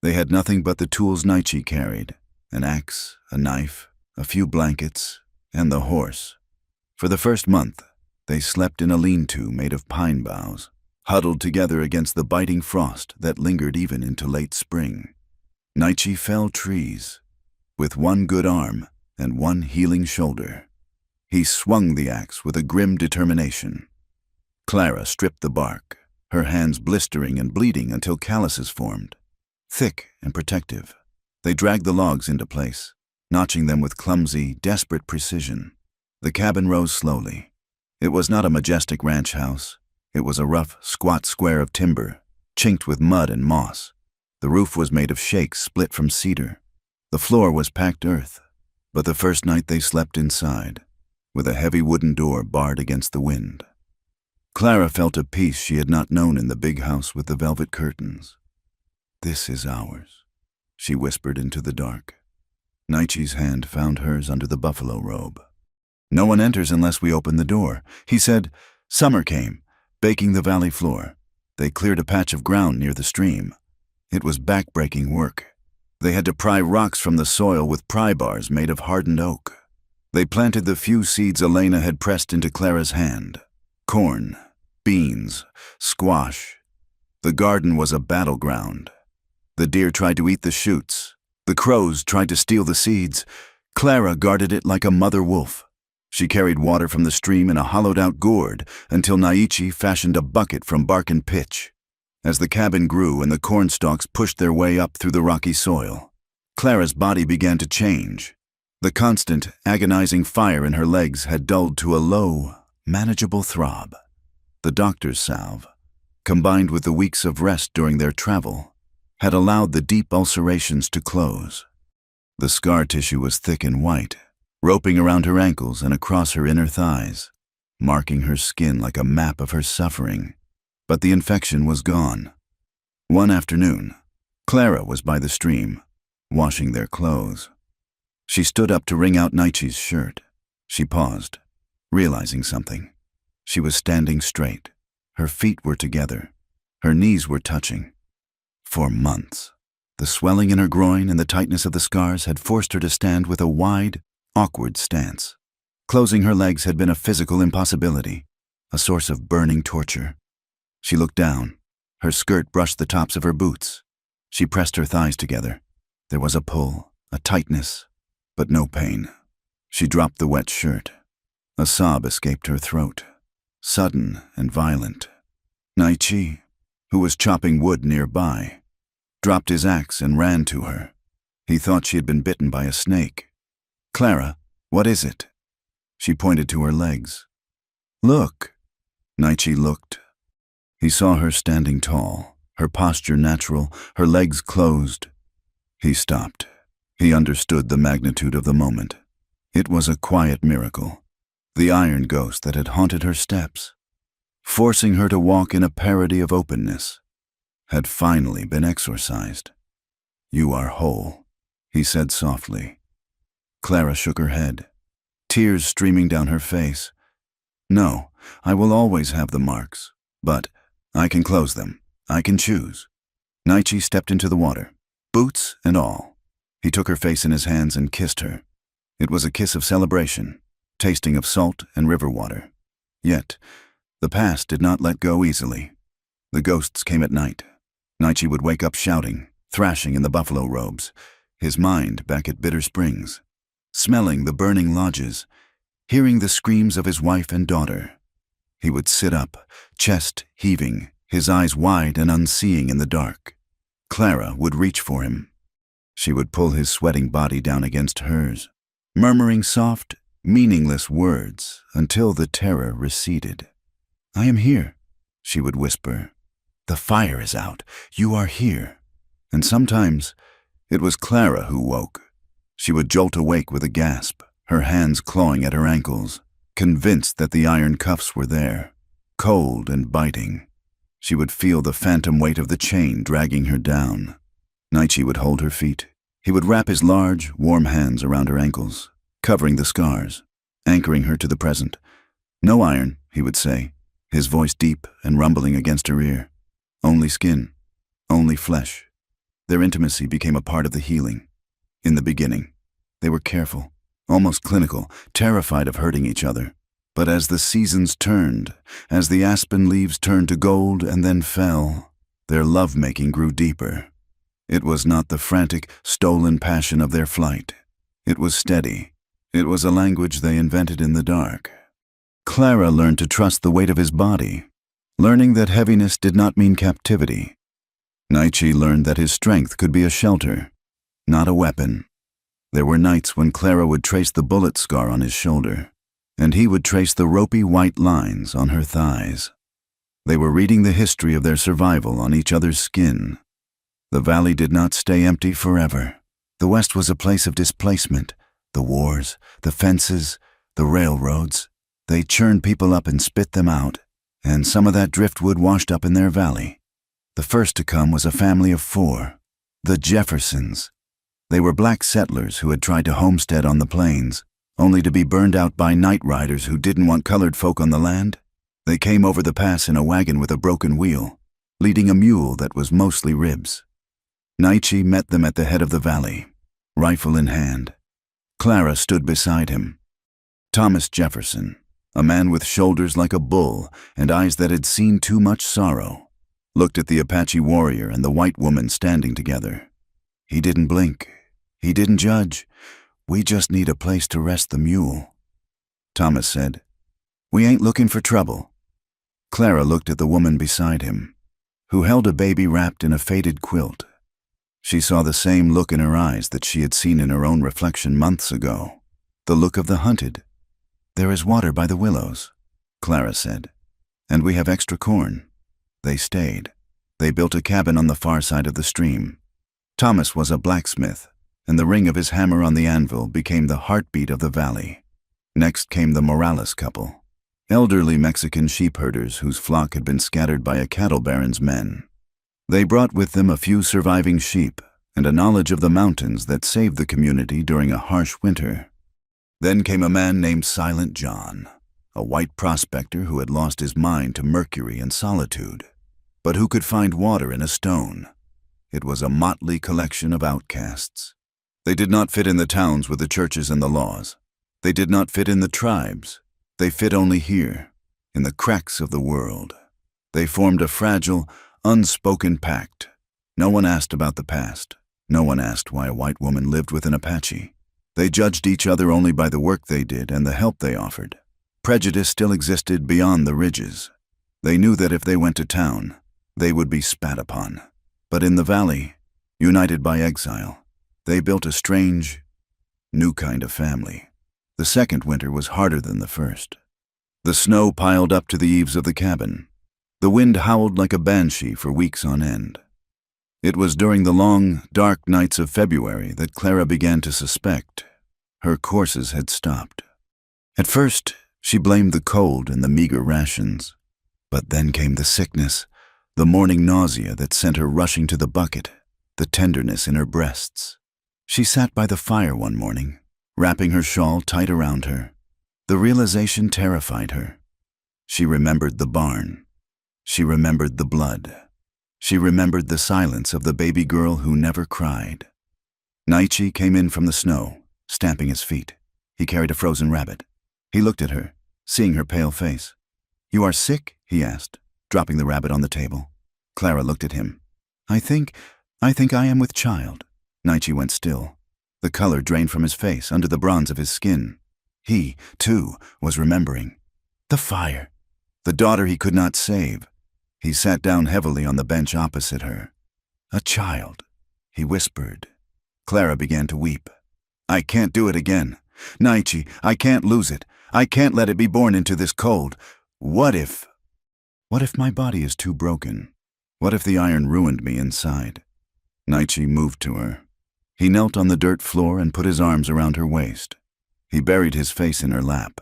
They had nothing but the tools Naichi carried: an axe, a knife, a few blankets, and the horse. For the first month, they slept in a lean-to made of pine boughs, huddled together against the biting frost that lingered even into late spring. Naichi felled trees, with one good arm and one healing shoulder. He swung the axe with a grim determination. Clara stripped the bark, her hands blistering and bleeding until calluses formed. Thick and protective, they dragged the logs into place, notching them with clumsy, desperate precision. The cabin rose slowly. It was not a majestic ranch house. It was a rough, squat square of timber, chinked with mud and moss. The roof was made of shakes split from cedar. The floor was packed earth. But the first night they slept inside, with a heavy wooden door barred against the wind. Clara felt a peace she had not known in the big house with the velvet curtains. "This is ours," she whispered into the dark. Naichi's hand found hers under the buffalo robe. "No one enters unless we open the door," he said. Summer came, baking the valley floor. They cleared a patch of ground near the stream. It was back-breaking work. They had to pry rocks from the soil with pry bars made of hardened oak. They planted the few seeds Elena had pressed into Clara's hand. Corn, beans, squash. The garden was a battleground. The deer tried to eat the shoots. The crows tried to steal the seeds. Clara guarded it like a mother wolf. She carried water from the stream in a hollowed-out gourd until Naichi fashioned a bucket from bark and pitch. As the cabin grew and the corn stalks pushed their way up through the rocky soil, Clara's body began to change. The constant, agonizing fire in her legs had dulled to a low, manageable throb. The doctor's salve, combined with the weeks of rest during their travel, had allowed the deep ulcerations to close. The scar tissue was thick and white, roping around her ankles and across her inner thighs, marking her skin like a map of her suffering. But the infection was gone. One afternoon, Clara was by the stream, washing their clothes. She stood up to wring out Naichi's shirt. She paused, realizing something. She was standing straight. Her feet were together. Her knees were touching. For months, the swelling in her groin and the tightness of the scars had forced her to stand with a wide, awkward stance. Closing her legs had been a physical impossibility, a source of burning torture. She looked down. Her skirt brushed the tops of her boots. She pressed her thighs together. There was a pull, a tightness, but no pain. She dropped the wet shirt. A sob escaped her throat, sudden and violent. Naichi, who was chopping wood nearby, dropped his axe and ran to her. He thought she had been bitten by a snake. "Clara, what is it?" She pointed to her legs. "Look." Naichi looked. He saw her standing tall, her posture natural, her legs closed. He stopped. He understood the magnitude of the moment. It was a quiet miracle. The iron ghost that had haunted her steps, forcing her to walk in a parody of openness, had finally been exorcised. "You are whole," he said softly. Clara shook her head, tears streaming down her face. "No, I will always have the marks, but I can close them. I can choose." Naichi stepped into the water, boots and all. He took her face in his hands and kissed her. It was a kiss of celebration, tasting of salt and river water. Yet, the past did not let go easily. The ghosts came at night. Naichi would wake up shouting, thrashing in the buffalo robes, his mind back at Bitter Springs, smelling the burning lodges, hearing the screams of his wife and daughter. He would sit up, chest heaving, his eyes wide and unseeing in the dark. Clara would reach for him. She would pull his sweating body down against hers, murmuring soft, meaningless words until the terror receded. "I am here," she would whisper. "The fire is out. You are here." And sometimes it was Clara who woke. She would jolt awake with a gasp, her hands clawing at her ankles, convinced that the iron cuffs were there. cold and biting. She would feel the phantom weight of the chain dragging her down. Naichi would hold her feet. He would wrap his large, warm hands around her ankles, covering the scars, anchoring her to the present. "No iron," he would say, his voice deep and rumbling against her ear. "Only skin, only flesh." Their intimacy became a part of the healing. In the beginning, they were careful, almost clinical, terrified of hurting each other. But as the seasons turned, as the aspen leaves turned to gold and then fell, their lovemaking grew deeper. It was not the frantic, stolen passion of their flight. It was steady. It was a language they invented in the dark. Clara learned to trust the weight of his body, learning that heaviness did not mean captivity. Naichi learned that his strength could be a shelter, not a weapon. There were nights when Clara would trace the bullet scar on his shoulder, and he would trace the ropey white lines on her thighs. They were reading the history of their survival on each other's skin. The valley did not stay empty forever. The West was a place of displacement. The wars, the fences, the railroads. They churned people up and spit them out, and some of that driftwood washed up in their valley. The first to come was a family of 4, the Jeffersons. They were black settlers who had tried to homestead on the plains, only to be burned out by night riders who didn't want colored folk on the land. They came over the pass in a wagon with a broken wheel, leading a mule that was mostly ribs. Naichi met them at the head of the valley, rifle in hand. Clara stood beside him. Thomas Jefferson, a man with shoulders like a bull and eyes that had seen too much sorrow, looked at the Apache warrior and the white woman standing together. He didn't blink. He didn't judge. "We just need a place to rest the mule." Thomas said, "We ain't looking for trouble." Clara looked at the woman beside him, who held a baby wrapped in a faded quilt. She saw the same look in her eyes that she had seen in her own reflection months ago, the look of the hunted. "There is water by the willows," Clara said, "and we have extra corn." They stayed. They built a cabin on the far side of the stream. Thomas was a blacksmith, and the ring of his hammer on the anvil became the heartbeat of the valley. Next came the Morales couple, elderly Mexican sheep herders whose flock had been scattered by a cattle baron's men. They brought with them a few surviving sheep and a knowledge of the mountains that saved the community during a harsh winter. Then came a man named Silent John, a white prospector who had lost his mind to mercury and solitude, but who could find water in a stone. It was a motley collection of outcasts. They did not fit in the towns with the churches and the laws. They did not fit in the tribes. They fit only here, in the cracks of the world. They formed a fragile, unspoken pact. No one asked about the past. No one asked why a white woman lived with an Apache. They judged each other only by the work they did and the help they offered. Prejudice still existed beyond the ridges. They knew that if they went to town, they would be spat upon. But in the valley, united by exile, they built a strange, new kind of family. The second winter was harder than the first. The snow piled up to the eaves of the cabin. The wind howled like a banshee for weeks on end. It was during the long, dark nights of February that Clara began to suspect her courses had stopped. At first, she blamed the cold and the meager rations. But then came the sickness, the morning nausea that sent her rushing to the bucket, the tenderness in her breasts. She sat by the fire one morning, wrapping her shawl tight around her. The realization terrified her. She remembered the barn. She remembered the blood. She remembered the silence of the baby girl who never cried. Naichi came in from the snow, stamping his feet. He carried a frozen rabbit. He looked at her, seeing her pale face. "You are sick?" he asked, dropping the rabbit on the table. Clara looked at him. I think I am with child." Naichi went still. The color drained from his face under the bronze of his skin. He, too, was remembering. The fire. The daughter he could not save. He sat down heavily on the bench opposite her. "A child," he whispered. Clara began to weep. "I can't do it again. Naichi, I can't lose it. I can't let it be born into this cold. What if my body is too broken? What if the iron ruined me inside?" Naichi moved to her. He knelt on the dirt floor and put his arms around her waist. He buried his face in her lap.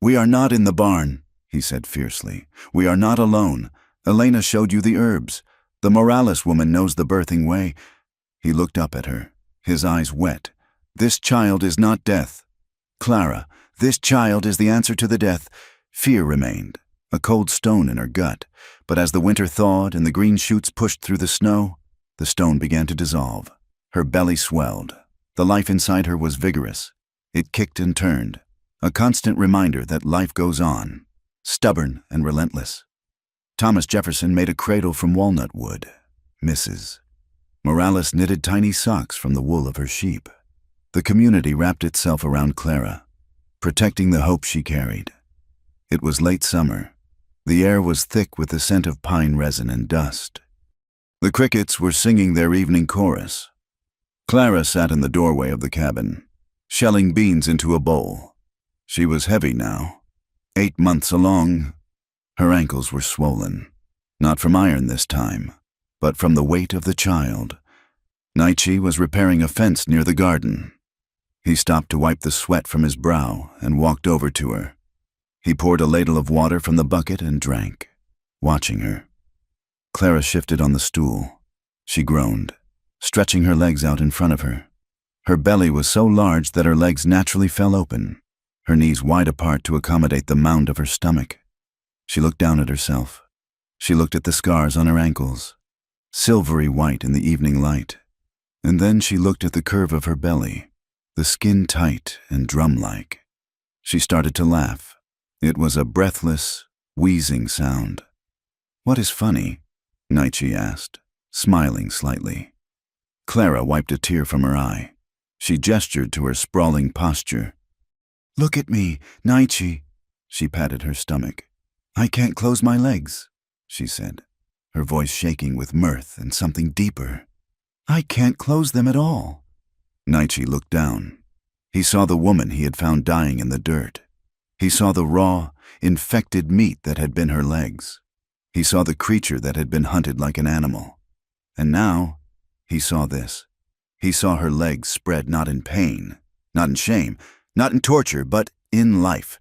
"We are not in the barn," he said fiercely. "We are not alone. Elena showed you the herbs. The Morales woman knows the birthing way." He looked up at her, his eyes wet. "This child is not death. Clara, this child is the answer to the death." Fear remained, a cold stone in her gut, but as the winter thawed and the green shoots pushed through the snow, the stone began to dissolve. Her belly swelled. The life inside her was vigorous. It kicked and turned, a constant reminder that life goes on, stubborn and relentless. Thomas Jefferson made a cradle from walnut wood. Mrs. Morales knitted tiny socks from the wool of her sheep. The community wrapped itself around Clara, protecting the hope she carried. It was late summer. The air was thick with the scent of pine resin and dust. The crickets were singing their evening chorus. Clara sat in the doorway of the cabin, shelling beans into a bowl. She was heavy now, 8 months along. Her ankles were swollen, not from iron this time, but from the weight of the child. Nietzsche was repairing a fence near the garden. He stopped to wipe the sweat from his brow and walked over to her. He poured a ladle of water from the bucket and drank, watching her. Clara shifted on the stool. She groaned, stretching her legs out in front of her. Her belly was so large that her legs naturally fell open, her knees wide apart to accommodate the mound of her stomach. She looked down at herself. She looked at the scars on her ankles, silvery white in the evening light. And then she looked at the curve of her belly, the skin tight and drum-like. She started to laugh. It was a breathless, wheezing sound. "What is funny?" Nietzsche asked, smiling slightly. Clara wiped a tear from her eye. She gestured to her sprawling posture. "Look at me, Nietzsche." She patted her stomach. "I can't close my legs," she said, her voice shaking with mirth and something deeper. "I can't close them at all." Nietzsche looked down. He saw the woman he had found dying in the dirt. He saw the raw, infected meat that had been her legs. He saw the creature that had been hunted like an animal. And now, he saw this. He saw her legs spread not in pain, not in shame, not in torture, but in life.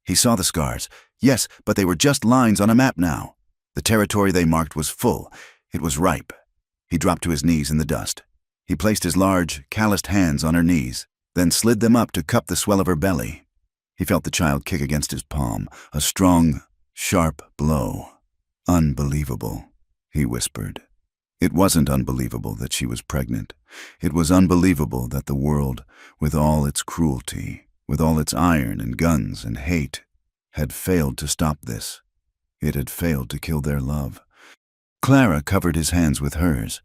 He saw the scars. Yes, but they were just lines on a map now. The territory they marked was full. It was ripe. He dropped to his knees in the dust. He placed his large, calloused hands on her knees, then slid them up to cup the swell of her belly. He felt the child kick against his palm, a strong, sharp blow. "Unbelievable," he whispered. It wasn't unbelievable that she was pregnant. It was unbelievable that the world, with all its cruelty, with all its iron and guns and hate, had failed to stop this. It had failed to kill their love. Clara covered his hands with hers.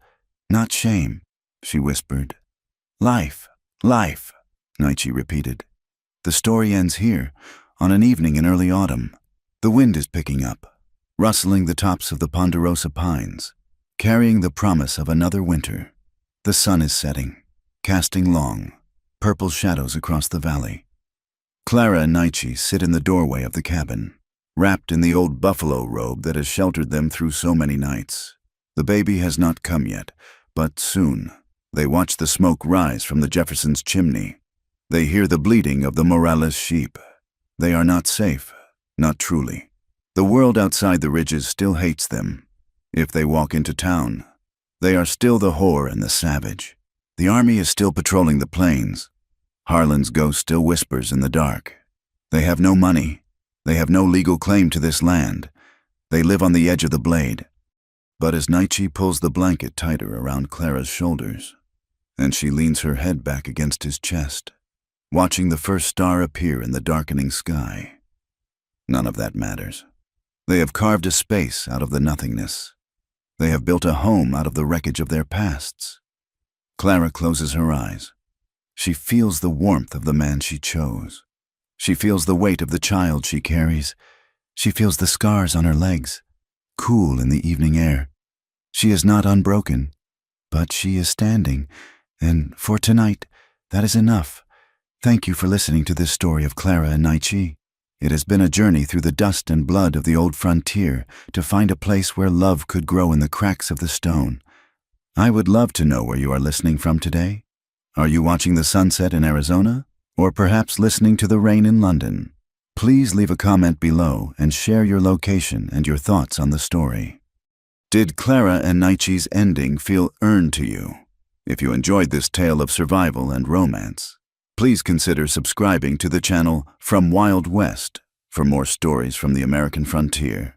"Not shame," she whispered. "Life, life," Nietzsche repeated. "The story ends here, on an evening in early autumn. The wind is picking up, rustling the tops of the ponderosa pines, carrying the promise of another winter. The sun is setting, casting long, purple shadows across the valley. Clara and Nietzsche sit in the doorway of the cabin, wrapped in the old buffalo robe that has sheltered them through so many nights. The baby has not come yet, but soon. They watch the smoke rise from the Jeffersons' chimney. They hear the bleating of the Morales sheep. They are not safe, not truly. The world outside the ridges still hates them. If they walk into town, they are still the whore and the savage. The army is still patrolling the plains. Harlan's ghost still whispers in the dark. They have no money. They have no legal claim to this land. They live on the edge of the blade. But as Nietzsche pulls the blanket tighter around Clara's shoulders, and she leans her head back against his chest, watching the first star appear in the darkening sky, none of that matters. They have carved a space out of the nothingness. They have built a home out of the wreckage of their pasts. Clara closes her eyes. She feels the warmth of the man she chose. She feels the weight of the child she carries. She feels the scars on her legs, cool in the evening air. She is not unbroken, but she is standing, and for tonight, that is enough. Thank you for listening to this story of Clara and Nietzsche. It has been a journey through the dust and blood of the old frontier to find a place where love could grow in the cracks of the stone. I would love to know where you are listening from today. Are you watching the sunset in Arizona? Or perhaps listening to the rain in London? Please leave a comment below and share your location and your thoughts on the story. Did Clara and Nietzsche's ending feel earned to you? If you enjoyed this tale of survival and romance, please consider subscribing to the channel From Wild West for more stories from the American frontier.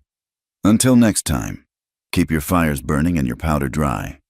Until next time, keep your fires burning and your powder dry.